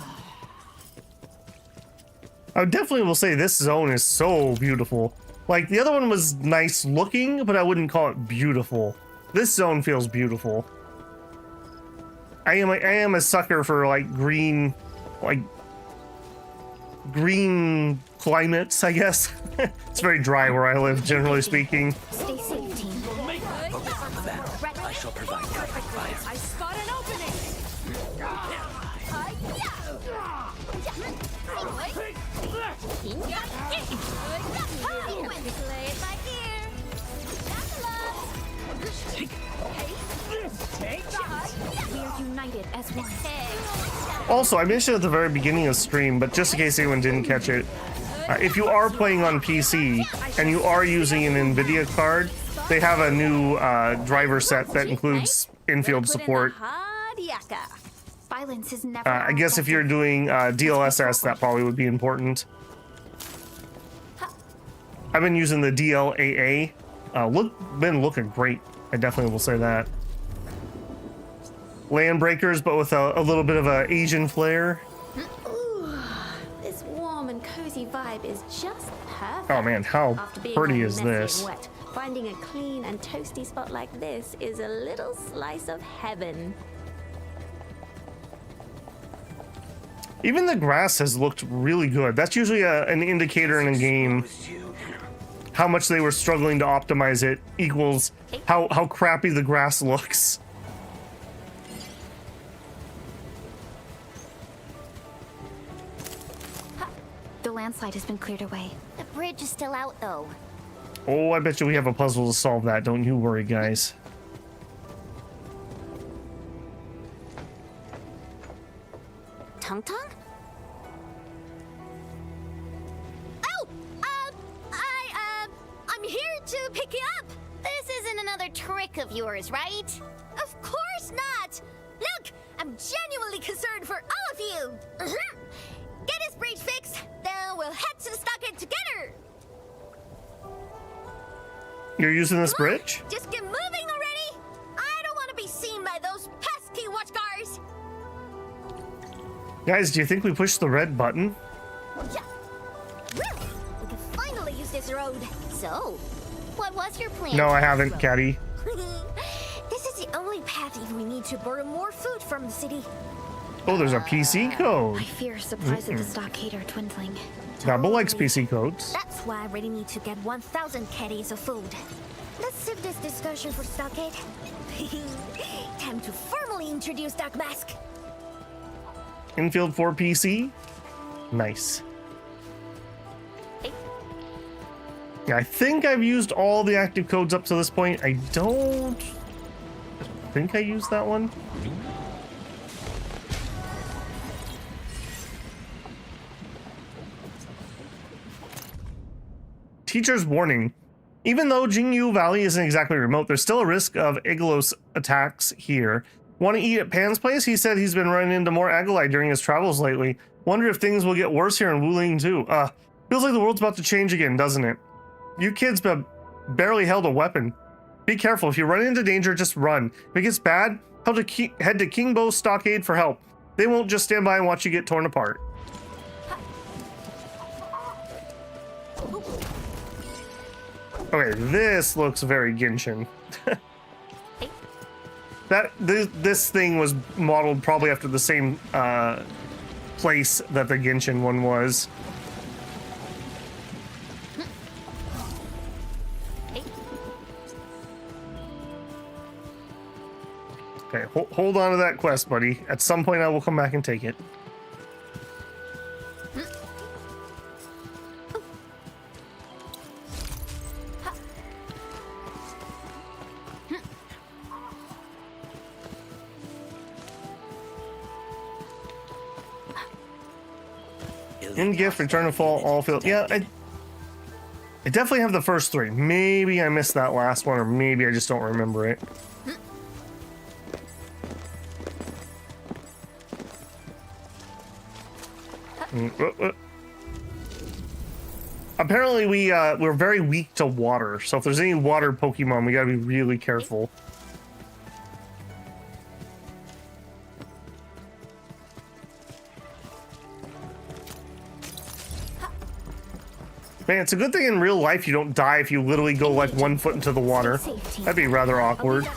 I definitely will say this zone is so beautiful. Like the other one was nice looking, but I wouldn't call it beautiful. This zone feels beautiful. I am a sucker for like green climates, I guess. It's very dry where I live, generally speaking. Stay safe, team. I shall provide perfect fire. I spot an opening. We are united as one. Also, I mentioned at the very beginning of the stream, but just in case anyone didn't catch it, if you are playing on PC and you are using an NVIDIA card, they have a new driver set that includes Endfield support. Violence is never. I guess if you're doing DLSS, that probably would be important. I've been using the DLAA. Been looking great. I definitely will say that. Land breakers, but with a little bit of a Asian flair. Ooh, this warm and cozy vibe is just perfect. Oh man, how After being pretty all is messy this? and wet, finding a clean and toasty spot like this is a little slice of heaven. Even the grass has looked really good. That's usually an indicator in a game. How much they were struggling to optimize it equals how crappy the grass looks. The landslide has been cleared away. The bridge is still out, though. Oh, I bet you we have a puzzle to solve that. Don't you worry, guys. Tung Tung? Oh! I'm here to pick you up! This another trick of yours, right? Of course not! Look, I'm genuinely concerned for all of you! Get his bridge fixed, then we'll head to the stockade together! You're using this bridge? Just get moving already! I don't want to be seen by those pesky watchguards! Guys, do you think we push the red button? Yeah. Woo! We can finally use this road. So, what was your plan? No, for I this haven't, road? Caddy. This is the only path if we need to borrow more food from the city. Oh, there's a PC code. I fear supplies at the stockade are dwindling. Babel likes PC codes. That's why I really need to get 1,000 caddies of food. Let's save this discussion for stockade. Time to formally introduce Dark Mask. Endfield 4 PC. Nice. Yeah, I think I've used all the active codes up to this point. I don't think I used that one. Teacher's warning. Even though Jingyu Valley isn't exactly remote, there's still a risk of Iglos attacks here. Want to eat at Pan's place? He said he's been running into more Agolite during his travels lately. Wonder if things will get worse here in Wuling too. Feels like the world's about to change again, doesn't it? You kids barely held a weapon. Be careful. If you run into danger, just run. If it gets bad, head to Kingbo Stockade for help. They won't just stand by and watch you get torn apart. Okay, this looks very Genshin. This thing was modeled probably after the same place that the Genshin one was. Okay, hold on to that quest, buddy. At some point, I will come back and take it. In gift, return to fall, all field. Yeah, I definitely have the first three. Maybe I missed that last one, or maybe I just don't remember it. Apparently we're very weak to water, so if there's any water Pokemon, we gotta be really careful. Man, it's a good thing in real life you don't die if you literally go like 1 foot into the water. That'd be rather awkward.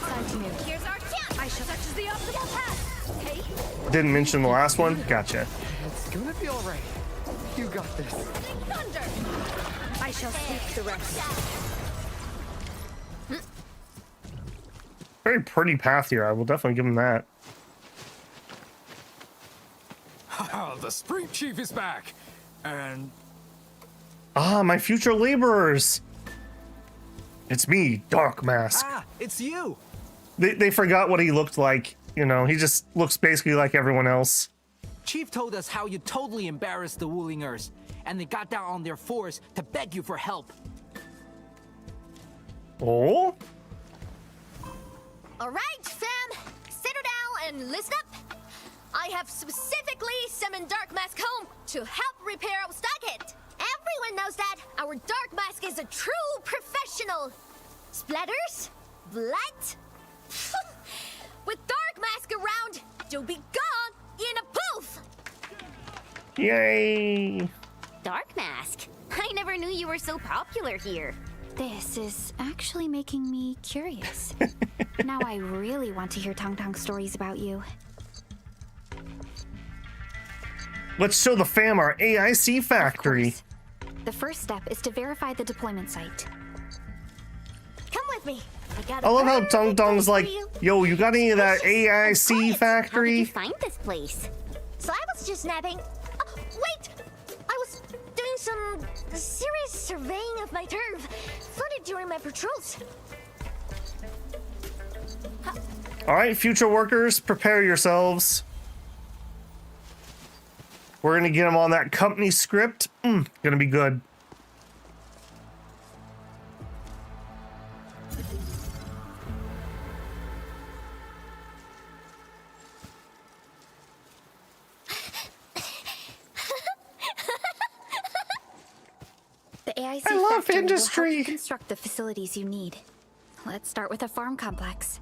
Didn't mention the last one? Gotcha. It's gonna be alright. You got this. I shall seek the rest. Very pretty path here. I will definitely give him that. The Spring Chief is back. And ah, my future laborers. It's me, Dark Mask. Ah, it's you. They forgot what he looked like. You know, he just looks basically like everyone else. Chief told us how you totally embarrassed the Wulingers, and they got down on their fours to beg you for help. Oh? All right, fam. Settle down and listen up. I have specifically summoned Dark Mask home to help repair our stockade. Everyone knows that our Dark Mask is a true professional. Splatters? Blood? With Dark Mask around, you'll be gone in a poof! Yay! Dark Mask. I never knew you were so popular here. This is actually making me curious. Now I really want to hear Tong Tong stories about you. Let's show the fam our AIC factory. The first step is to verify the deployment site. Come with me. I love how Tong Tong's like, yo, you got any of that AIC factory? Find this place. So I was just napping. Oh, wait! I was doing some serious surveying of my turf. Flooded during my patrols. All right, future workers, prepare yourselves. We're gonna get them on that company script. Gonna be good. AIC I love factory will industry. help you construct the facilities you need. Let's start with a farm complex.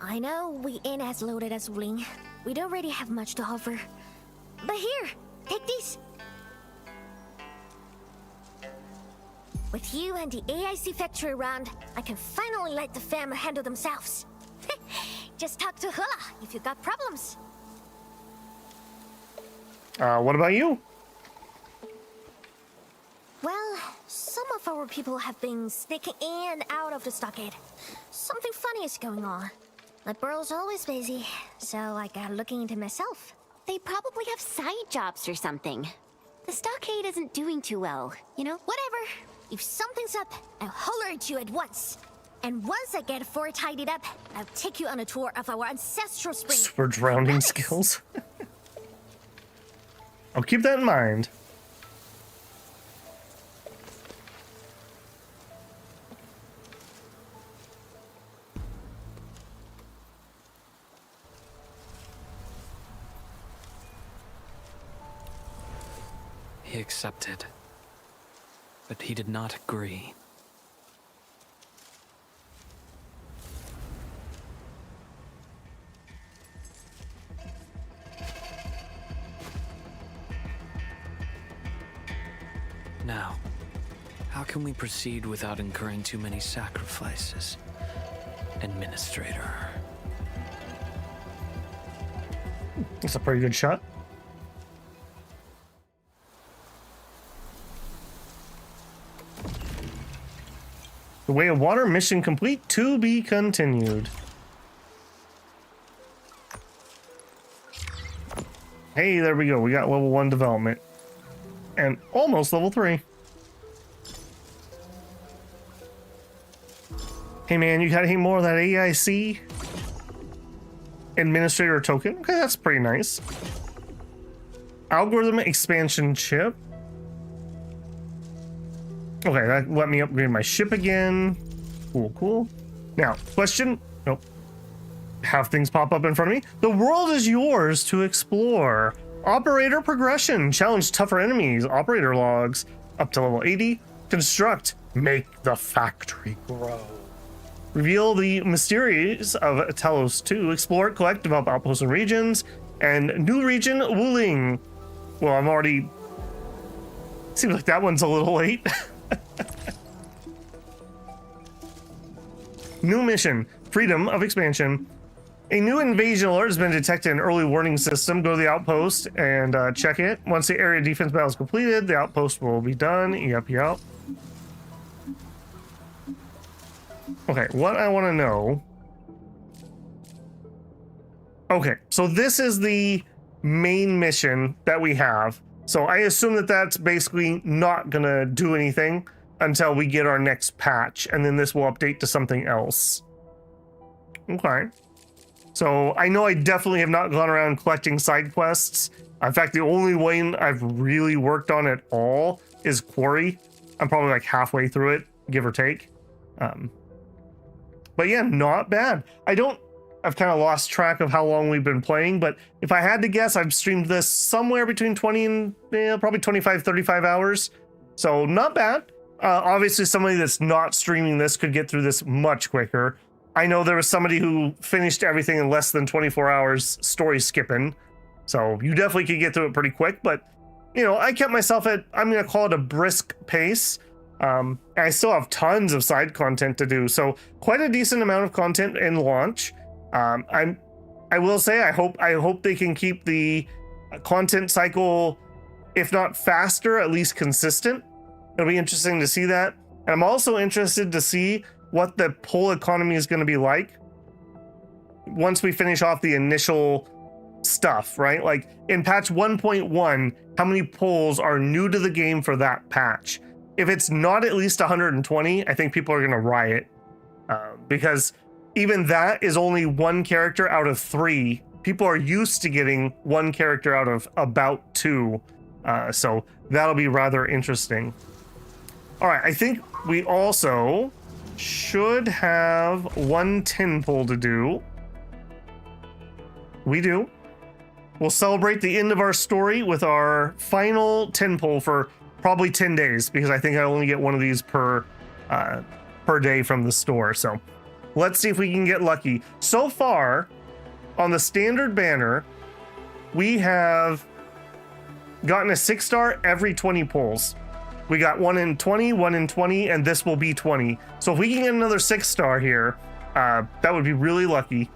I know we ain't as loaded as Wuling. We don't really have much to offer. But here, take these. With you and the AIC factory around, I can finally let the fam handle themselves. Just talk to Hula if you got problems. What about you? Well, some of our people have been sneaking in and out of the stockade. Something funny is going on. The burrow's always busy, so I got looking into myself. They probably have side jobs or something. The stockade isn't doing too well, you know? Whatever. If something's up, I'll holler at you at once. And once I get the fort tidied up, I'll take you on a tour of our ancestral spring. For drowning skills. I'll keep that in mind. He accepted, but he did not agree. Now, how can we proceed without incurring too many sacrifices? Administrator. That's a pretty good shot. The Way of Water mission complete, to be continued. Hey, there we go. We got level 1 development. And almost level 3. Hey man, you got any more of that AIC administrator token? Okay, that's pretty nice. Algorithm expansion chip. Okay, that let me upgrade my ship again. Cool, cool. Now, question. Nope. Have things pop up in front of me. The world is yours to explore. Operator progression. Challenge tougher enemies. Operator logs. Up to level 80. Construct. Make the factory grow. Reveal the mysteries of Talos-II. Explore, collect, develop outposts and regions. And new region, Wuling. Well, I'm already... Seems like that one's a little late. New mission, freedom of expansion. A new invasion alert has been detected in early warning system. Go to the outpost and check it. Once the area defense battle is completed, the outpost will be done. Yep. Okay, what I want to know. Okay, so this is the main mission that we have. So I assume that that's basically not gonna do anything until we get our next patch, and then this will update to something else. Okay. So I know I definitely have not gone around collecting side quests. In fact, the only one I've really worked on at all is Quarry. I'm probably like halfway through it, give or take. But yeah, not bad. I've kind of lost track of how long we've been playing, but if I had to guess, I've streamed this somewhere between 20 and probably 25, 35 hours. So not bad. Obviously, somebody that's not streaming this could get through this much quicker. I know there was somebody who finished everything in less than 24 hours story skipping. So you definitely could get through it pretty quick, but you know, I kept myself at, I'm going to call it a brisk pace. And I still have tons of side content to do. So quite a decent amount of content in launch. I will say, I hope they can keep the content cycle, if not faster, at least consistent. It'll be interesting to see that. And I'm also interested to see what the poll economy is going to be like once we finish off the initial stuff, right? Like in patch 1.1, how many polls are new to the game for that patch? If it's not at least 120, I think people are going to riot because even that is only one character out of 3. People are used to getting one character out of about 2. So that'll be rather interesting. All right, I think we also should have one tin pull to do. We do. We'll celebrate the end of our story with our final 10 pull for probably 10 days, because I think I only get one of these per day from the store. So let's see if we can get lucky. So far, on the standard banner, we have gotten a 6-star every 20 pulls. We got 1 in 20, 1 in 20, and this will be 20. So if we can get another 6-star here, that would be really lucky.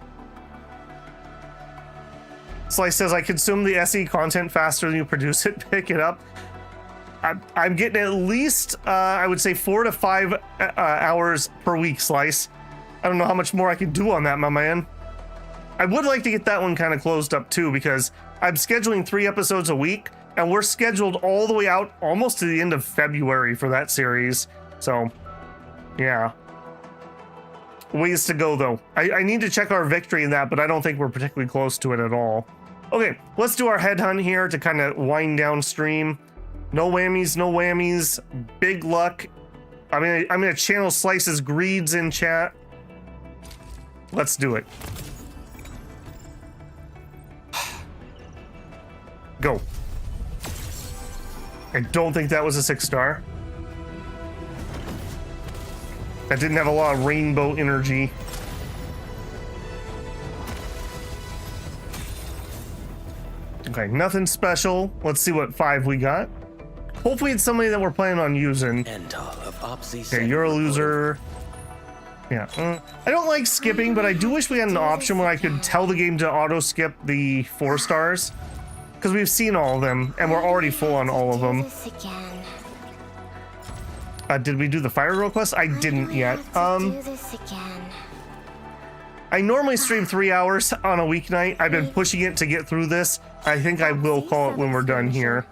Slice says, I consume the SE content faster than you produce it. Pick it up. I'm getting at least, I would say 4 to 5 hours per week, Slice. I don't know how much more I can do on that, my man. I would like to get that one kind of closed up too, because I'm scheduling 3 episodes a week, and we're scheduled all the way out almost to the end of February for that series. So, yeah. Ways to go, though. I need to check our victory in that, but I don't think we're particularly close to it at all. Okay, let's do our headhunt here to kind of wind down stream. No whammies, no whammies. Big luck. I'm gonna channel Slice's greeds in chat. Let's do it. Go. I don't think that was a 6-star. That didn't have a lot of rainbow energy. Okay, nothing special. Let's see what 5 we got. Hopefully it's somebody that we're planning on using. Okay, you're a loser. Yeah, I don't like skipping, but I do wish we had an option where I could tell the game to auto-skip the 4 stars. Because we've seen all of them, and we're already full on all of them. Did we do the Fire Girl quest? I didn't yet. I normally stream 3 hours on a weeknight. I've been pushing it to get through this. I think I will call it when we're done here.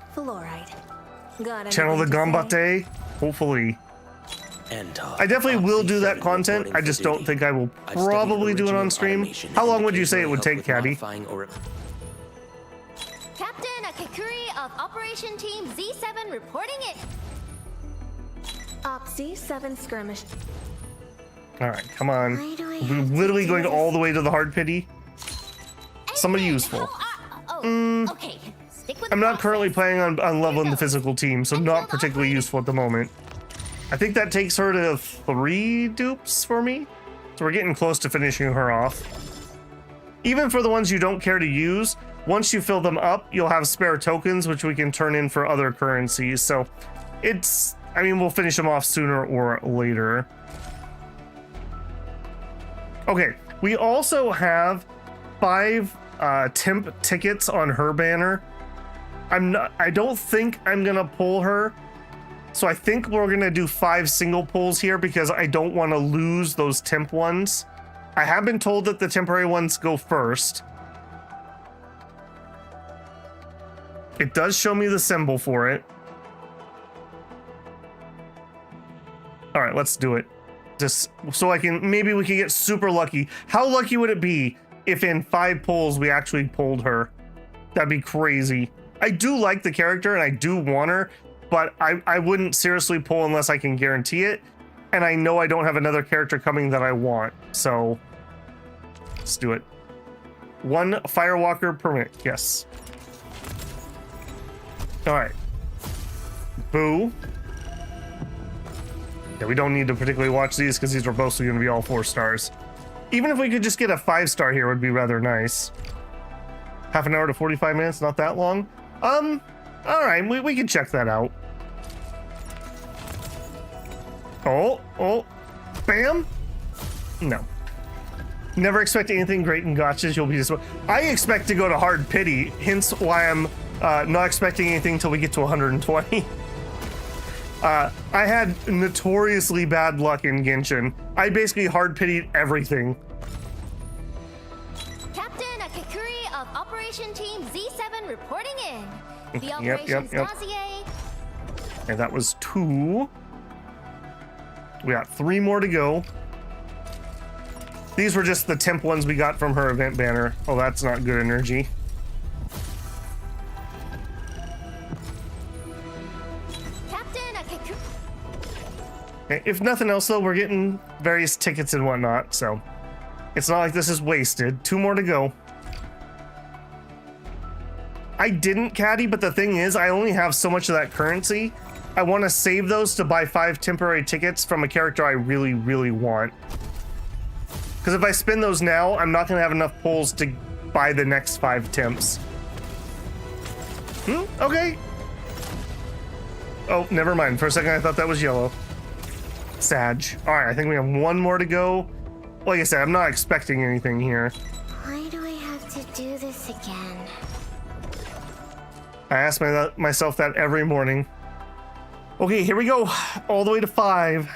Channel the Gambate, hopefully. I definitely will do that content. I just don't think I will probably do it on stream. How long would you say it would take, Caddy? Captain Akakuri of Operation Team Z7 reporting it. Op Z7 skirmish. All right, come on. We're literally going all the way to the hard pity. Somebody useful. Okay. Stick with I'm not currently planning on leveling the physical team, so not particularly useful at the moment. I think that takes her to 3 dupes for me. So we're getting close to finishing her off. Even for the ones you don't care to use, once you fill them up, you'll have spare tokens, which we can turn in for other currencies. So it's, I mean, we'll finish them off sooner or later. Okay, we also have 5 temp tickets on her banner. I don't think I'm gonna pull her. So I think we're gonna do 5 single pulls here because I don't want to lose those temp ones. I have been told that the temporary ones go first. It does show me the symbol for it. All right, let's do it. Just so I can, maybe we can get super lucky. How lucky would it be if in 5 pulls we actually pulled her? That'd be crazy. I do like the character and I do want her, but I wouldn't seriously pull unless I can guarantee it. And I know I don't have another character coming that I want. So let's do it. 1 Firewalker permit, yes. All right. Boo. Yeah, we don't need to particularly watch these because these are mostly going to be all 4 stars. Even if we could just get a 5-star here would be rather nice. Half an hour to 45 minutes, not that long. All right, we can check that out. Oh, bam. No. Never expect anything great in gachas. You'll be disappointed. I expect to go to hard pity, hence why I'm not expecting anything until we get to 120. I had notoriously bad luck in Genshin. I basically hard pitied everything. Captain Akakuri of Operation Team Z7 reporting in. The Yep. dossier. And that was 2. We got 3 more to go. These were just the temp ones we got from her event banner. Oh, that's not good energy. If nothing else, though, we're getting various tickets and whatnot, so it's not like this is wasted. 2 more to go. I didn't caddy, but the thing is, I only have so much of that currency. I want to save those to buy 5 temporary tickets from a character I really, really want. Because if I spend those now, I'm not going to have enough pulls to buy the next 5 temps. Okay. Oh, never mind. For a second, I thought that was yellow. Sag. All right, I think we have one more to go. Like I said, I'm not expecting anything here. Why do I have to do this again? I ask myself that every morning. Okay, here we go. All the way to 5.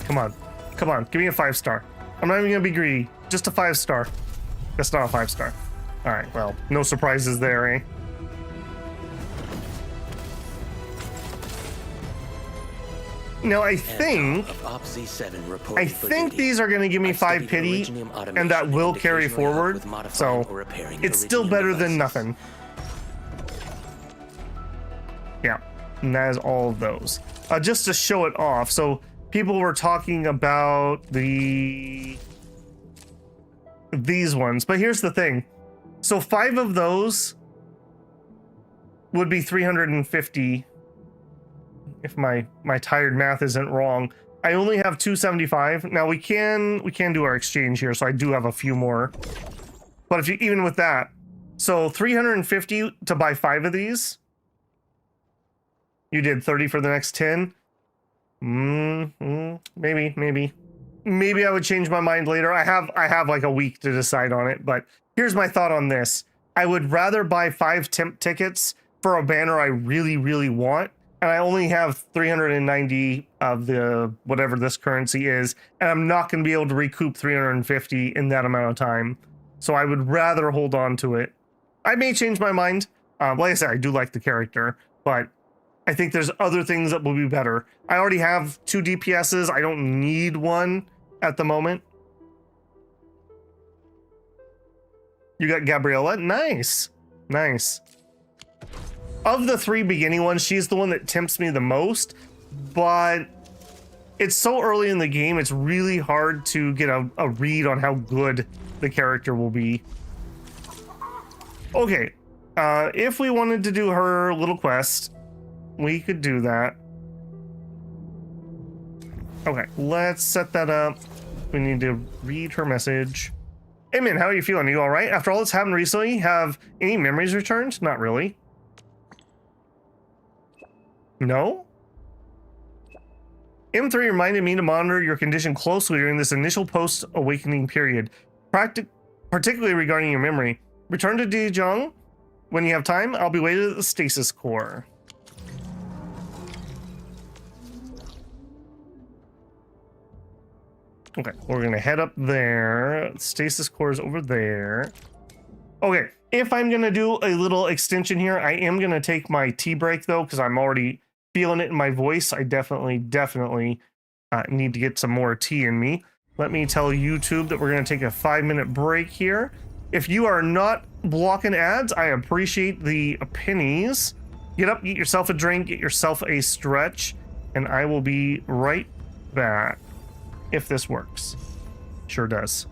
Come on. Come on. Give me a 5-star. I'm not even going to be greedy. Just a 5-star. That's not a 5-star. All right, well, no surprises there, eh? Now, I think these are going to give me 5 pity, and that will carry forward, so it's still better than nothing. Yeah, and that is all of those. Just to show it off, so people were talking about these ones, but here's the thing. So 5 of those would be 350. If my tired math isn't wrong. I only have 275. Now we can do our exchange here, so I do have a few more. But if you even with that, so 350 to buy 5 of these. You did 30 for the next 10. Maybe I would change my mind later. I have like a week to decide on it, but here's my thought on this. I would rather buy 5 temp tickets for a banner I really, really want. And I only have 390 of the whatever this currency is, and I'm not going to be able to recoup 350 in that amount of time. So I would rather hold on to it. I may change my mind. Like I said, I do like the character, but I think there's other things that will be better. I already have 2 DPSs. I don't need one at the moment. You got Gabriella. Nice. Nice. Of the 3 beginning ones, she's the one that tempts me the most, but it's so early in the game, it's really hard to get a read on how good the character will be. Okay, if we wanted to do her little quest, we could do that. Okay, let's set that up. We need to read her message. Hey man, how are you feeling? Are you all right? After all that's happened recently, have any memories returned? Not really. No? M3 reminded me to monitor your condition closely during this initial post-awakening period, particularly regarding your memory. Return to Dijon when you have time. I'll be waiting at the stasis core. Okay, we're gonna head up there. Stasis core is over there. Okay, if I'm gonna do a little extension here, I am gonna take my tea break though, because I'm already feeling it in my voice. I definitely need to get some more tea in me. Let me tell YouTube that we're gonna take a 5-minute break here. If you are not blocking ads, I appreciate the pennies. Get up, get yourself a drink, get yourself a stretch, and I will be right back. If this works. Sure does.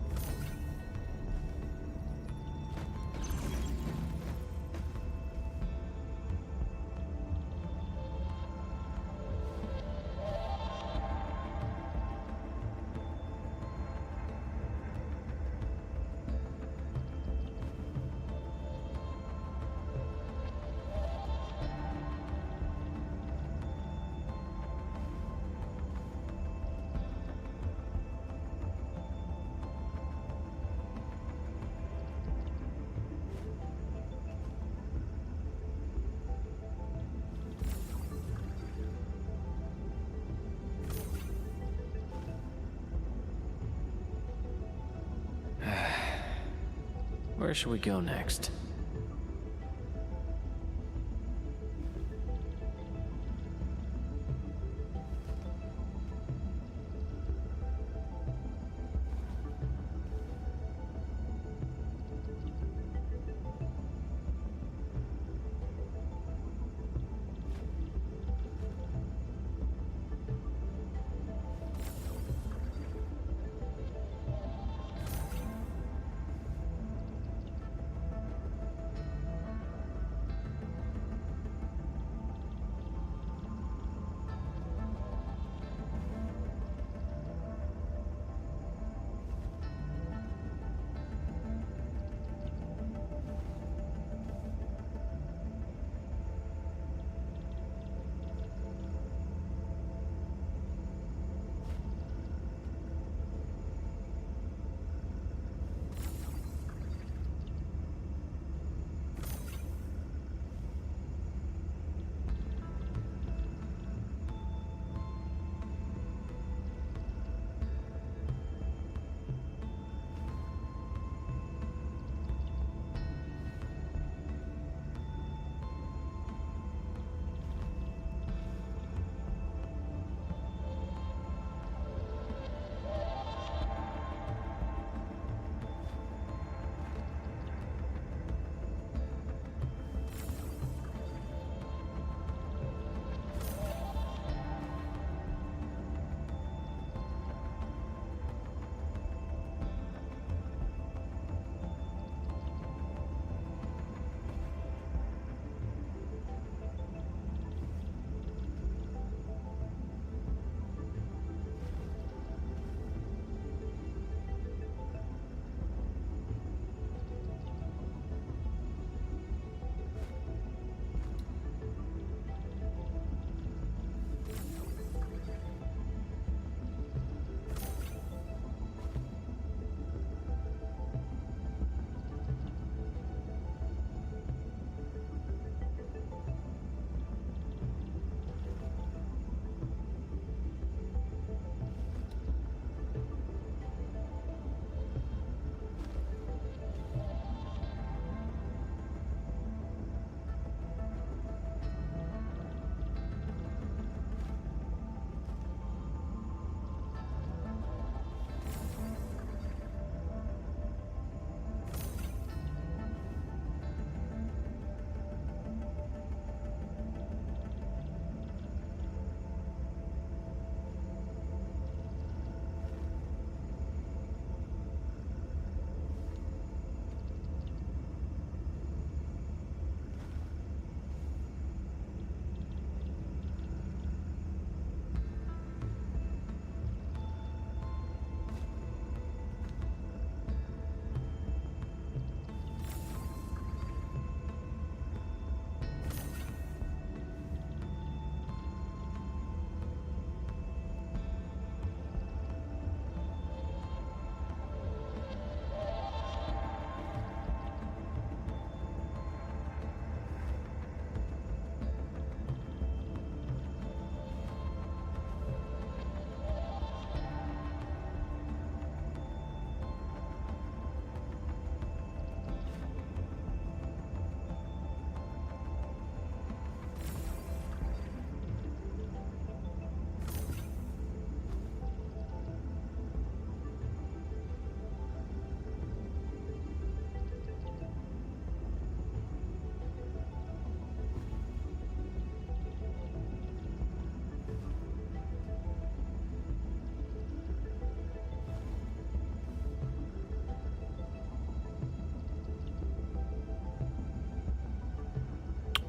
Where should we go next?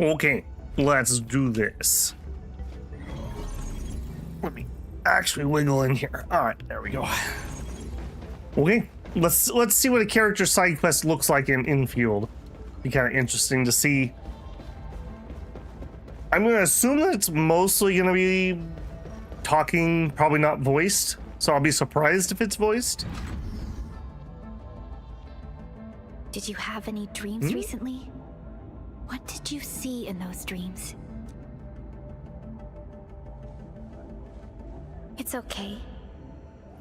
Okay, let's do this. Let me actually wiggle in here. All right, there we go. Okay, let's see what a character side quest looks like in Endfield. Be kind of interesting to see. I'm going to assume that it's mostly going to be talking, probably not voiced. So I'll be surprised if it's voiced. Did you have any dreams recently? What did you see in those dreams? It's okay.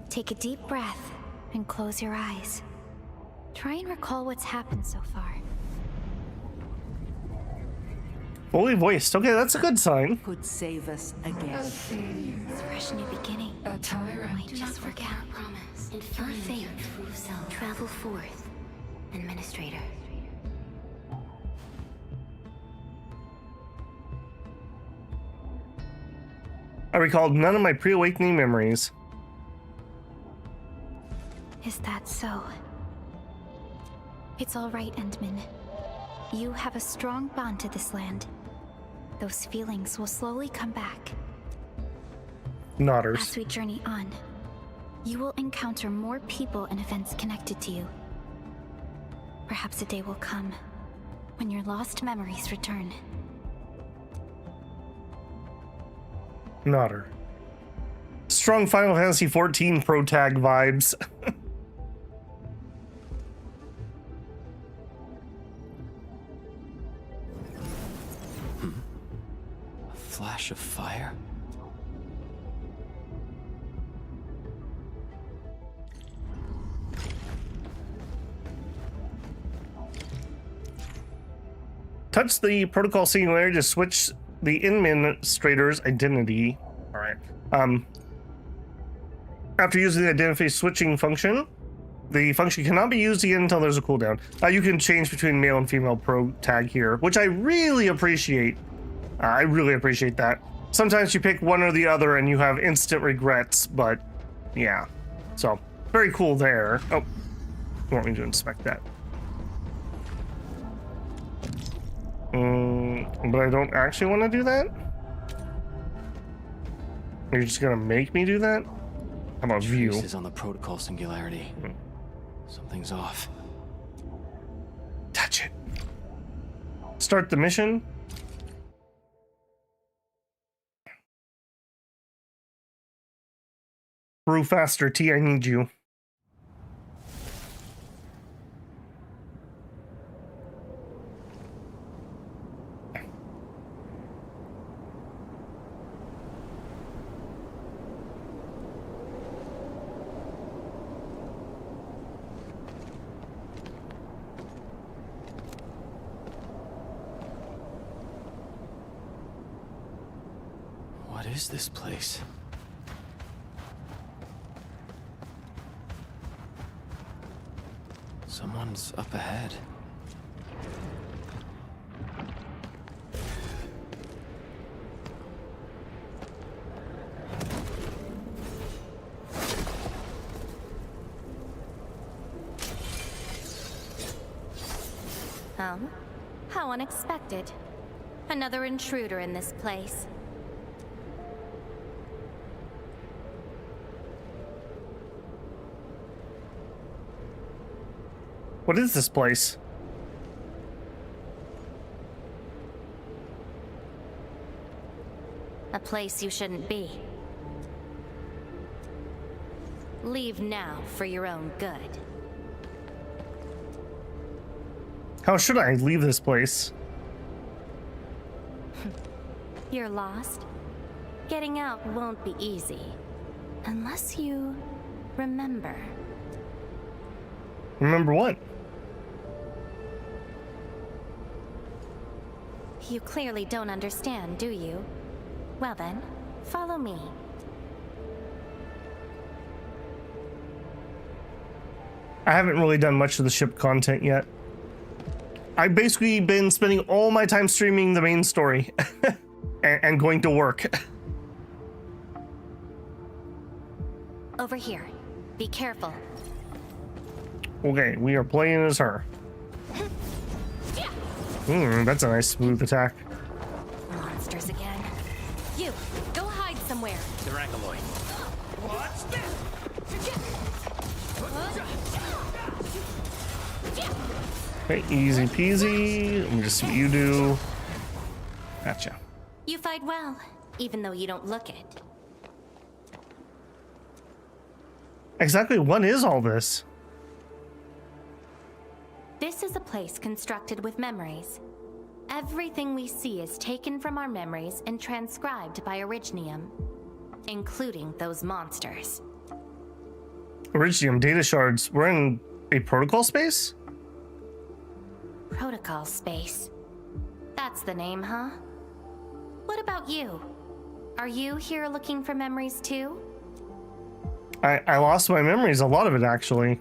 Take a deep breath and close your eyes. Try and recall what's happened so far. Fully voiced. Okay, that's a good sign. Could save us again. It's a fresh new beginning. Might just forget our promise. And find faith. Travel forth, Administrator. I recalled none of my pre-awakening memories. Is that so? It's all right, Endman. You have a strong bond to this land. Those feelings will slowly come back. Nodders. As we journey on, you will encounter more people and events connected to you. Perhaps a day will come when your lost memories return. Nodder. Strong Final Fantasy XIV pro tag vibes. A flash of fire? Touch the protocol singularity to switch the administrator's identity. All right. After using the identity switching function, the function cannot be used again until there's a cooldown. You can change between male and female pro tag here, which I really appreciate. I really appreciate that. Sometimes you pick one or the other and you have instant regrets, but yeah. So, very cool there. Oh, you want me to inspect that? But I don't actually want to do that? You're just gonna make me do that? How about view? Traces on the protocol singularity. Something's off. Touch it. Start the mission. Brew faster, T, I need you. What is this place? Someone's up ahead. Oh? How unexpected. Another intruder in this place. What is this place? A place you shouldn't be. Leave now for your own good. How should I leave this place? You're lost? Getting out won't be easy. Unless you remember. Remember what? You clearly don't understand, do you? Well then, follow me. I haven't really done much of the ship content yet. I've basically been spending all my time streaming the main story and going to work. Over here. Be careful. Okay, we are playing as her. That's a nice smooth attack. again. You, go hide somewhere. Durangaloid. What's this? Okay, easy peasy. Let me just see what you do. Gotcha. You fight well, even though you don't look it. Exactly what is all this? This is a place constructed with memories. Everything we see is taken from our memories and transcribed by Originium, including those monsters. Originium data shards. We're in a protocol space? Protocol space. That's the name, huh? What about you? Are you here looking for memories too? I lost my memories, a lot of it actually.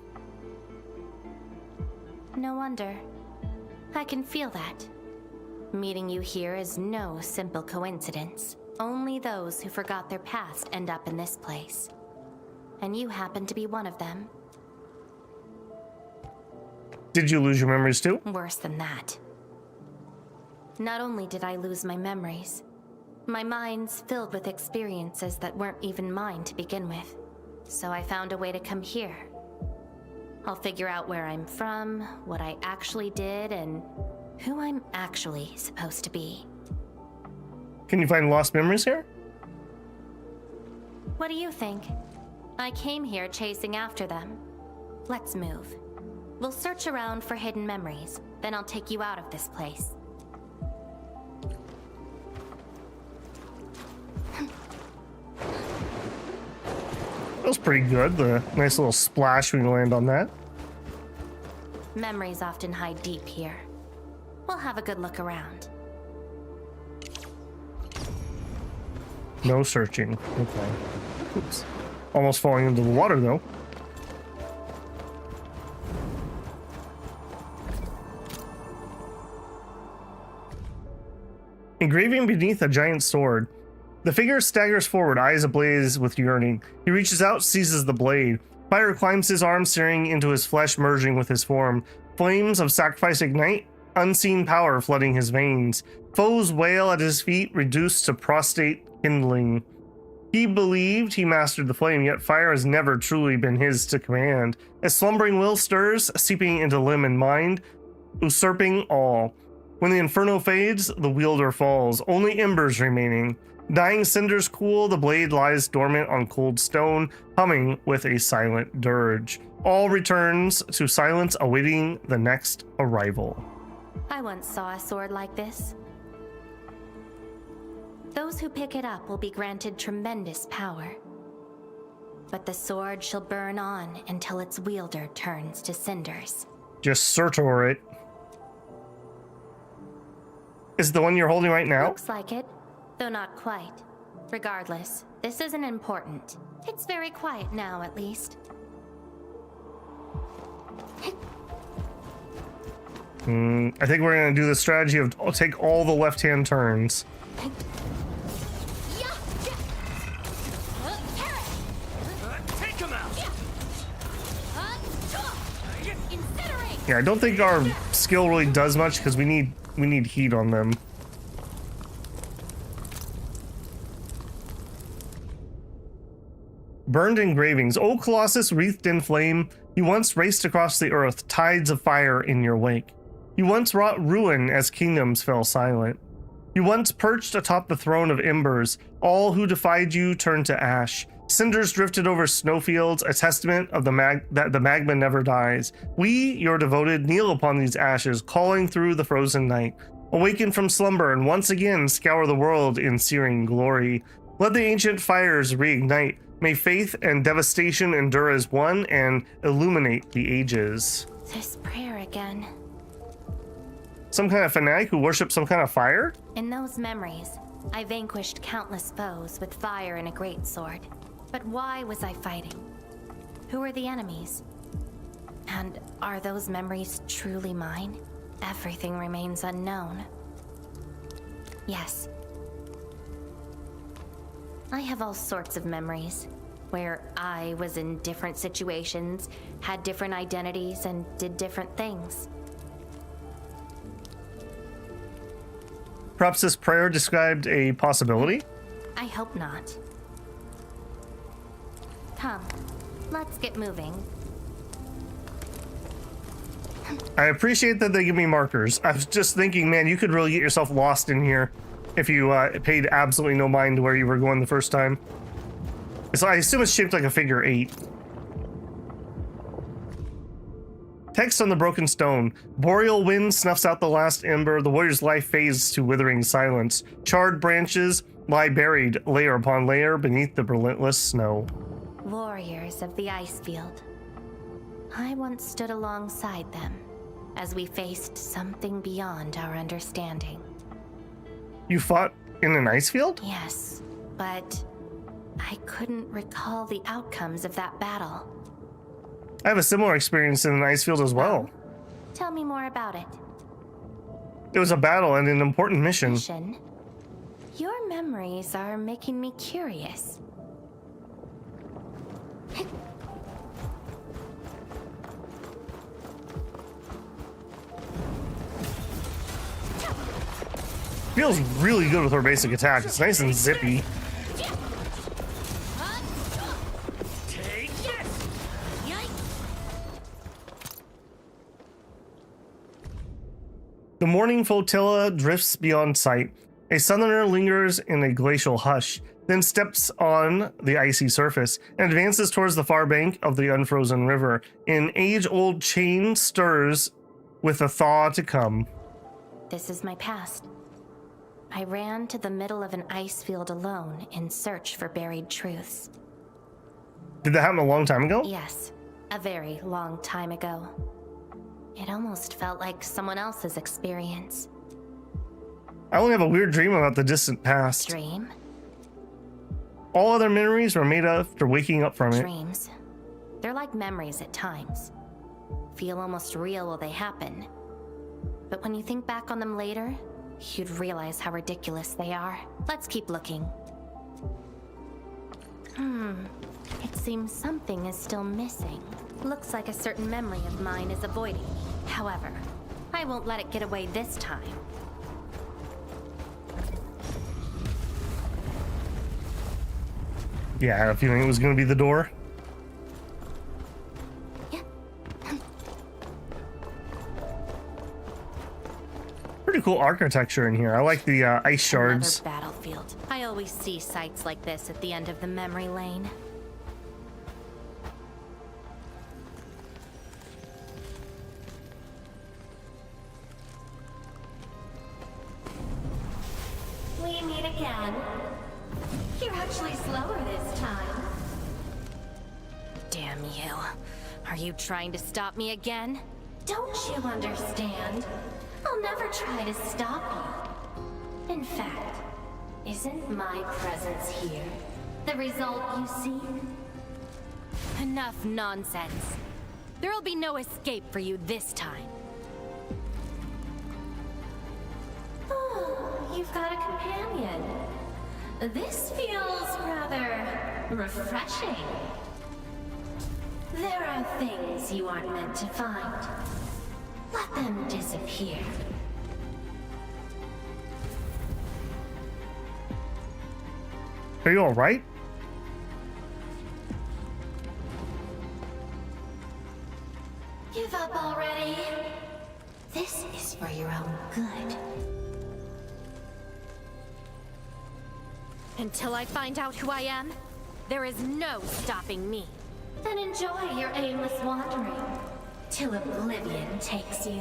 No wonder. I can feel that. Meeting you here is no simple coincidence. Only those who forgot their past end up in this place. And you happen to be one of them. Did you lose your memories too? Worse than that. Not only did I lose my memories, my mind's filled with experiences that weren't even mine to begin with. So I found a way to come here. I'll figure out where I'm from, what I actually did, and who I'm actually supposed to be. Can you find lost memories here? What do you think? I came here chasing after them. Let's move. We'll search around for hidden memories, then I'll take you out of this place. That was pretty good. The nice little splash when you land on that. Memories often hide deep here. We'll have a good look around. No searching. Okay. Oops. Almost falling into the water though. Engraving beneath a giant sword. The figure staggers forward, eyes ablaze with yearning. He reaches out, seizes the blade. Fire climbs his arm, searing into his flesh, merging with his form. Flames of sacrifice ignite, unseen power flooding his veins. Foes wail at his feet, reduced to prostrate kindling. He believed he mastered the flame, yet fire has never truly been his to command. A slumbering will stirs, seeping into limb and mind, usurping all. When the inferno fades, the wielder falls, only embers remaining. Dying cinders cool, the blade lies dormant on cold stone, humming with a silent dirge. All returns to silence, awaiting the next arrival. I once saw a sword like this. Those who pick it up will be granted tremendous power. But the sword shall burn on until its wielder turns to cinders. Just Surtur it. Is it the one you're holding right now? Looks like it, though not quite. Regardless, this isn't important. It's very quiet now, at least. I think we're gonna do the strategy of take all the left-hand turns. Take him out! Yeah, I don't think our skill really does much because we need heat on them. Burned engravings. O Colossus wreathed in flame, you once raced across the earth, tides of fire in your wake. You once wrought ruin as kingdoms fell silent. You once perched atop the throne of embers, all who defied you turned to ash. Cinders drifted over snowfields, a testament of that the magma never dies. We, your devoted, kneel upon these ashes, calling through the frozen night. Awaken from slumber and once again scour the world in searing glory. Let the ancient fires reignite. May faith and devastation endure as one and illuminate the ages. This prayer again. Some kind of fanatic who worships some kind of fire? In those memories, I vanquished countless foes with fire and a greatsword. But why was I fighting? Who are the enemies? And are those memories truly mine? Everything remains unknown. Yes. I have all sorts of memories, where I was in different situations, had different identities, and did different things. Perhaps this prayer described a possibility? I hope not. Come, let's get moving. I appreciate that they give me markers. I was just thinking, man, you could really get yourself lost in here if you paid absolutely no mind to where you were going the first time. So I assume it's shaped like a figure 8. Text on the broken stone. Boreal wind snuffs out the last ember. The warrior's life fades to withering silence. Charred branches lie buried, layer upon layer, beneath the relentless snow. Warriors of the Icefield. I once stood alongside them as we faced something beyond our understanding. You fought in an ice field? Yes, but I couldn't recall the outcomes of that battle. I have a similar experience in an ice field as well. Tell me more about it. It was a battle and an important mission. Your memories are making me curious. Feels really good with her basic attack. It's nice and zippy. The morning flotilla drifts beyond sight. A southerner lingers in a glacial hush, then steps on the icy surface and advances towards the far bank of the unfrozen river. An age-old chain stirs with a thaw to come. This is my past. I ran to the middle of an ice field alone in search for buried truths. Did that happen a long time ago? Yes, a very long time ago. It almost felt like someone else's experience. I only have a weird dream about the distant past. Dream? All other memories were made after waking up from it. Dreams. They're like memories at times. Feel almost real while they happen. But when you think back on them later, you'd realize how ridiculous they are. Let's keep looking. It seems something is still missing. Looks like a certain memory of mine is avoiding me. However, I won't let it get away this time. Yeah, I had a feeling it was going to be the door. Pretty cool architecture in here. I like the ice shards. Another battlefield. I always see sights like this at the end of the memory lane. We meet again. You're actually slower this time. Damn you. Are you trying to stop me again? Don't you understand? I'll never try to stop you. In fact, isn't my presence here the result you seek? Enough nonsense. There'll be no escape for you this time. Oh, you've got a companion. This feels rather refreshing. There are things you aren't meant to find. Let them disappear. Are you all right? Give up already. This is for your own good. Until I find out who I am, there is no stopping me. Then enjoy your aimless wandering, till oblivion takes you.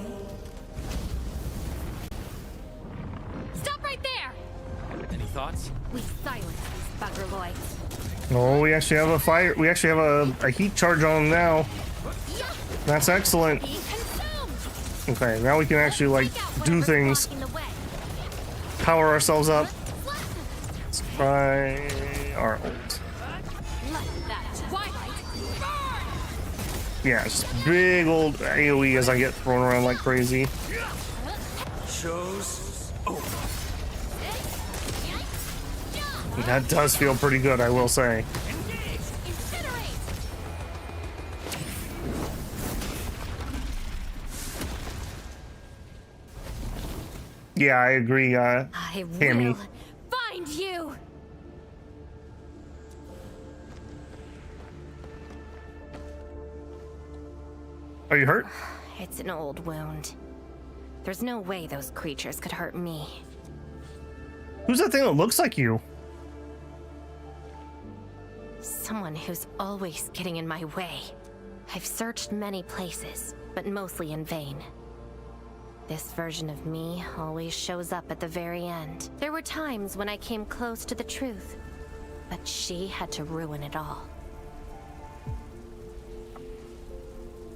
Stop right there! Any thoughts? We silence these buggerloids. Oh, we actually have a fire. We actually have a heat charge on them now. That's excellent. Okay, now we can actually like do things. Power ourselves up. Let's try our ult. Yeah, just big old AoE as I get thrown around like crazy. Show's over. That does feel pretty good, I will say. Yeah, I agree. I I Hammy. will find you! Are you hurt? It's an old wound. There's no way those creatures could hurt me. Who's that thing that looks like you? Someone who's always getting in my way. I've searched many places, but mostly in vain. This version of me always shows up at the very end. There were times when I came close to the truth, but she had to ruin it all.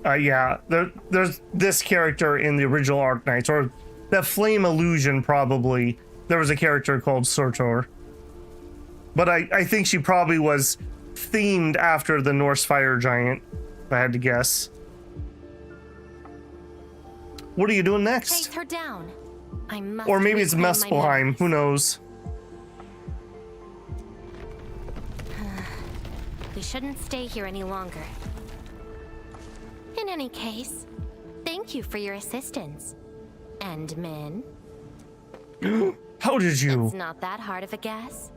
Yeah, there's this character in the original Arknights, or the Flame Illusion probably. There was a character called Surtur. But I think she probably was themed after the Norse fire giant, if I had to guess. What are you doing next? Chase her down. I must Or maybe it's reclaim my Muspelheim, who knows? We shouldn't stay here any longer. In any case, thank you for your assistance. And Min. How did you? It's not that hard of a guess.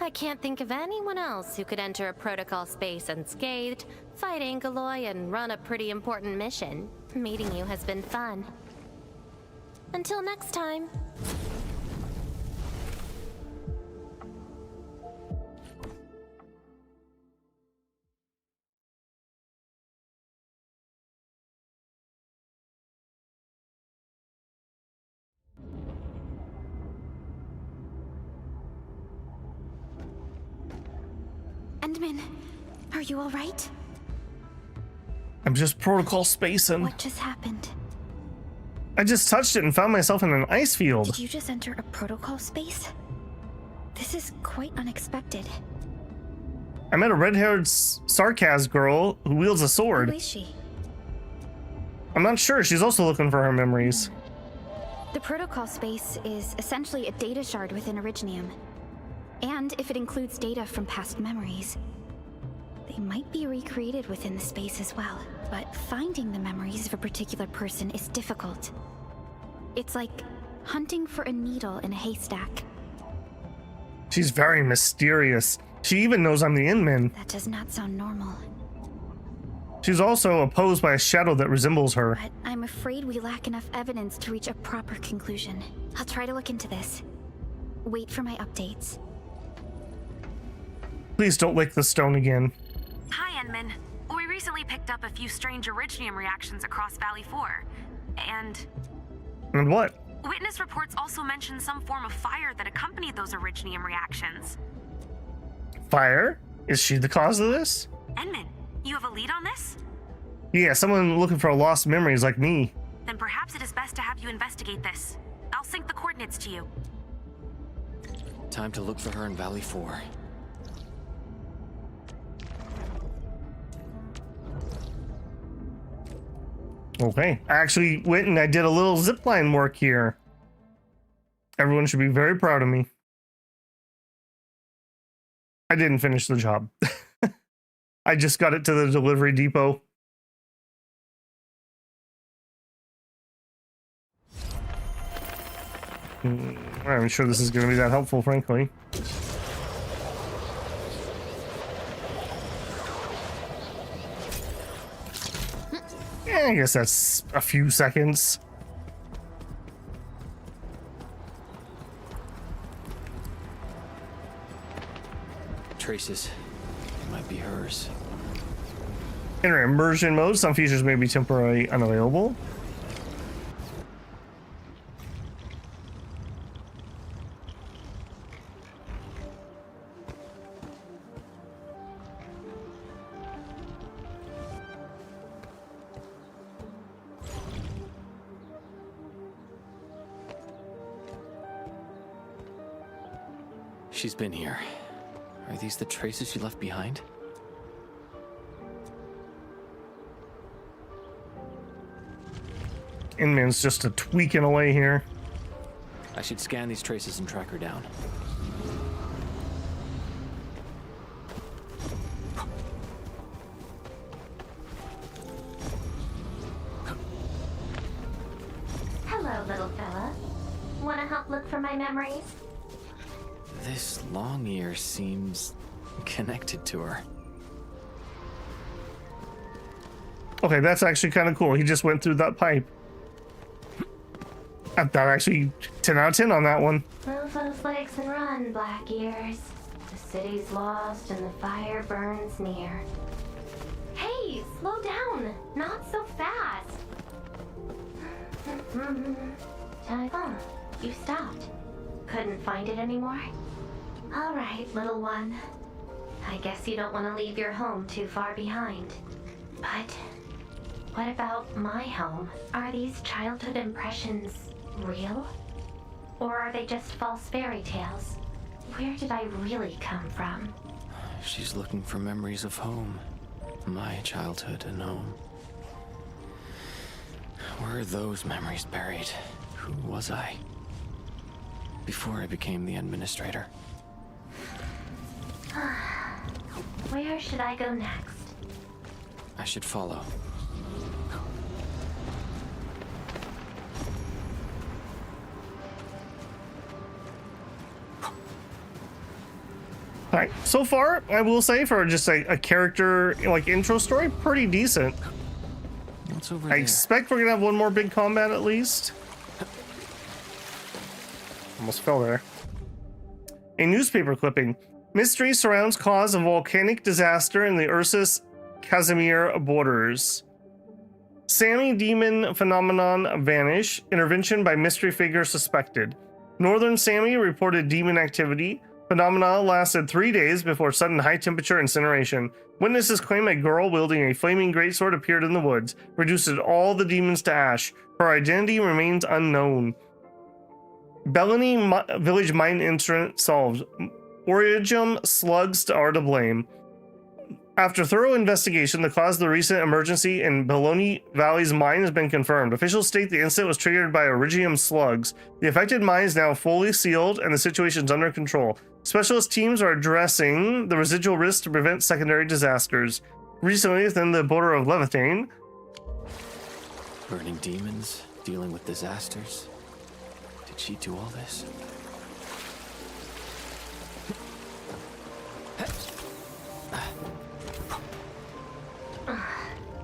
I can't think of anyone else who could enter a protocol space unscathed, fight Angeloy, and run a pretty important mission. Meeting you has been fun. Until next time. Endman, are you all right? I'm just protocol spacing. What just happened? I just touched it and found myself in an ice field. Did you just enter a protocol space? This is quite unexpected. I met a red-haired sarcasm girl who wields a sword. Who is she? I'm not sure. She's also looking for her memories. The protocol space is essentially a data shard within Originium. And if it includes data from past memories, they might be recreated within the space as well. But finding the memories of a particular person is difficult. It's like hunting for a needle in a haystack. She's very mysterious. She even knows I'm the Inman. That does not sound normal. She's also opposed by a shadow that resembles her. But I'm afraid we lack enough evidence to reach a proper conclusion. I'll try to look into this. Wait for my updates. Please don't lick the stone again. Hi, Enman. We recently picked up a few strange Originium reactions across Valley 4. And what? witness reports also mention some form of fire that accompanied those Originium reactions. Fire? Is she the cause of this? Enman, you have a lead on this? Yeah, someone looking for lost memories like me. Then perhaps it is best to have you investigate this. I'll sync the coordinates to you. Time to look for her in Valley 4. Okay, I actually went and I did a little zipline work here. Everyone should be very proud of me. I didn't finish the job. I just got it to the delivery depot. I'm not sure this is going to be that helpful, frankly. Yeah, I guess that's a few seconds. Traces. It might be hers. Enter immersion mode. Some features may be temporarily unavailable. She's been here. Are these the traces she left behind? Inman's just a tweaking away here. I should scan these traces and track her down. Hello, little fella. Wanna help look for my my memories? This long ear seems connected to her. Okay, that's actually kind of cool. He just went through that pipe. That actually 10 out of 10 on that one. Move those legs and run, Black Ears. The city's lost and the fire burns near. Hey, slow down! Not so fast! Oh, you stopped. Couldn't find it anymore? Alright, little one. I guess you don't want to leave your home too far behind. But what about my home? Are these childhood impressions real? Or are they just false fairy tales? Where did I really come from? She's looking for memories of home. My childhood and home. Where are those memories buried? Who was I? Before I became the administrator. Where should I go next? I should follow. All right, so far, I will say for just a character like intro story, pretty decent. What's over I there? expect we're gonna have one more big combat at least. Almost fell there. A newspaper clipping. Mystery surrounds cause of volcanic disaster in the Ursus Casimir borders. Sammy demon phenomenon vanish. Intervention by mystery figure suspected. Northern Sammy reported demon activity. Phenomena lasted 3 days before sudden high temperature incineration. Witnesses claim a girl wielding a flaming greatsword appeared in the woods, reduced all the demons to ash. Her identity remains unknown. Bellany village mine incident solved. Origium slugs are to blame. After thorough investigation, the cause of the recent emergency in Bellony Valley's mine has been confirmed. Officials state the incident was triggered by Origium slugs. The affected mine is now fully sealed and the situation is under control. Specialist teams are addressing the residual risks to prevent secondary disasters. Recently, within the border of Levithane, Burning demons, dealing with disasters. Did she do all this?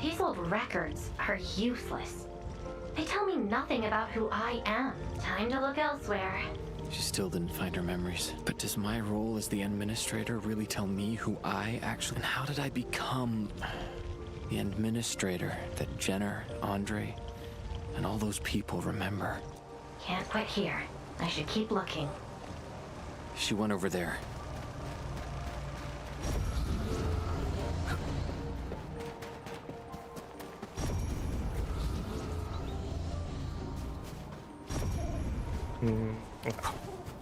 These old records are useless. They tell me nothing about who I am. Time to look elsewhere. She still didn't find her memories. But does my role as the administrator really tell me who I actually... And how did I become the administrator that Jenner, Andre, and all those people remember? Can't quit here. I should keep looking. She went over there.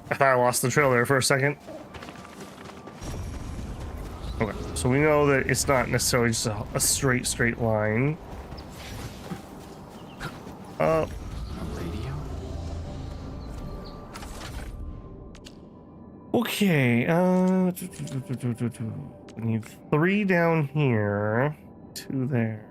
I thought I lost the trail there for a second. Okay, so we know that it's not necessarily just a straight line. A radio? Okay, we need 3 down here, 2 there.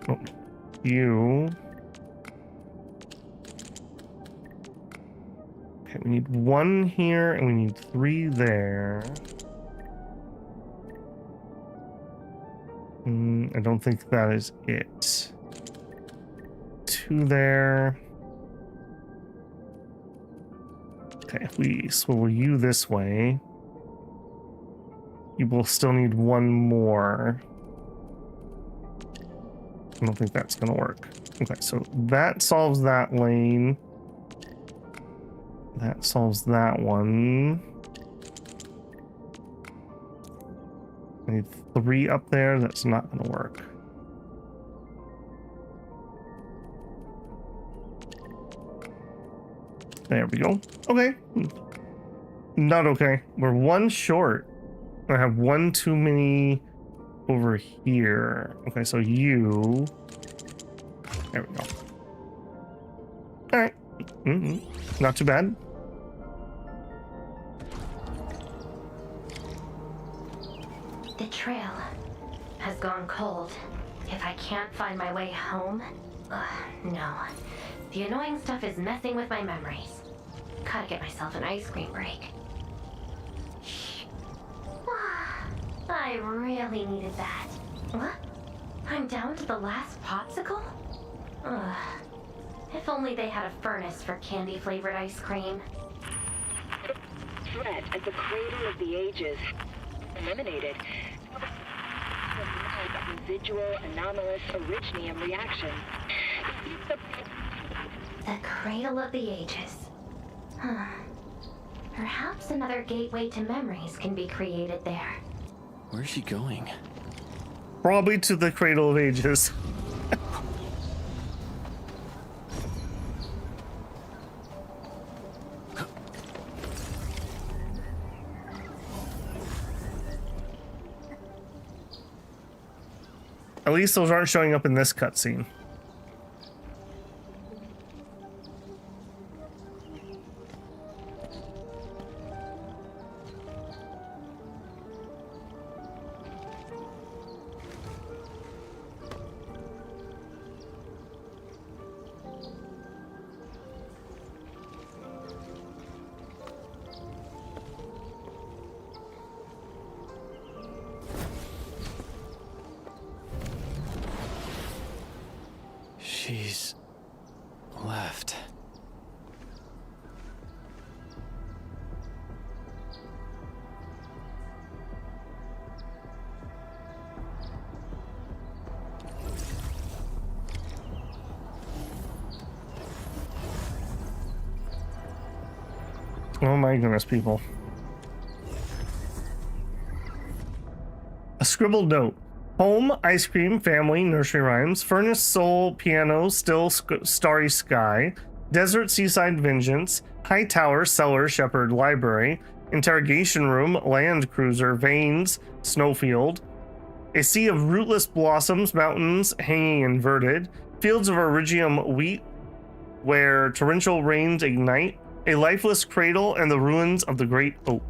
No. You. Okay, we need 1 here and we need 3 there. I don't think that is it. 2 there. Okay, if we swivel you this way, you will still need 1 more. I don't think that's gonna work. Okay, so that solves that lane. That solves that one. I need 3 up there. That's not gonna work. There we go. Okay. Not okay. We're 1 short. I have 1 too many over here. Okay, so you. There we go. All right. Not too bad. gone cold. If I can't find my way home, no. The annoying stuff is messing with my memories. Gotta get myself an ice cream break. I really needed that. What? I'm down to the last popsicle? Ugh. If only they had a furnace for candy-flavored ice cream. Threat at the cradle of the ages. Eliminated. Residual anomalous originium reaction. The cradle of the ages. Huh. Perhaps another gateway to memories can be created there. Where's she going? Probably to the Cradle of Ages. At least those aren't showing up in this cutscene. She's left. Oh my goodness, people. A scribbled note. Home, ice cream, family, nursery rhymes, furnace, soul, piano, still, starry sky, desert, seaside, vengeance, high tower, cellar, shepherd, library, interrogation room, land cruiser, veins, snowfield, a sea of rootless blossoms, mountains hanging inverted, fields of Iridium wheat where torrential rains ignite, a lifeless cradle, and the ruins of the great oak.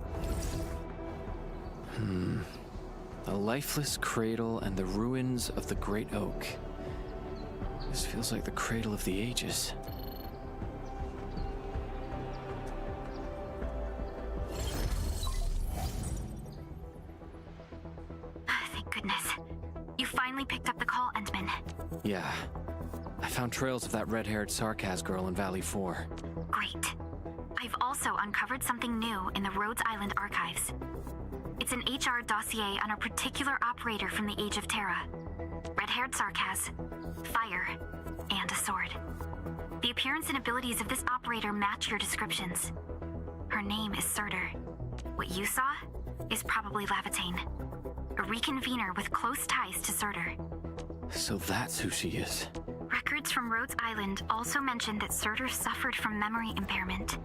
A lifeless cradle and the ruins of the great oak. This feels like the cradle of the ages. Thank goodness. You finally picked up the call, Endman. Yeah. I found trails of that red-haired Sarkaz girl in Valley 4. Great. I've also uncovered something new in the Rhodes Island archives. It's an HR dossier on a particular operator from the Age of Terra. Red-haired Sarkaz, fire, and a sword. The appearance and abilities of this operator match your descriptions. Her name is Surtur. What you saw is probably Lavatane, a reconvener with close ties to Surtur. So that's who she is. Records from Rhodes Island also mention that Surtur suffered from memory impairment.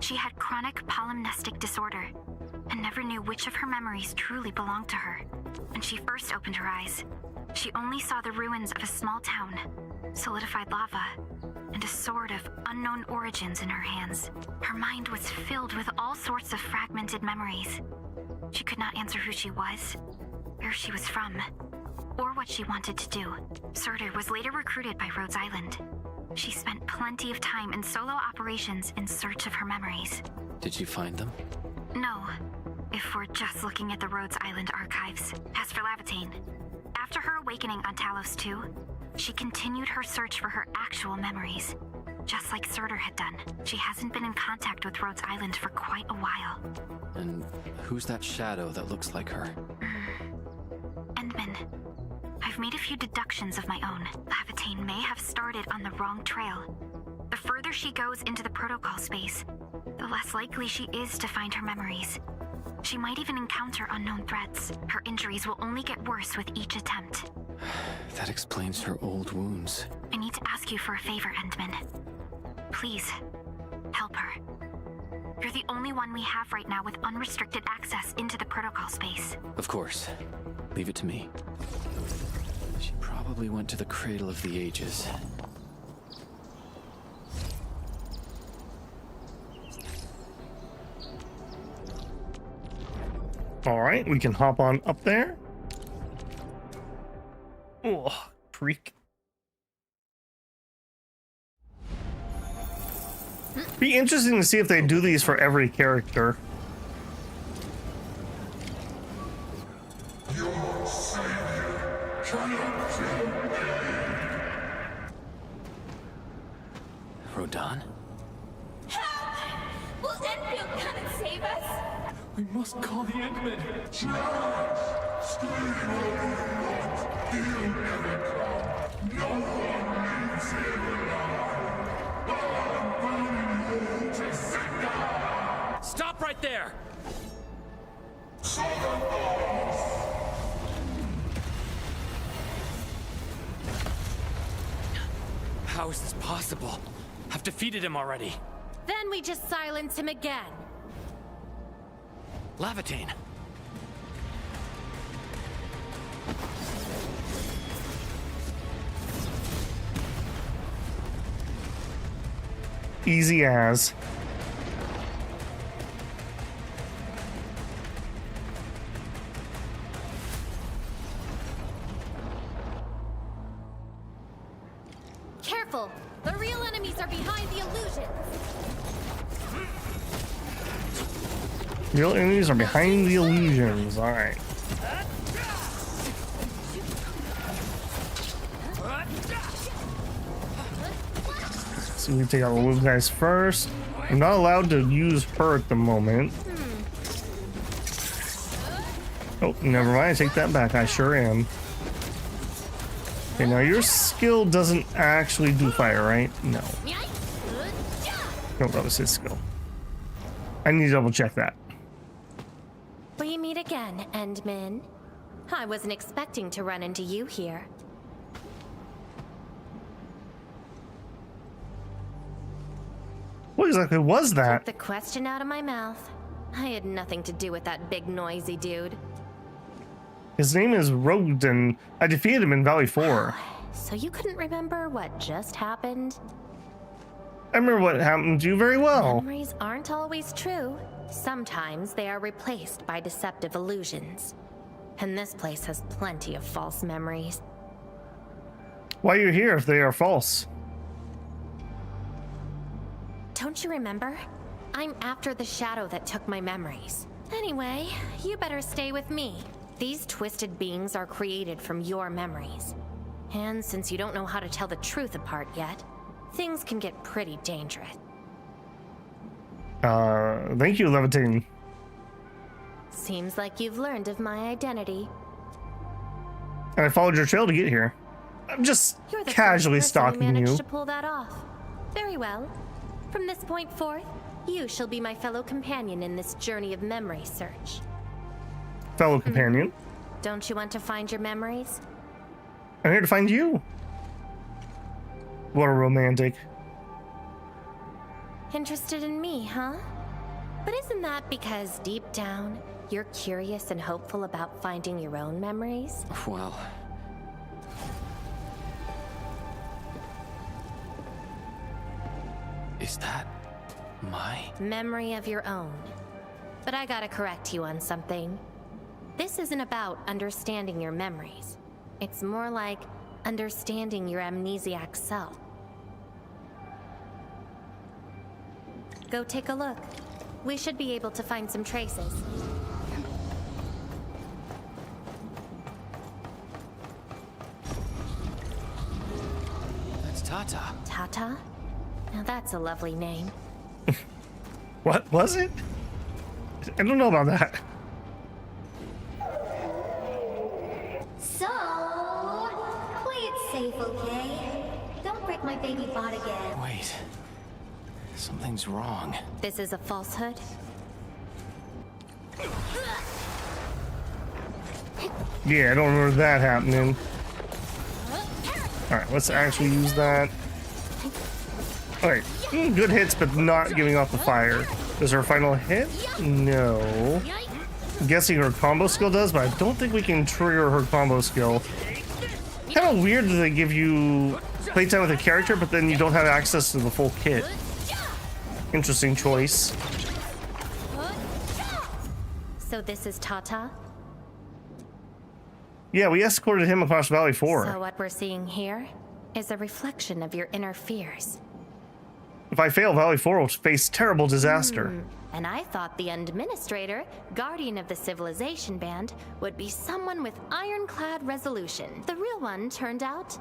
She had chronic polymnestic disorder, and never knew which of her memories truly belonged to her. When she first opened her eyes, she only saw the ruins of a small town, solidified lava, and a sword of unknown origins in her hands. Her mind was filled with all sorts of fragmented memories. She could not answer who she was, where she was from, or what she wanted to do. Surtur was later recruited by Rhodes Island. She spent plenty of time in solo operations in search of her memories. Did you find them? No, if we're just looking at the Rhodes Island archives. As for Lavatane, after her awakening on Talos-II, she continued her search for her actual memories. Just like Surtur had done, she hasn't been in contact with Rhodes Island for quite a while. And who's that shadow that looks like her? Endman, I've made a few deductions of my own. Lavatane may have started on the wrong trail. The further she goes into the protocol space, the less likely she is to find her memories. She might even encounter unknown threats. Her injuries will only get worse with each attempt. That explains her old wounds. I need to ask you for a favor, Endman. Please, help her. You're the only one we have right now with unrestricted access into the protocol space. Of course. Leave it to me. She probably went to the Cradle of the Ages. All right, we can hop on up there. Oh, freak. Be interesting to see if they do these for every character. Rodan? Will Endfield come and save us? We must call the Endmen. Stop right there! How is this possible? I've defeated him already. Then we just silence him again. Lavatane. Easy as. Careful! The real enemies are behind the illusion! Real enemies are behind the illusions. Alright. So we take out the little guys first. I'm not allowed to use her at the moment. Oh, never mind. I take that back. I sure am. Okay, now your skill doesn't actually do fire, right? No. No, that was his skill. I need to double check that. We meet again, Endmin. I wasn't expecting to run into you here. What exactly was that? Took the question out of my mouth. I had nothing to do with that big noisy dude. His name is Rodan. I defeated him in Valley 4. So you couldn't remember what just happened? I remember what happened to you very well. Memories aren't always true. Sometimes they are replaced by deceptive illusions. And this place has plenty of false memories. Why are you here if they are false? Don't you remember? I'm after the shadow that took my memories. Anyway, you better stay with me. These twisted beings are created from your memories. And since you don't know how to tell the truth apart yet, things can get pretty dangerous. Thank you, Levitating. Seems like you've learned of my identity. And I followed your trail to get here. I'm just You're the casually first person who stalking managed you. to pull that off. Very well. From this point forth, you shall be my fellow companion in this journey of memory search. Fellow companion. Don't you want to find your memories? I'm here to find you. What a romantic. Interested in me, huh? But isn't that because deep down, you're curious and hopeful about finding your own memories? Well... Is that my... Memory of your own. But I gotta correct you on something. This isn't about understanding your memories. It's more like understanding your amnesiac self. Go take a look. We should be able to find some traces. That's Tata. Tata? Now that's a lovely name. What was it? I don't know about that. So, play it safe, okay? Don't break my baby bot again. Wait. Something's wrong. This is a falsehood? Yeah, I don't remember that happening. Alright, let's actually use that. Alright, good hits, but not giving off the fire. Is her final hit? No. I'm guessing her combo skill does, but I don't think we can trigger her combo skill. Kind of weird that they give you playtime with a character, but then you don't have access to the full kit. Interesting choice. So this is Tata? Yeah, we escorted him across Valley 4. So what we're seeing here is a reflection of your inner fears. If I fail, Valley 4 will face terrible disaster. And I thought the Administrator, Guardian of the Civilization Band, would be someone with ironclad resolution. The real one turned out...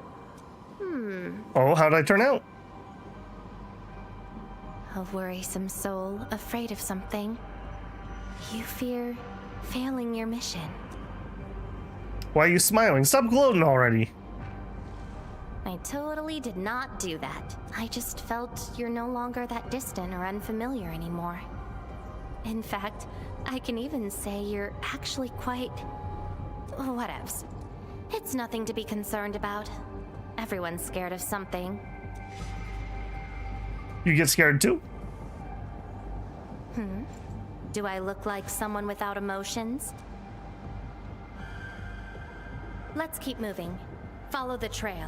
Oh, how'd I turn out? A worrisome soul, afraid of something. You fear failing your mission. Why are you smiling? Stop gloating already. I totally did not do that. I just felt you're no longer that distant or unfamiliar anymore. In fact, I can even say you're actually quite... whatevs. It's nothing to be concerned about. Everyone's scared of something. You get scared too? Do I look like someone without emotions? Let's keep moving. Follow the trail.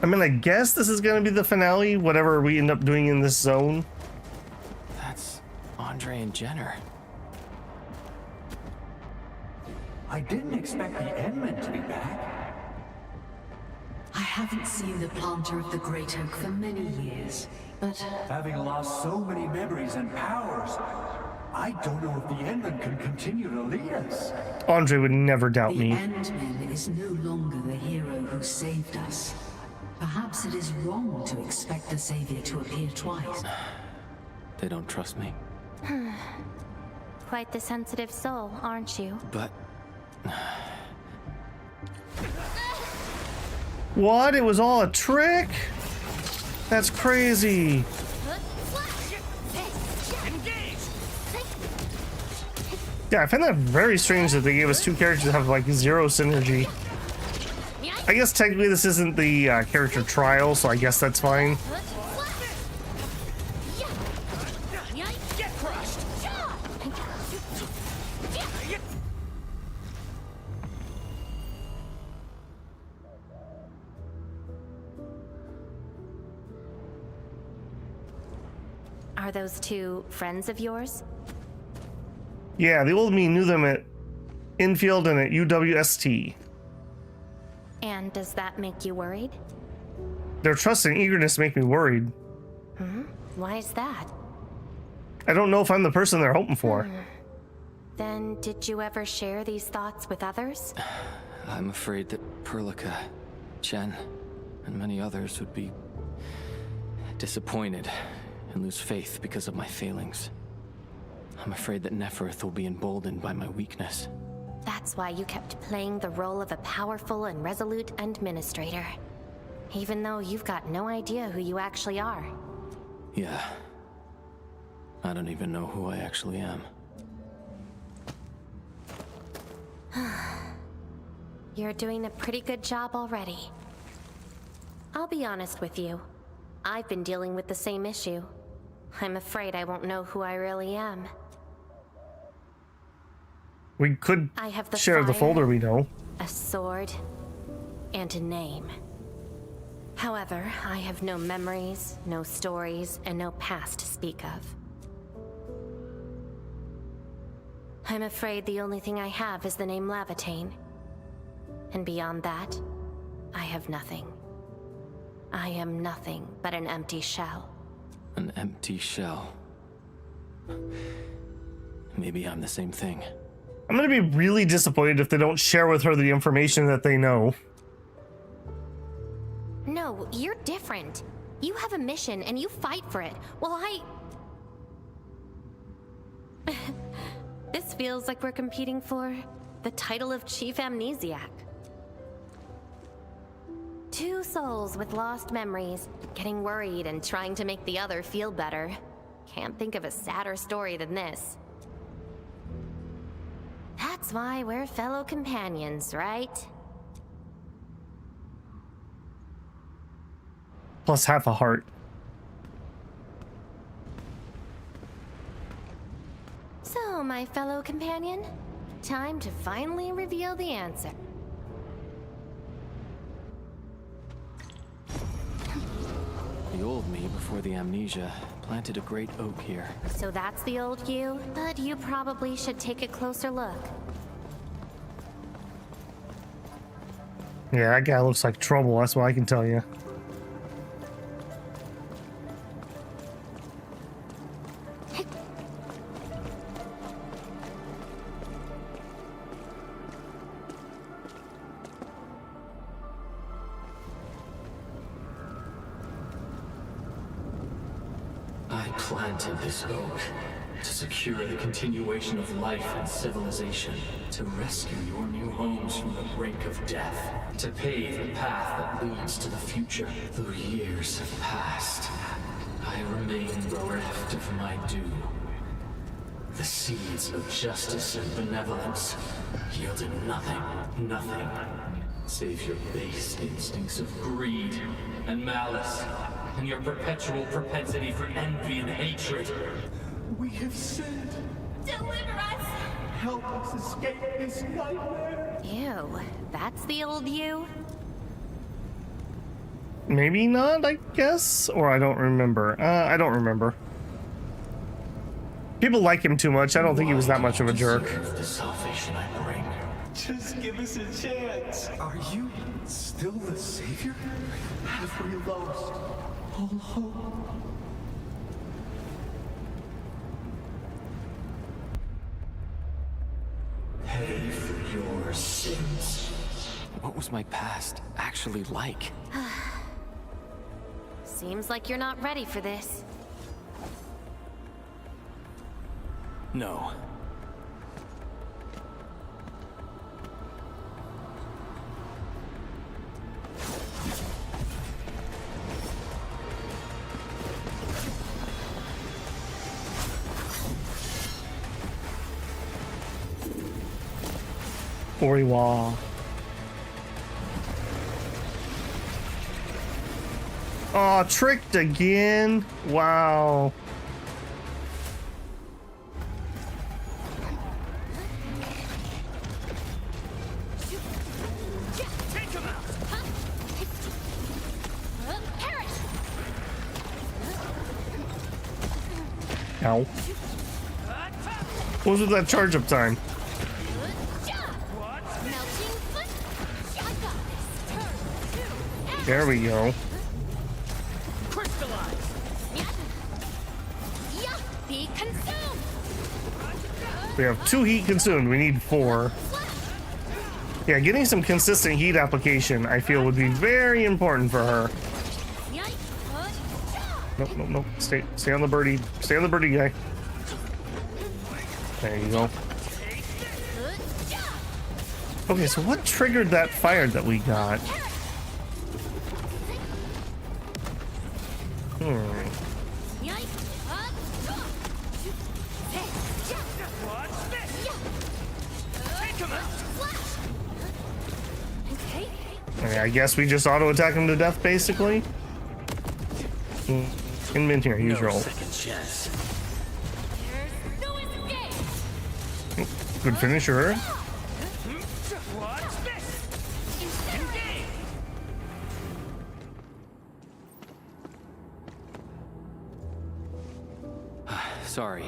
I mean, I guess this is gonna be the finale, whatever we end up doing in this zone. That's Andre and Jenner. I didn't expect the Endmen to be back. I haven't seen the planter of the Great Oak for many years, but... Having lost so many memories and powers, I don't know if the Endmen can continue to lead us. Andre would never doubt The me. Endman is no longer the hero who saved us. Perhaps it is wrong to expect the Savior to appear twice. They don't trust me. Quite the sensitive soul, aren't you? But... What? It was all a trick? That's crazy. Yeah, I find that very strange that they gave us two characters that have like zero synergy. I guess technically this isn't the character trial, so I guess that's fine. Get crushed! Are those two friends of yours? Yeah, the old me knew them at Endfield and at UWST. And does that make you worried? Their trust and eagerness make me worried. Why is that? I don't know if I'm the person they're hoping for. Then did you ever share these thoughts with others? I'm afraid that Perlica, Jen, and many others would be disappointed and lose faith because of my failings. I'm afraid that Neferth will be emboldened by my weakness. That's why you kept playing the role of a powerful and resolute administrator. Even though you've got no idea who you actually are. Yeah. I don't even know who I actually am. You're doing a pretty good job already. I'll be honest with you. I've been dealing with the same issue. I'm afraid I won't know who I really am. We could I have the share the fire, folder we know. a sword, and a name. However, I have no memories, no stories, and no past to speak of. I'm afraid the only thing I have is the name Lavitane. And beyond that, I have nothing. I am nothing but an empty shell. An empty shell. Maybe I'm the same thing. I'm gonna be really disappointed if they don't share with her the information that they know. No, you're different. You have a mission and you fight for it, while This feels like we're competing for the title of Chief Amnesiac. Two souls with lost memories, getting worried and trying to make the other feel better. Can't think of a sadder story than this. That's why we're fellow companions, right? Plus half a heart. So, my fellow companion, time to finally reveal the answer. The old me, before the amnesia, planted a great oak here. So that's the old you? But you probably should take a closer look. Yeah, that guy looks like trouble, that's what I can tell you. I planted this oak to secure the continuation of life and civilization, to rescue your new homes from the brink of death, to pave the path that leads to the future. Though years have passed, I remain bereft of my due. The seeds of justice and benevolence yielded nothing, save your base instincts of greed and malice, and your perpetual propensity for envy and hatred. We have sinned. Deliver us! Help us escape this nightmare. Ew, that's the old you? Maybe not, I guess? Or I don't remember. I don't remember. People like him too much. I don't think he was that much of a jerk. The salvation I bring. Just give us a chance. Are you still the savior? Have we lost all hope? Pay for your sins. What was my past actually like? Seems like you're not ready for this. No. Oriwa. Oh, tricked again. Wow. Ow. What was with that charge up time? There we go. Be consumed. We have 2 heat consumed. We need 4. Yeah, getting some consistent heat application, I feel, would be very important for her. Nope, nope, nope. Stay on the birdie. Stay on the birdie guy. There you go. Okay, so what triggered that fire that we got? Okay, I guess we just auto attack him to death, basically. In here, use roll. Good finisher. Sorry.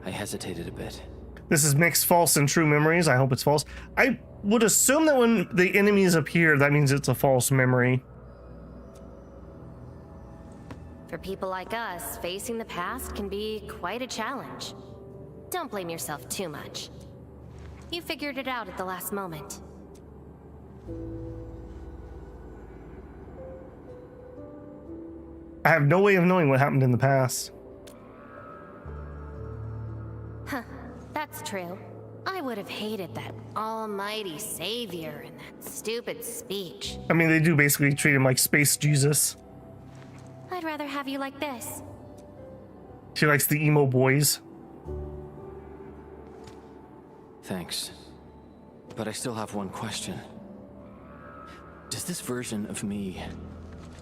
I hesitated a bit. This is mixed false and true memories. I hope it's false. I would assume that when the enemies appear, that means it's a false memory. For people like us, facing the past can be quite a challenge. Don't blame yourself too much. You figured it out at the last moment. I have no way of knowing what happened in the past. Huh, that's true. I would have hated that almighty savior and that stupid speech. I mean, they do basically treat him like Space Jesus. I'd rather have you like this. She likes the emo boys. Thanks. But I still have one question. Does this version of me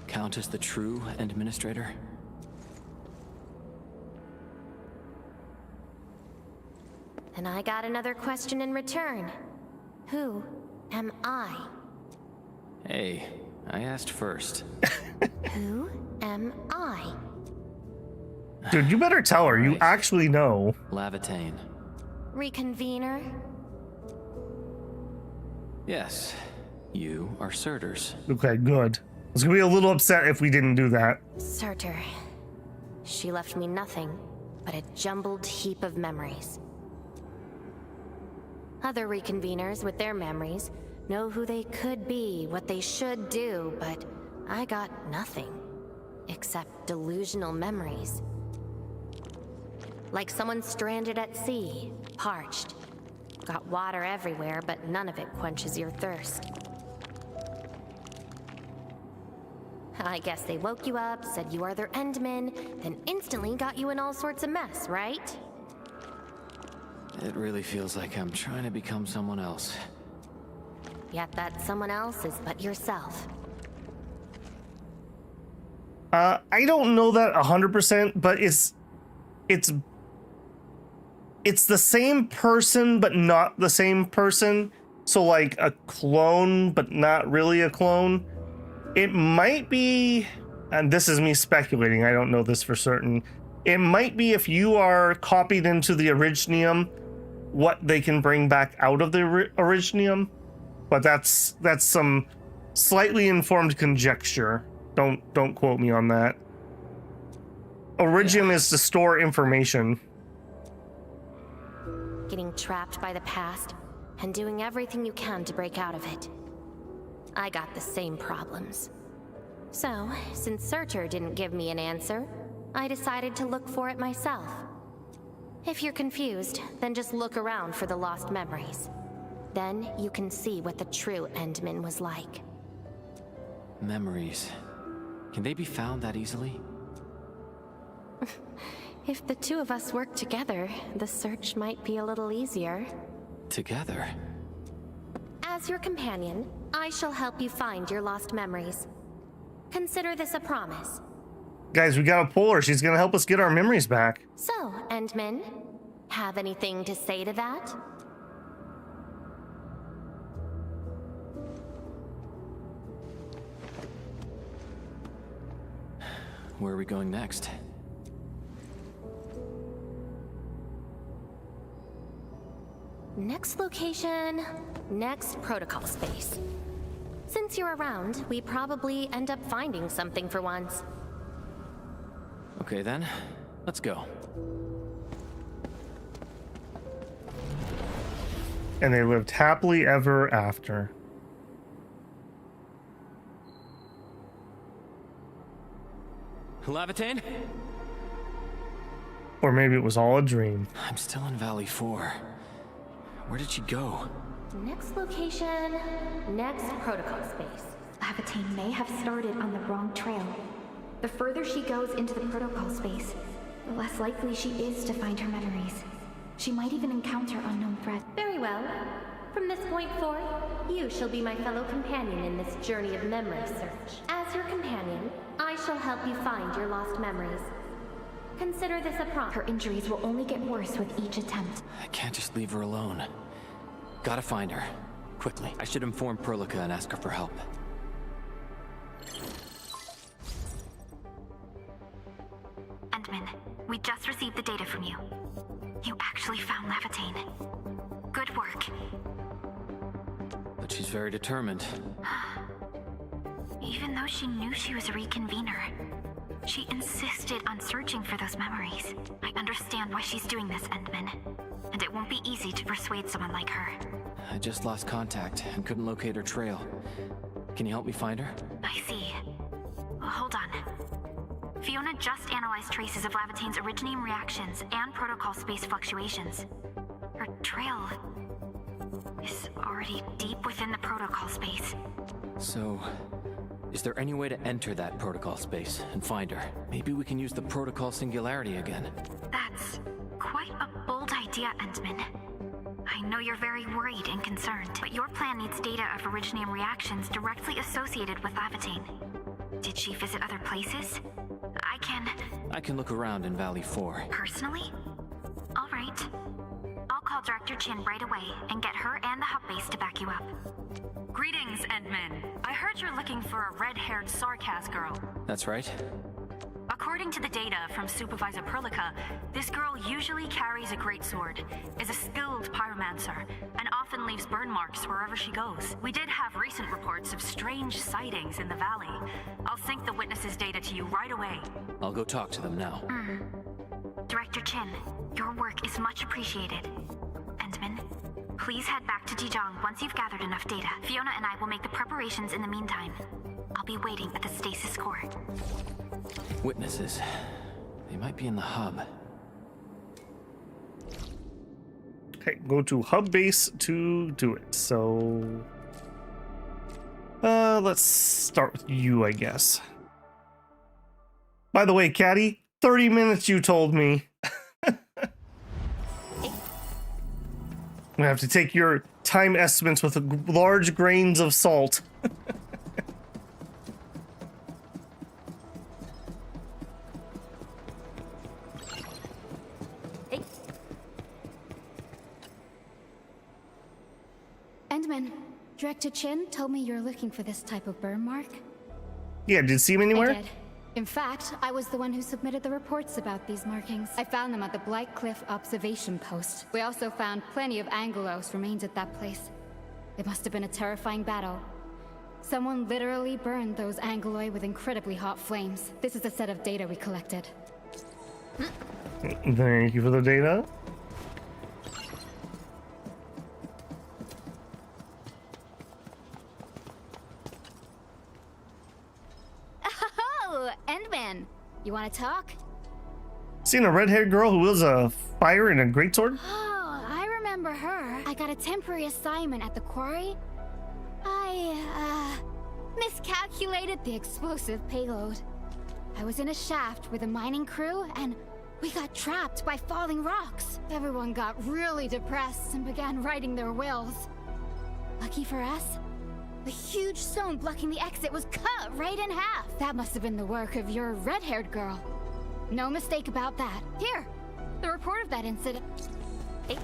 count as the true administrator? And I got another question in return. Who am I? Hey, I asked first. Who am I? Dude, you better tell her. You actually know. Lavatane. Reconvener? Yes, you are Surters. Okay, good. I was gonna be a little upset if we didn't do that. Surtur. She left me nothing but a jumbled heap of memories. Other reconveners with their memories know who they could be, what they should do, but I got nothing except delusional memories. Like someone stranded at sea, parched. Got water everywhere, but none of it quenches your thirst. I guess they woke you up, said you are their endman, then instantly got you in all sorts of mess, right? It really feels like I'm trying to become someone else. Yet that someone else is but yourself. I don't know that 100%, but it's the same person, but not the same person. So like a clone, but not really a clone. It might be, and this is me speculating, I don't know this for certain. It might be if you are copied into the Originium, what they can bring back out of the Originium. But that's some slightly informed conjecture. Don't quote me on that. Originium is to store information. Getting trapped by the past and doing everything you can to break out of it. I got the same problems. So, since Surtur didn't give me an answer, I decided to look for it myself. If you're confused, then just look around for the lost memories. Then you can see what the true Endman was like. Memories. Can they be found that easily? If the two of us work together, the search might be a little easier. Together? As your companion, I shall help you find your lost memories. Consider this a promise. Guys, we gotta pull her. She's gonna help us get our memories back. So, Endman, have anything to say to that? Where are we going next? Next location, next protocol space. Since you're around, we probably end up finding something for once. Okay then, let's go. And they lived happily ever after. Lavatane? Or maybe it was all a dream. I'm still in Valley 4. Where did she go? Next location, next protocol space. Lavatane may have started on the wrong trail. The further she goes into the protocol space, the less likely she is to find her memories. She might even encounter unknown threats. Very well. From this point forth, you shall be my fellow companion in this journey of memory search. As your companion, I shall help you find your lost memories. Consider this a promise. Her injuries will only get worse with each attempt. I can't just leave her alone. Gotta find her. Quickly. I should inform Perlica and ask her for help. Endman, we just received the data from you. You actually found Lavatane. Good work. But she's very determined. Even though she knew she was a reconvener, she insisted on searching for those memories. I understand why she's doing this, Endman. And it won't be easy to persuade someone like her. I just lost contact and couldn't locate her trail. Can you help me find her? I see. Well, hold on. Fiona just analyzed traces of Lavatane's originium reactions and protocol space fluctuations. Her trail is already deep within the protocol space. So, is there any way to enter that protocol space and find her? Maybe we can use the protocol singularity again. That's quite a bold idea, Endman. I know you're very worried and concerned, but your plan needs data of originium reactions directly associated with Lavatane. Did she visit other places? I can look around in Valley 4. Personally? All right. I'll call Director Chin right away and get her and the hub base to back you up. Greetings, Endman. I heard you're looking for a red-haired Sarkaz girl. That's right. According to the data from Supervisor Perlica, this girl usually carries a greatsword, is a skilled pyromancer, and often leaves burn marks wherever she goes. We did have recent reports of strange sightings in the valley. I'll sync the witnesses' data to you right away. I'll go talk to them now. Director Chin, your work is much appreciated. Endman, please head back to Dijon once you've gathered enough data. Fiona and I will make the preparations in the meantime. I'll be waiting at the stasis core. Witnesses. They might be in the hub. Okay, go to hub base to do it. So, let's start with you, I guess. By the way, Caddy, 30 minutes you told me. I'm gonna have to take your time estimates with large grains of salt. Endman, Director Chin told me you're looking for this type of burn mark. Yeah, did you see him anywhere? I did. In fact, I was the one who submitted the reports about these markings. I found them at the Blight Cliff observation post. We also found plenty of Angelos remains at that place. It must have been a terrifying battle. Someone literally burned those Angeloi with incredibly hot flames. This is a set of data we collected. Thank you for the data. Oh, Endman, you want to talk? Seen a red-haired girl who wields a fire and a greatsword? Oh, I remember her. I got a temporary assignment at the quarry. I, miscalculated the explosive payload. I was in a shaft with a mining crew, and we got trapped by falling rocks. Everyone got really depressed and began writing their wills. Lucky for us, the huge stone blocking the exit was cut right in half. That must have been the work of your red-haired girl. No mistake about that. Here, the report of that incident. Hey.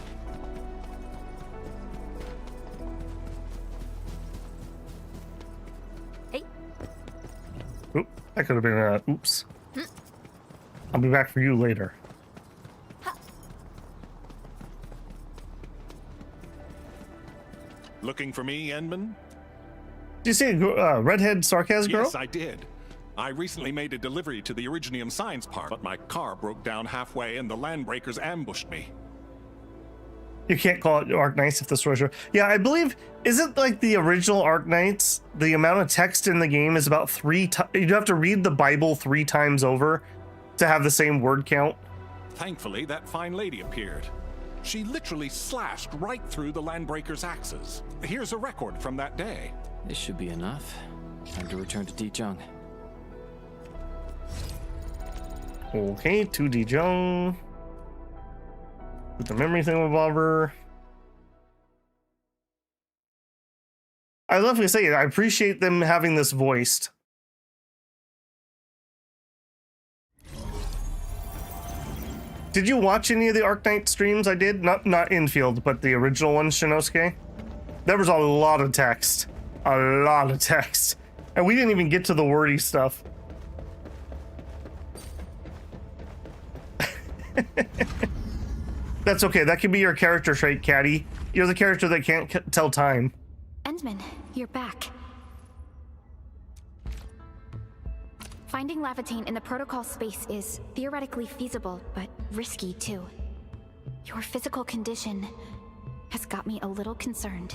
Hey. Oop, that could have been oops. I'll be back for you later. Looking for me, Endman? Did you say redhead sarcasm girl? Yes, I did. I recently made a delivery to the Originium Science Park, but my car broke down halfway and the Landbreakers ambushed me. You can't call it Arknights if this was your... Yeah, I believe... Isn't like the original Arknights, the amount of text in the game is about 3 times... You have to read the Bible 3 times over to have the same word count. Thankfully, that fine lady appeared. She literally slashed right through the Landbreakers' axes. Here's a record from that day. This should be enough. Time to return to Dijon. Okay, to Dijon. With the memory thingamabob. I love to say it. I appreciate them having this voiced. Did you watch any of the Arknight streams I did? Not Endfield, but the original one, Shinosuke? There was a lot of text. A lot of text. And we didn't even get to the wordy stuff. That's okay. That can be your character trait, Caddy. You're the character that can't tell time. Endman, you're back. Finding Lavatane in the protocol space is theoretically feasible, but risky too. Your physical condition has got me a little concerned.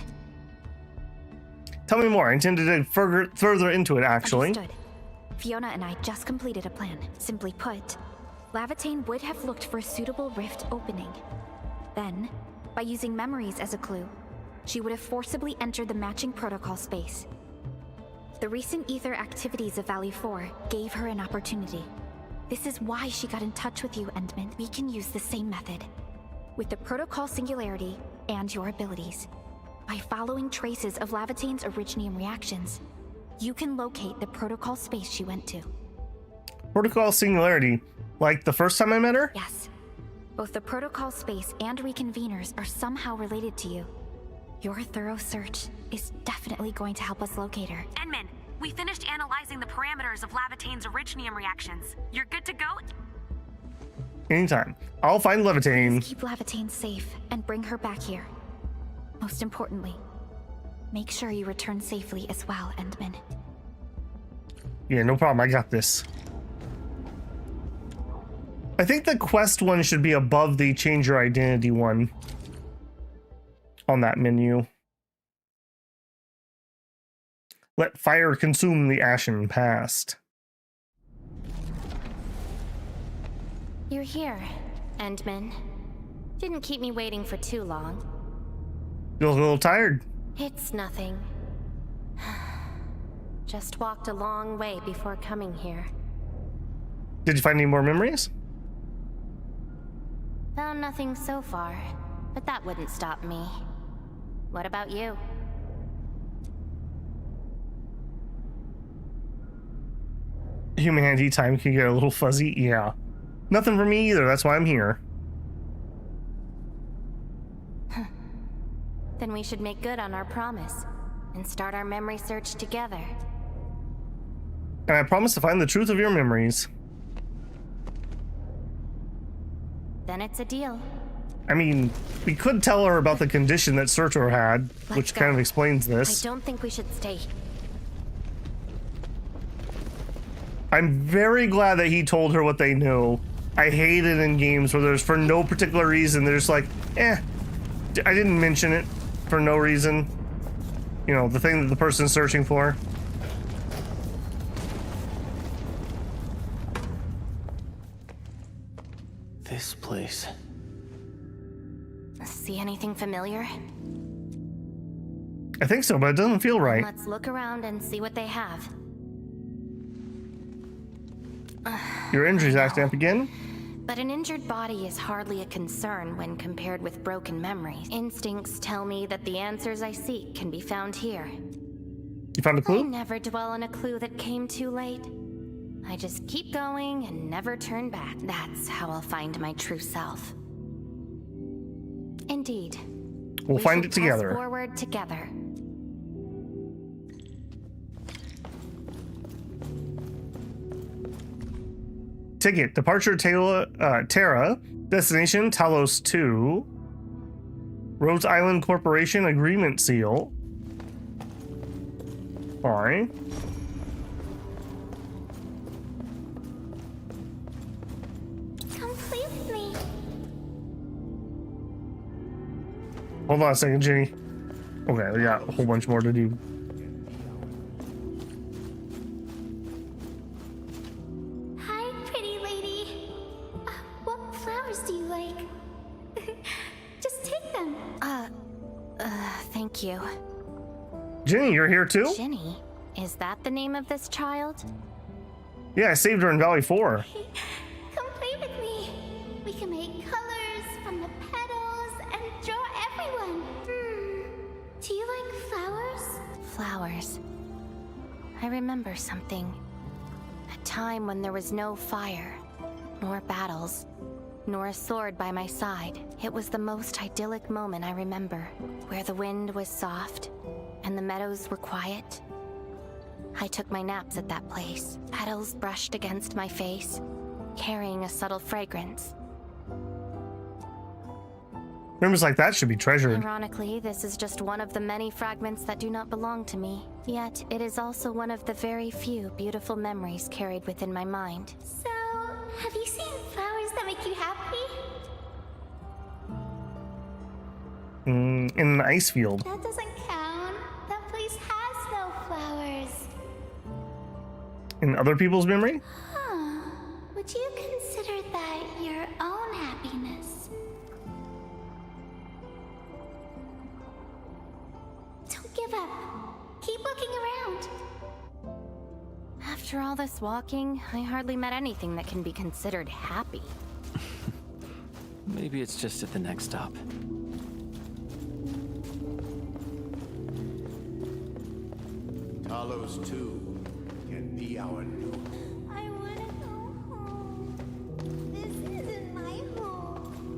Tell me more. I intend to dig further into it, actually. Understood. Fiona and I just completed a plan. Simply put, Lavatane would have looked for a suitable rift opening. Then, by using memories as a clue, she would have forcibly entered the matching protocol space. The recent ether activities of Valley 4 gave her an opportunity. This is why she got in touch with you, Endman. We can use the same method. With the protocol singularity and your abilities. By following traces of Lavatane's originium reactions, you can locate the protocol space she went to. Protocol singularity? Like the first time I met her? Yes. Both the protocol space and reconveners are somehow related to you. Your thorough search is definitely going to help us locate her. Endman, We finished analyzing the parameters of Lavatane's originium reactions. You're good to go? Anytime. I'll find Levitane. Keep Lavatane safe and bring her back here. Most importantly, make sure you return safely as well, Endman. Yeah, no problem. I got this. I think the quest one should be above the change your identity one on that menu. Let fire consume the ashen past. You're here, Endman. Didn't keep me waiting for too long. You look a little tired. It's nothing. Just walked a long way before coming here. Did you find any more memories? Found nothing so far, but that wouldn't stop me. What about you? Human handy time can get a little fuzzy. Yeah. Nothing for me either. That's why I'm here. Then we should make good on our promise and start our memory search together. And I promise to find the truth of your memories. Then it's a deal. I mean, we could tell her about the condition that Surtur had, which kind of explains this. I don't think we should stay. I'm very glad that he told her what they knew. I hate it in games where there's, for no particular reason, they're just like, I didn't mention it for no reason. You know, the thing that the person's searching for. This place. See anything familiar? I think so, but it doesn't feel right. Let's look around and see what they have. Your injury's acting up again? But an injured body is hardly a concern when compared with broken memories. Instincts tell me that the answers I seek can be found here. You found a clue? I never dwell on a clue that came too late. I just keep going and never turn back. That's how I'll find my true self. Indeed. We'll find it press together. Forward together. Ticket, departure Terra, destination Talos-II, Rhodes Island Corporation agreement seal. Fine. Come play with me. Hold on a second, Jenny. Okay, we got a whole bunch more to do. Hi, pretty lady. What flowers do you like? Just take them. Thank you. Jenny, you're here too? Jenny? Is that the name of this child? Yeah, I saved her in Valley 4. Come play with me. We can make colors from the petals and draw everyone. Do you like flowers? Flowers. I remember something. A time when there was no fire, nor battles, nor a sword by my side. It was the most idyllic moment I remember, where the wind was soft and the meadows were quiet. I took my naps at that place. Petals brushed against my face, carrying a subtle fragrance. Memories like that should be treasured. Ironically, this is just one of the many fragments that do not belong to me. Yet, it is also one of the very few beautiful memories carried within my mind. So, have you seen flowers that make you happy? In an ice field. That doesn't count. That place has no flowers. In other people's memory? Huh. Would you consider that your own happiness? Don't give up. Keep looking around. After all this walking, I hardly met anything that can be considered happy. Maybe it's just at the next stop. Talos-II can be our new home. I want to go home. This isn't my home.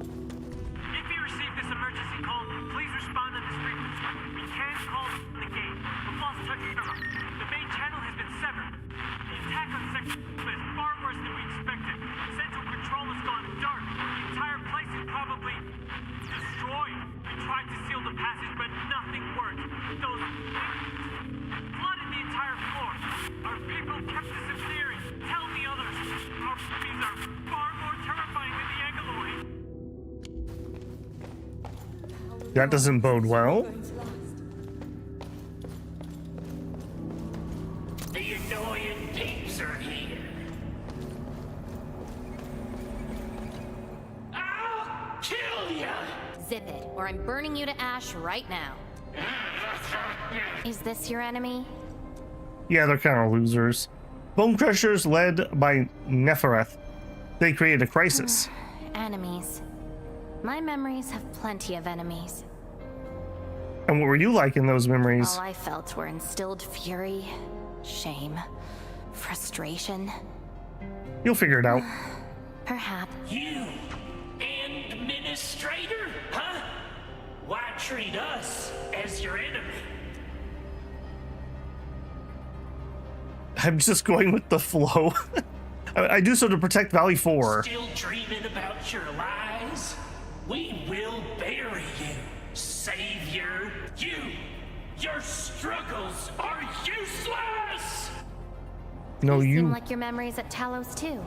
If you receive this emergency call, please respond on this frequency. We can't call the gate. The false touch interrupt. The main channel has been That doesn't bode well. The annoying peeps are here. I'll kill ya! Zip it, or I'm burning you to ash right now. Is this your enemy? Yeah, they're kind of losers. Bone Crushers led by Nefereth. They created a crisis. Enemies. My memories have plenty of enemies. And what were you like in those memories? All I felt were instilled fury, shame, frustration. You'll figure it out. Perhaps. You, administrator, huh? Why treat us as your enemy? I'm just going with the flow. I do so to protect Valley 4. Still dreaming about your lies? We will bury you, savior. Your struggles are useless! No, Seem you. like your memories at Talos-II.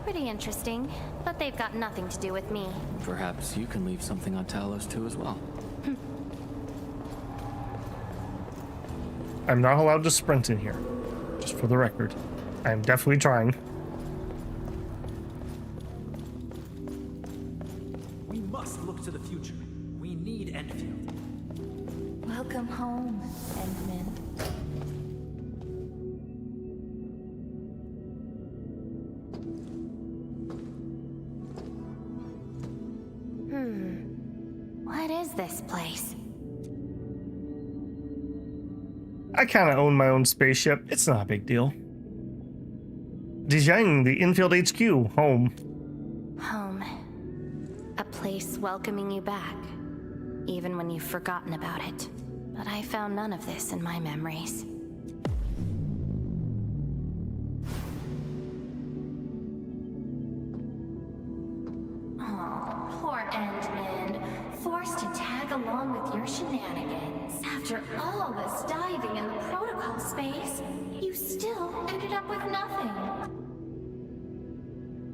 Pretty interesting, but they've got nothing to do with me. Perhaps you can leave something on Talos-II as well. I'm not allowed to sprint in here. Just for the record. I'm definitely trying. We must look to the future. We need Endfield. Welcome home, Endman. What is this place? I kind of own my own spaceship. It's not a big deal. Dijang, the Endfield HQ, home. Home. A place welcoming you back, even when you've forgotten about it. But I found none of this in my memories. Oh, poor Endman. Forced to tag along with your shenanigans. After all this diving in the protocol space, you still ended up with nothing.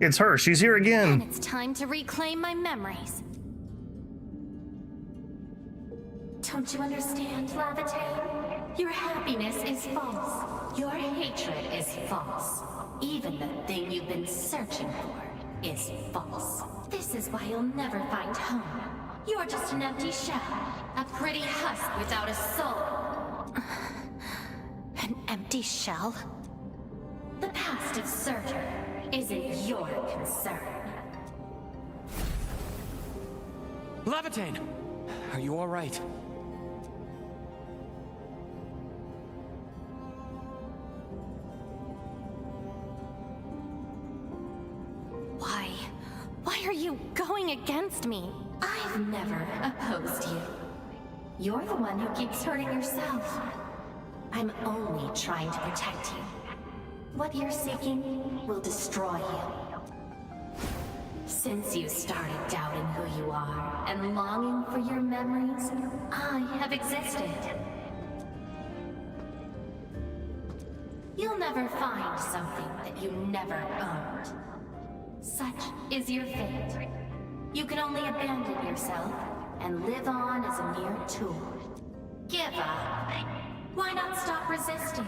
It's her. She's here again. And it's time to reclaim my memories. Don't you understand, Lavatane? Your happiness is false. Your hatred is false. Even the thing you've been searching for is false. This is why you'll never find home. You're just an empty shell. A pretty husk without a soul. An empty shell? The past of Surtur isn't your concern. Lavatane! Are you alright? Why are you going against me? I've never opposed you. You're the one who keeps hurting yourself. I'm only trying to protect you. What you're seeking will destroy you. Since you started doubting who you are and longing for your memories, I have existed. You'll never find something that you never owned. Such is your fate. You can only abandon yourself and live on as a mere tool. Give up. Why not stop resisting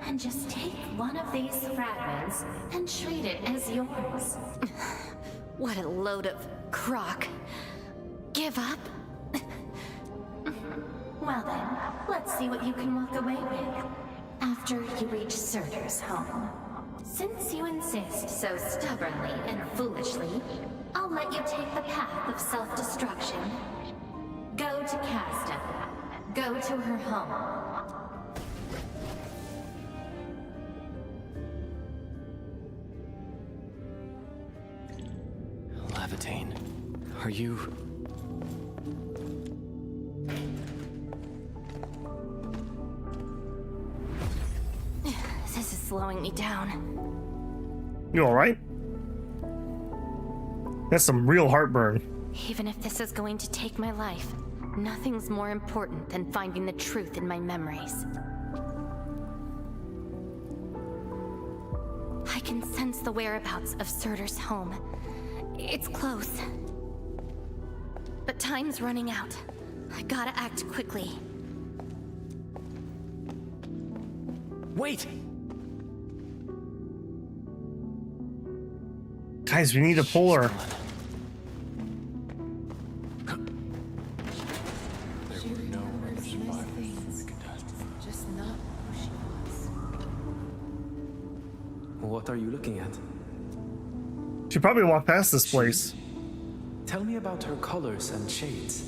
and just take one of these fragments and treat it as yours? What a load of crock. Give up? Well then, let's see what you can walk away with after you reach Surtur's home. Since you insist so stubbornly and foolishly, I'll let you take the path of self-destruction. Go to Casta. Go to her home. Lavatane, are you... This is slowing me down. You alright? That's some real heartburn. Even if this is going to take my life, nothing's more important than finding the truth in my memories. I can sense the whereabouts of Surtur's home. It's close. But But time's running out. I gotta act quickly. Wait! Guys, we need to pull her. What are you looking at? She probably walked past this place. Tell me about her colors and shades.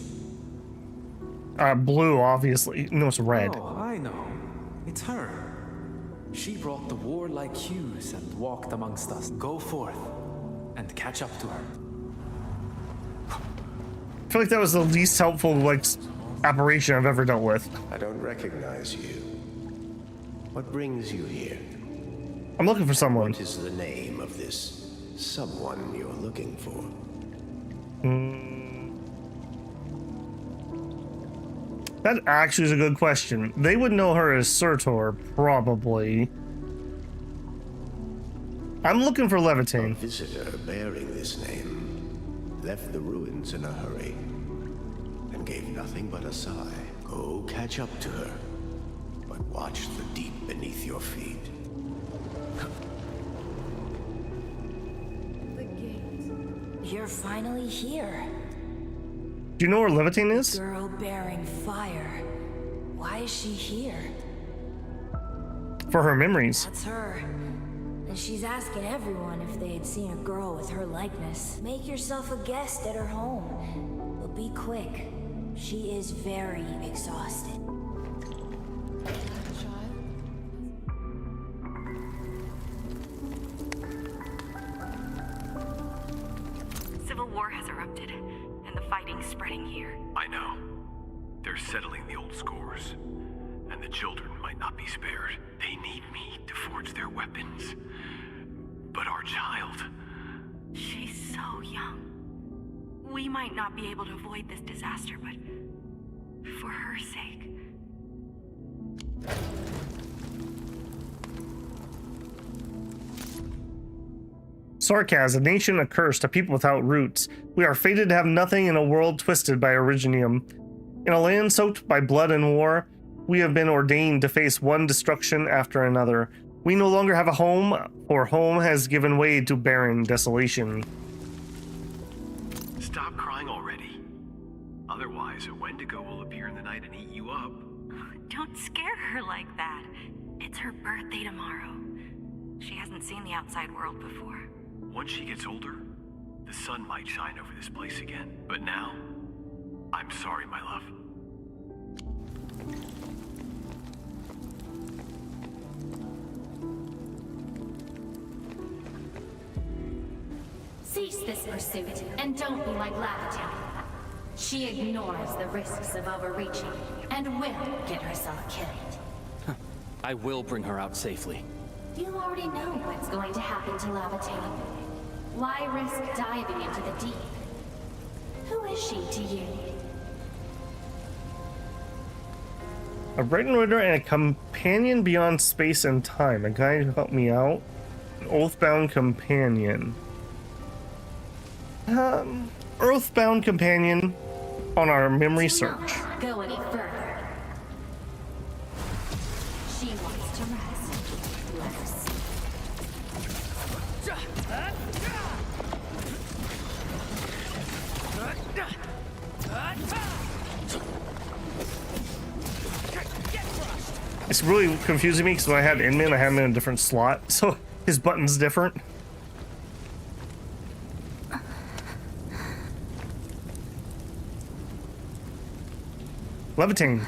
Blue, obviously. No, it's red. Oh, I know. It's her. She brought the warlike hues and walked amongst us. Go forth and catch up to her. I feel like that was the least helpful, like, apparition I've ever dealt with. I don't recognize you. What brings you here? I'm looking for someone. What is the name of this someone you're looking for? That actually is a good question. They would know her as Surtur, probably. I'm looking for Levitane. A visitor bearing this name left the ruins in a hurry and gave nothing but a sigh. Go catch up to her, but watch the deep beneath your feet. You're finally here. Do you know where Levitane is? Girl bearing fire. Why is she here? For her memories. That's her. And she's asking everyone if they had seen a girl with her likeness. Make yourself a guest at her home. But be quick. She is very exhausted. Civil war has erupted, and the fighting's spreading here. I know. They're settling the old scores, and the children might not be spared. They need me to forge their weapons. But our child... She's so young. We might not be able to avoid this disaster, but for her sake... Sarkaz, a nation accursed, a people without roots. We are fated to have nothing in a world twisted by Originium. In a land soaked by blood and war, we have been ordained to face one destruction after another. We no longer have a home, for home has given way to barren desolation. Stop crying already. Otherwise, a Wendigo will appear in the night and eat you up. Don't scare her like that. It's her birthday tomorrow. She hasn't seen the outside world before. Once she gets older, the sun might shine over this place again. But now, I'm sorry, my love. Cease this pursuit, and don't be like Levitane. She ignores the risks of overreaching, and will get herself killed. I will bring her out safely. You already know what's going to happen to Levitane. Why risk diving into the deep? Who is she to you? A Brighton Rider and a companion beyond space and time. A guy who helped me out. An Oathbound companion. Earthbound companion on our memory search. Go any further. She wants to rest. Let her see. It's really confusing me because when I had Inman, I had him in a different slot, so his button's different. Levitane.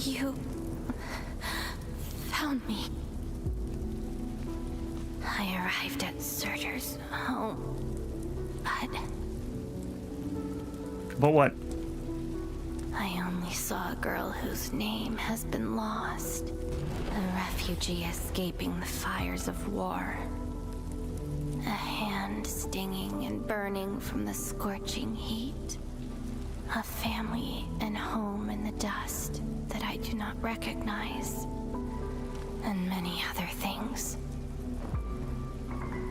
You found me. I arrived at Surtur's home, But what? I only saw a girl whose name has been lost. A refugee escaping the fires of war. A hand stinging and burning from the scorching heat. A family and home in the dust that I do not recognize. And many other things.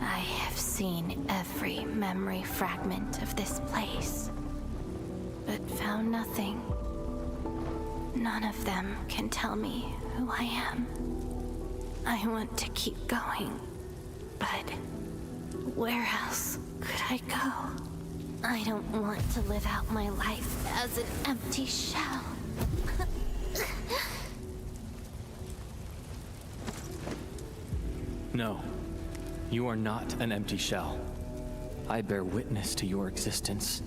I have seen every memory fragment of this place. know nothing. None of them can tell me who I am. I want to keep going, but where else could I go? I don't want to live out my life as an empty shell. No, you are not an empty shell. I bear witness to your existence.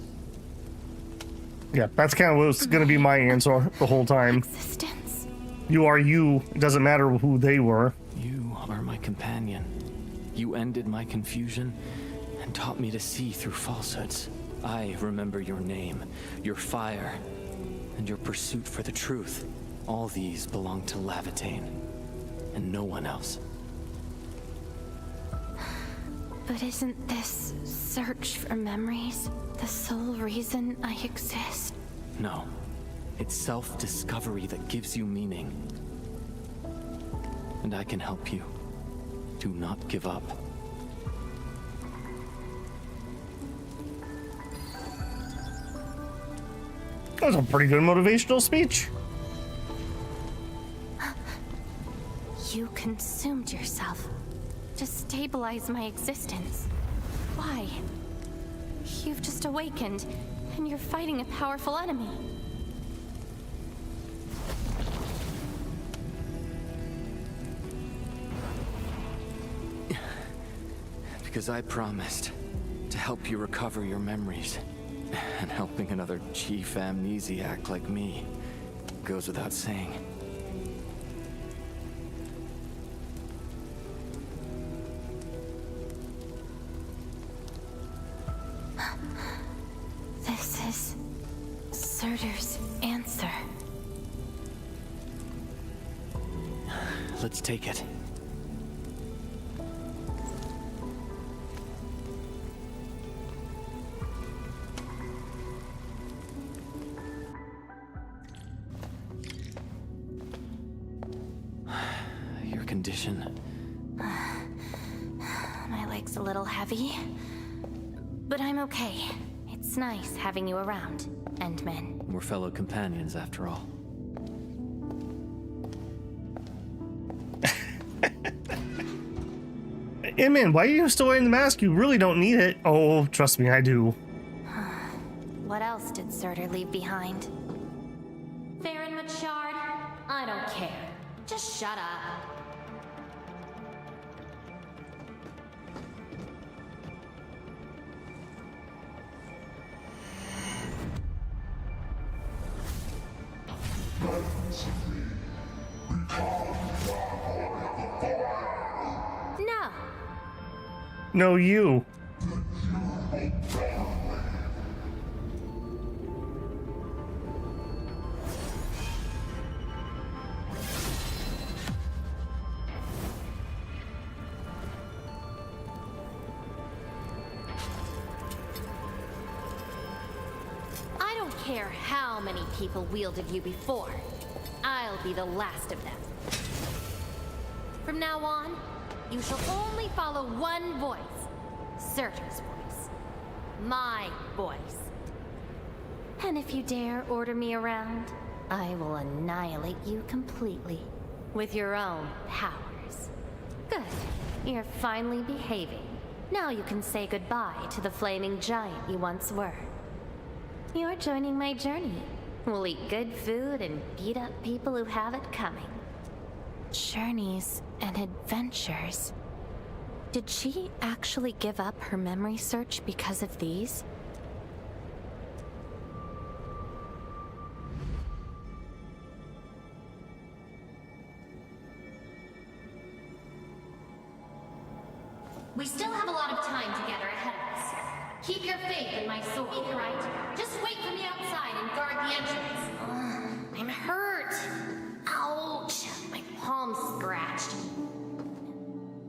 Yeah, that's kind of what was going to be my answer the whole time. Existence. You are you. It doesn't matter who they were. You are my companion. You ended my confusion and taught me to see through falsehoods. I remember your name, your fire, and your pursuit for the truth. All these belong to Lavitane, and no one else. But isn't this search for memories the sole reason I exist? No. It's self-discovery that gives you meaning. And I can help you. Do not give up. That was a pretty good motivational speech. You consumed yourself to stabilize my existence. Why? You've just awakened, and you're fighting a powerful enemy. Because I promised to help you recover your memories. And helping another chief amnesiac like me goes without saying. This is Surtur's answer. Let's take it. Your condition. My leg's a little heavy, but I'm okay. It's nice having you around, Endman. We're fellow companions after all. Hey man, why are you still wearing the mask? You really don't need it. Oh, trust me, I do. What else did Surtur leave behind? Farron Machard, I don't care. Just shut up. No. No, you. I don't care how many people wielded you before. I'll be the last of them. From now on, you shall only follow one voice. Surtur's voice. My voice. And if you dare order me around, I will annihilate you completely. With your own powers. Good. You're finally behaving. Now you can say goodbye to the flaming giant you once were. You're joining my journey. We'll eat good food and beat up people who have it coming. Journeys and adventures. Did she actually give up her memory search because of these? We still have a lot of time together ahead of us. Keep your faith in my sword, right? Just wait for me outside and guard the entrance. I'm hurt. Ouch. My palm's scratched.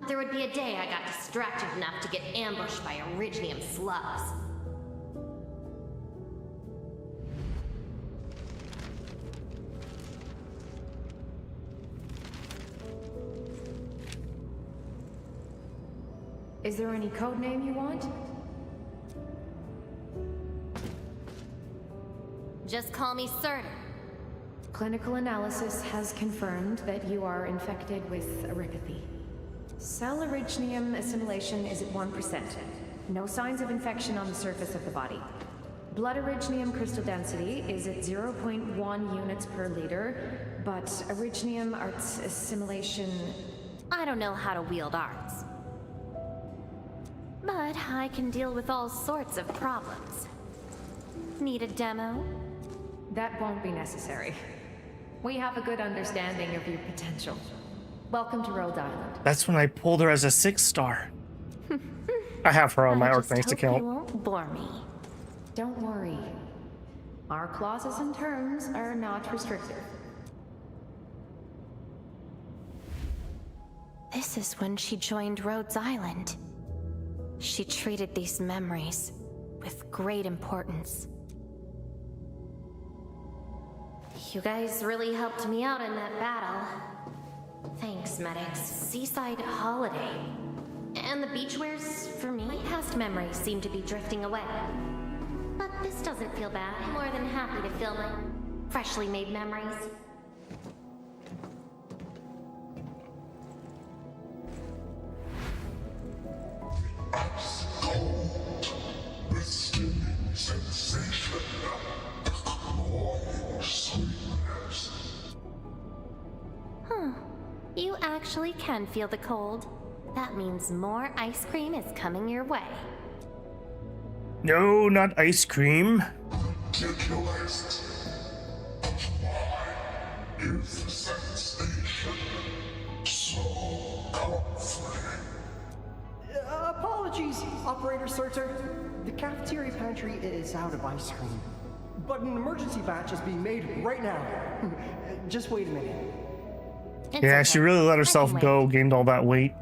There would be a day I got distracted enough to get ambushed by Originium slugs. Is there any code name you want? Just call me Certain. Clinical analysis has confirmed that you are infected with erypathy. Cell originium assimilation is at 1%. No signs of infection on the surface of the body. Blood originium crystal density is at 0.1 units per liter, but originium arts assimilation... I don't know how to wield arts. But I can deal with all sorts of problems. Need a demo? That won't be necessary. We have a good understanding of your potential. Welcome to Rhode Island. That's when I pulled her as a 6-star. I have her on my Arknights account. You won't bore me. Don't worry. Our clauses and terms are not restrictive. This is when she joined Rhodes Island. She treated these memories with great importance. You guys really helped me out in that battle. Thanks, medics. Seaside holiday. And the beachwares for me? My past memories seem to be drifting away. But this doesn't feel bad. I'm more than happy to fill my freshly made memories. Ice cold, blistering sensation, cloying sweetness. Huh. You actually can feel the cold. That means more ice cream is coming your way. No, not ice cream. Ridiculous. But why is the sensation so comforting? Apologies, Operator Surtur. The cafeteria pantry is out of ice cream. But an emergency batch is being made right now. Just wait a minute. Yeah, she really let herself go, gained all that weight.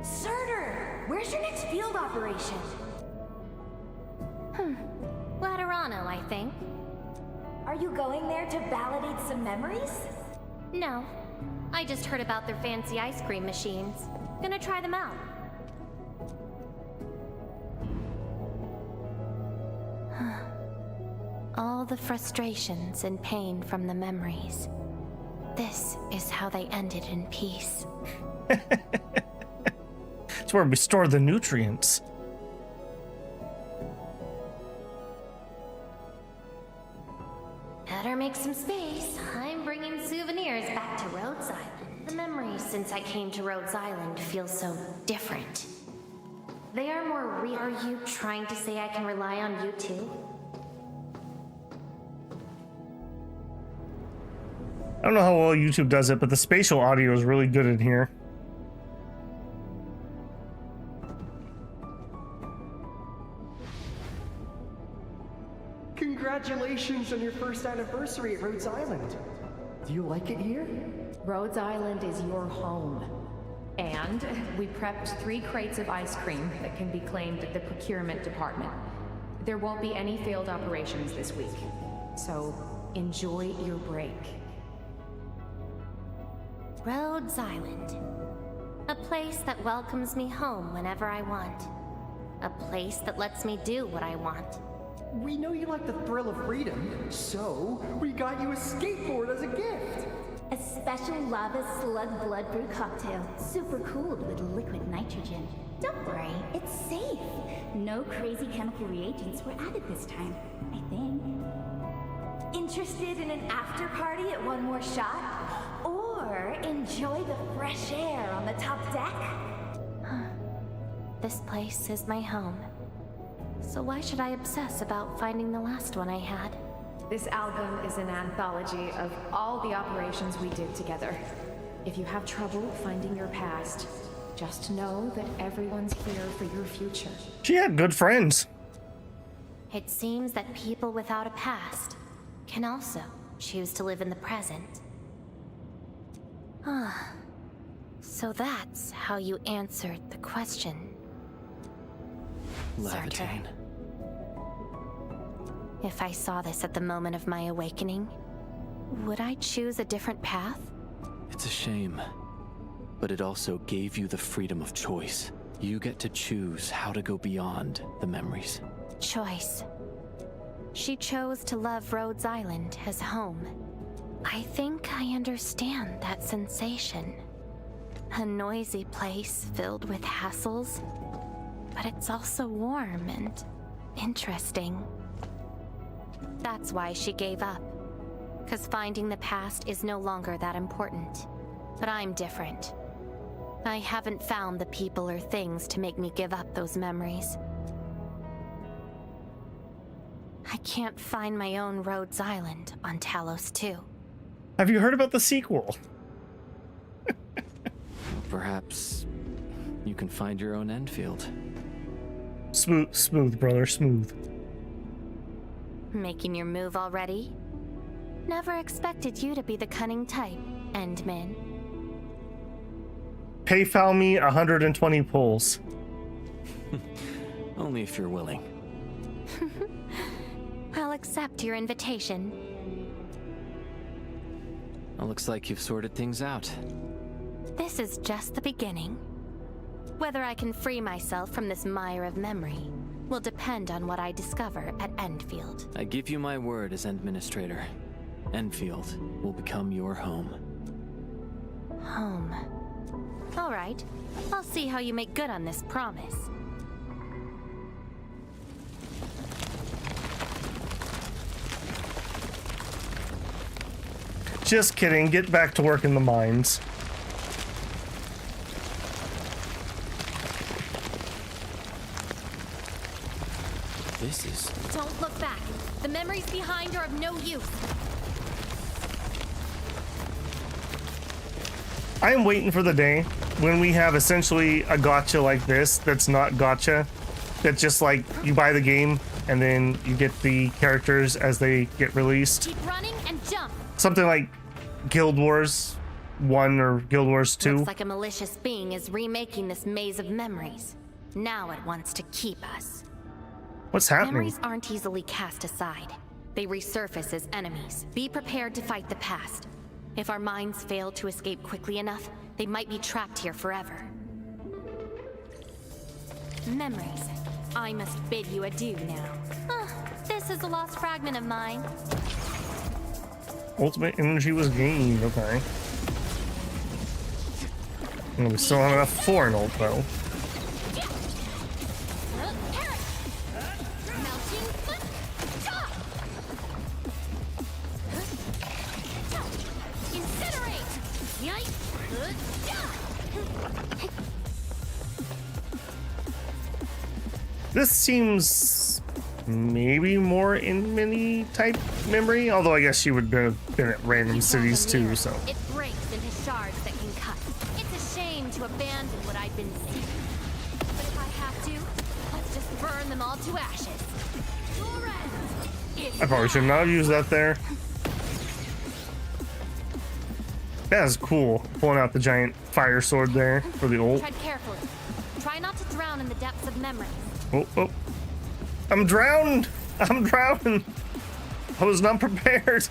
Surtur, where's your next field operation? Laterano, I think. Are you going there to validate some memories? No. I just heard about their fancy ice cream machines. Gonna try them out. All the frustrations and pain from the memories. This is how they ended in peace. It's where we store the nutrients. Better make some space. I'm bringing souvenirs back to Rhodes Island. The memories since I came to Rhodes Island feel so different. They are more real. Are you trying to say I can rely on you too? I don't know how well YouTube does it, but the spatial audio is really good in here. Congratulations on your first anniversary at Rhodes Island. Do you like it here? Rhodes Island is your home. And we prepped 3 crates of ice cream that can be claimed at the procurement department. There won't be any failed operations this week. So enjoy your break. Rhodes Island. A place that welcomes me home whenever I want. A place that lets me do what I want. We know you like the thrill of freedom, so we got you a skateboard as a gift. A special lava slug blood brew cocktail, super cooled with liquid nitrogen. Don't worry, it's safe. No crazy chemical reagents were added this time, I think. Interested in an after party at One More Shot? Or enjoy the fresh air on the top deck? This place is my home. So why should I obsess about finding the last one I had? This album is an anthology of all the operations we did together. If you have trouble finding your past, just know that everyone's here for your future. She had good friends. It seems that people without a past can also choose to live in the present. So that's how you answered the question. Levitate. If I saw this at the moment of my awakening, would I choose a different path? It's a shame, but it also gave you the freedom of choice. You get to choose how to go beyond the memories. Choice. She chose to love Rhodes Island as home. I think I understand that sensation. A noisy place filled with hassles, but it's also warm and interesting. That's why she gave up. 'Cause finding the past is no longer that important. But I'm different. I haven't found the people or things to make me give up those memories. I can't find my own Rhodes Island on Talos-II. Have you heard about the sequel? Perhaps you can find your own Endfield. Smooth, brother, smooth. Making your move already? Never expected you to be the cunning type, Endmin. PayPal me 120 pulls. Only if you're willing. I'll accept your invitation. Well, looks like you've sorted things out. This is just the beginning. Whether I can free myself from this mire of memory will depend on what I discover at Endfield. I give you my word as Administrator. Endfield will become your home. Home. All right. I'll see how you make good on this promise. Just kidding. Get back to work in the mines. This is... Don't look back. The memories behind are of no use. I am waiting for the day when we have essentially a gacha like this that's not gacha. That's just like you buy the game and then you get the characters as they get released. Keep running and jump. Something like Guild Wars 1 or Guild Wars 2. Looks like a malicious being is remaking this maze of memories. Now it wants to keep us. What's happening? Memories aren't easily cast aside. They resurface as enemies. Be prepared to fight the past. If our minds fail to escape quickly enough, they might be trapped here forever. Memories. I must bid you adieu now. This is a lost fragment of mine. Ultimate energy was gained, okay. And we still have enough for an ult though. This seems maybe more in mini type memory, although I guess she would have been at random cities too, so. It breaks into shards that can cut. It's a shame to abandon what I've been seeking. But if I have to, let's just burn them all to ashes. I probably should not have used that there. That is cool, pulling out the giant fire sword there for the ult. Tread carefully. Try not to drown in the depths of memory. Oh. I'm drowned! I'm drowning! I was not prepared.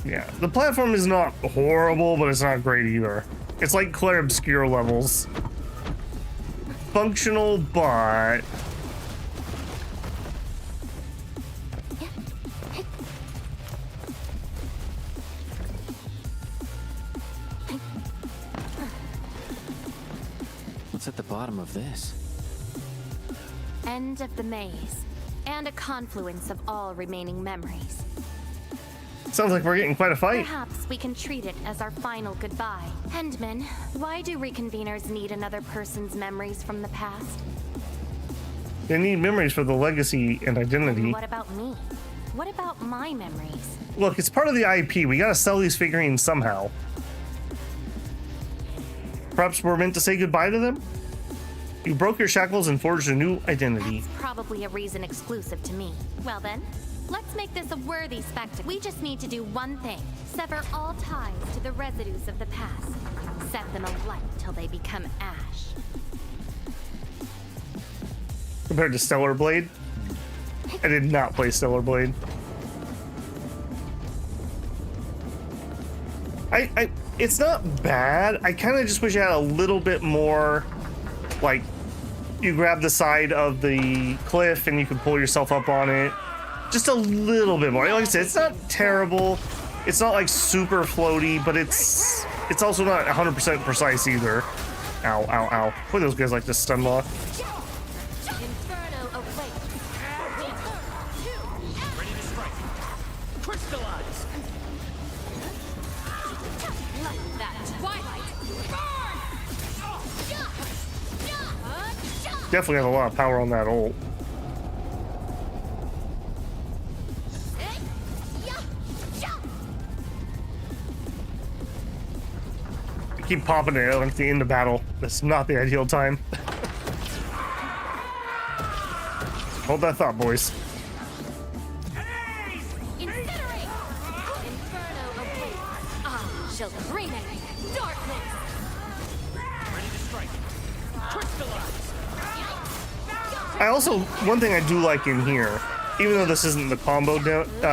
Yeah, the platform is not horrible, but it's not great either. It's like Claire Obscure levels. Functional, but... What's at the bottom of this? End of the maze, and a confluence of all remaining memories. Sounds like we're getting quite a fight. Perhaps we can treat it as our final goodbye. Endman, why do reconveners need another person's memories from the past? They need memories for the legacy and identity. And what about me? What about my memories? Look, it's part of the IP. We gotta sell these figurines somehow. Perhaps we're meant to say goodbye to them? You broke your shackles and forged a new identity. That's probably a reason exclusive to me. Well then, let's make this a worthy spectacle. We just need to do one thing. Sever all ties to the residues of the past. Set them alight till they become ash. Compared to Stellar Blade? I did not play Stellar Blade. It's not bad. I kind of just wish I had a little bit more, like, you grab the side of the cliff and you can pull yourself up on it. Just a little bit more. Like I said, it's not terrible. It's not like super floaty, but it's also not 100% precise either. Ow, ow, ow. Boy, those guys like to stun lock. Inferno awakens. Ready to strike. Crystallize. Let that twilight burn! Definitely have a lot of power on that ult. Keep popping it at the end of battle. That's not the ideal time. Hold that thought, boys. Incinerate! Inferno awakens. I shall bring it. Darkness! Ready to strike. Crystallize. I also, one thing I do like in here, even though this isn't the combo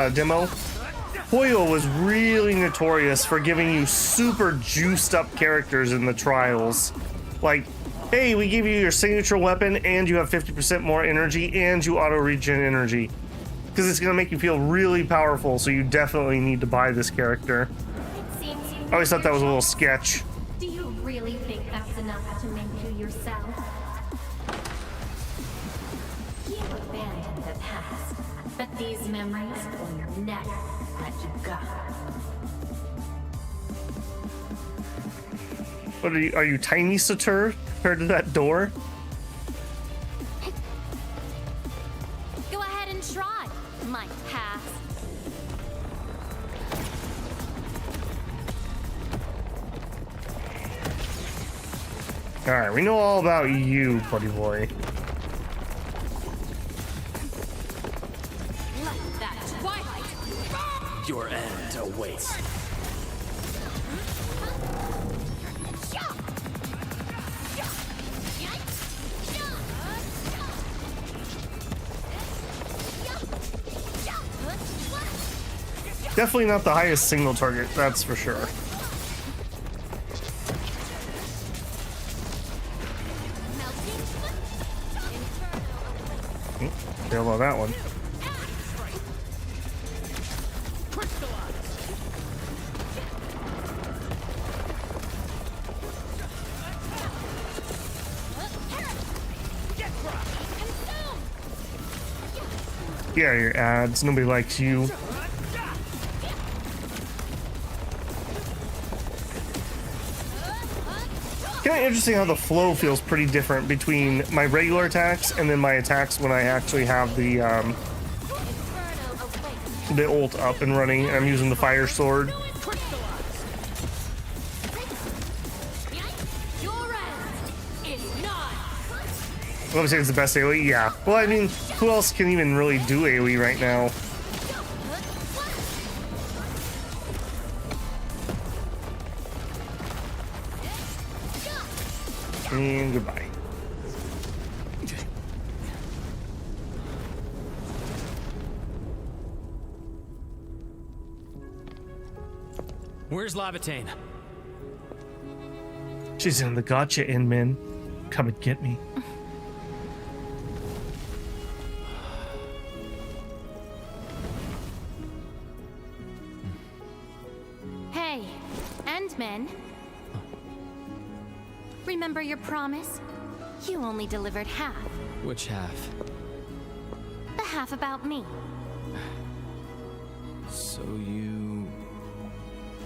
demo, Hoyo was really notorious for giving you super juiced up characters in the trials. Like, hey, we give you your signature weapon and you have 50% more energy and you auto regen energy. Because it's going to make you feel really powerful, so you definitely need to buy this character. I always thought that was a little sketch. Do you really think that's enough to make you yourself? You abandoned the past, but these memories will never let you go. What are you tiny, Satur, compared to that door? Go ahead and try my past. Alright, we know all about you, buddy boy. Let that twilight burn! Your end awaits. Definitely not the highest single target, that's for sure. Failed on that one. Yeah, your ads. Nobody likes you. Kind of interesting how the flow feels pretty different between my regular attacks and then my attacks when I actually have the ult up and running and I'm using the fire sword. Let me say it's the best AoE, yeah. Well, I mean, who else can even really do AoE right now? And goodbye. Where's Labatane? She's in the gacha inn, man. Come and get me. Hey, Endmen. Remember your promise? You only delivered half. Which half? The half about me. So you...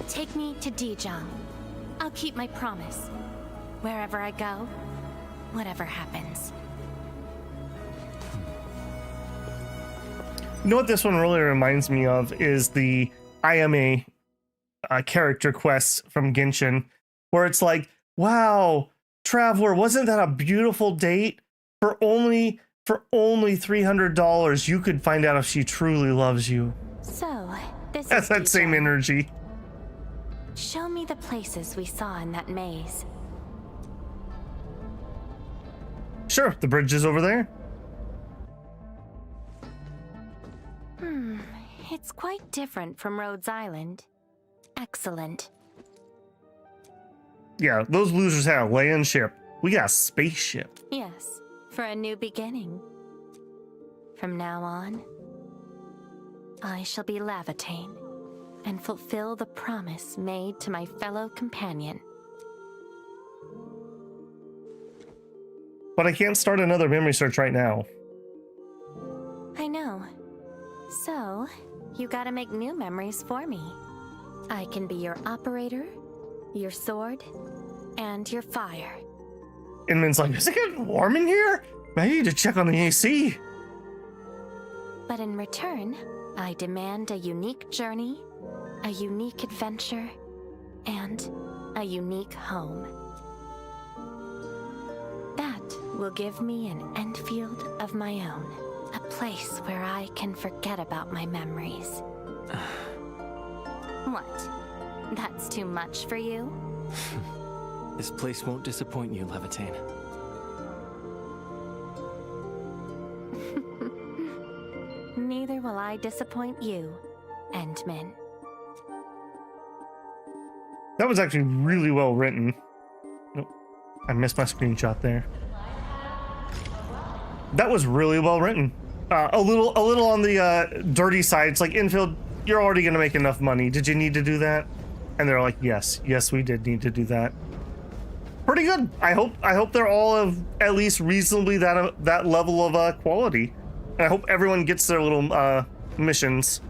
Take me to Dijong. I'll keep my promise. Wherever I go, whatever happens. You know what this one really reminds me of is the IMA character quests from Genshin, where it's like, wow, Traveler, wasn't that a beautiful date? For only $300, you could find out if she truly loves you. So, this That's is that same Dijong. energy. Show me the places we saw in that maze. Sure, the bridge is over there. It's quite different from Rhodes Island. Excellent. Yeah, those losers had a land ship. We got a spaceship. Yes, for a new beginning. From now on, I shall be Lavitane and fulfill the promise made to my fellow companion. But I can't start another memory search right now. I know. So, you gotta make new memories for me. I can be your operator, your sword, and your fire. Inman's like, is it getting warm in here? I need to check on the AC. But in return, I demand a unique journey, a unique adventure, and a unique home. That will give me an Endfield of my own. A place where I can forget about my memories. What? That's too much for you? This place won't disappoint you, Lavitane. Neither will I disappoint you, Endman. That was actually really well written. Nope. I missed my screenshot there. That was really well written. A little on the dirty side. It's like, Endfield, you're already gonna make enough money. Did you need to do that? And they're like, yes, we did need to do that. Pretty good. I hope they're all of at least reasonably that level of quality. And I hope everyone gets their little missions.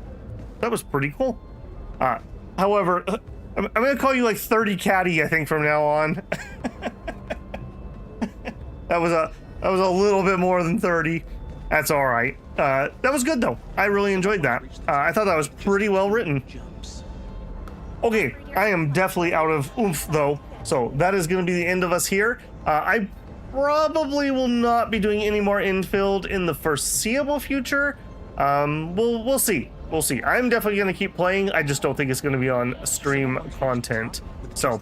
That was pretty cool. However, I'm gonna call you like 30 Caddy, I think, from now on. That was a little bit more than 30. That's all right. That was good though. I really enjoyed that. I thought that was pretty well written. Okay, I am definitely out of oomph though, so that is going to be the end of us here. I probably will not be doing any more Endfield in the foreseeable future. We'll see. We'll see. I'm definitely going to keep playing. I just don't think it's going to be on stream content. So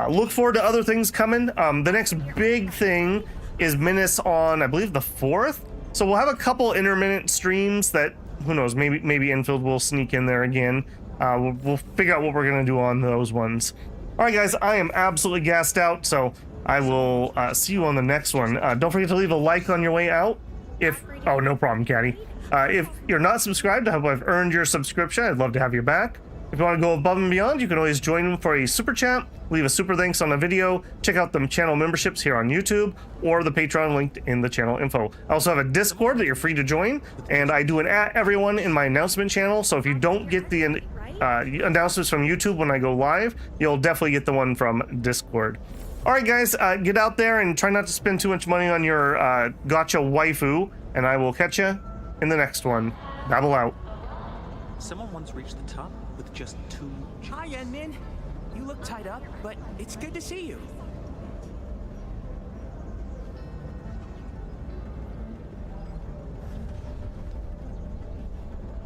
look forward to other things coming. The next big thing is Menace on, I believe, the 4th. So we'll have a couple intermittent streams that, who knows, maybe Endfield will sneak in there again. We'll figure out what we're going to do on those ones. All right, guys, I am absolutely gassed out, so I will see you on the next one. Don't forget to leave a like on your way out. Oh, no problem, Caddy. If you're not subscribed, I hope I've earned your subscription. I'd love to have you back. If you want to go above and beyond, you can always join for a super chat, leave a super thanks on a video, check out the channel memberships here on YouTube, or the Patreon linked in the channel info. I also have a Discord that you're free to join, and I do an @everyone in my announcement channel, so if you don't get the announcements from YouTube when I go live, you'll definitely get the one from Discord. All right, guys, get out there and try not to spend too much money on your gacha waifu, and I will catch you in the next one. Babel out. Someone once reached the top with just 2... Hi, Enmin. You look tied up, but it's good to see you.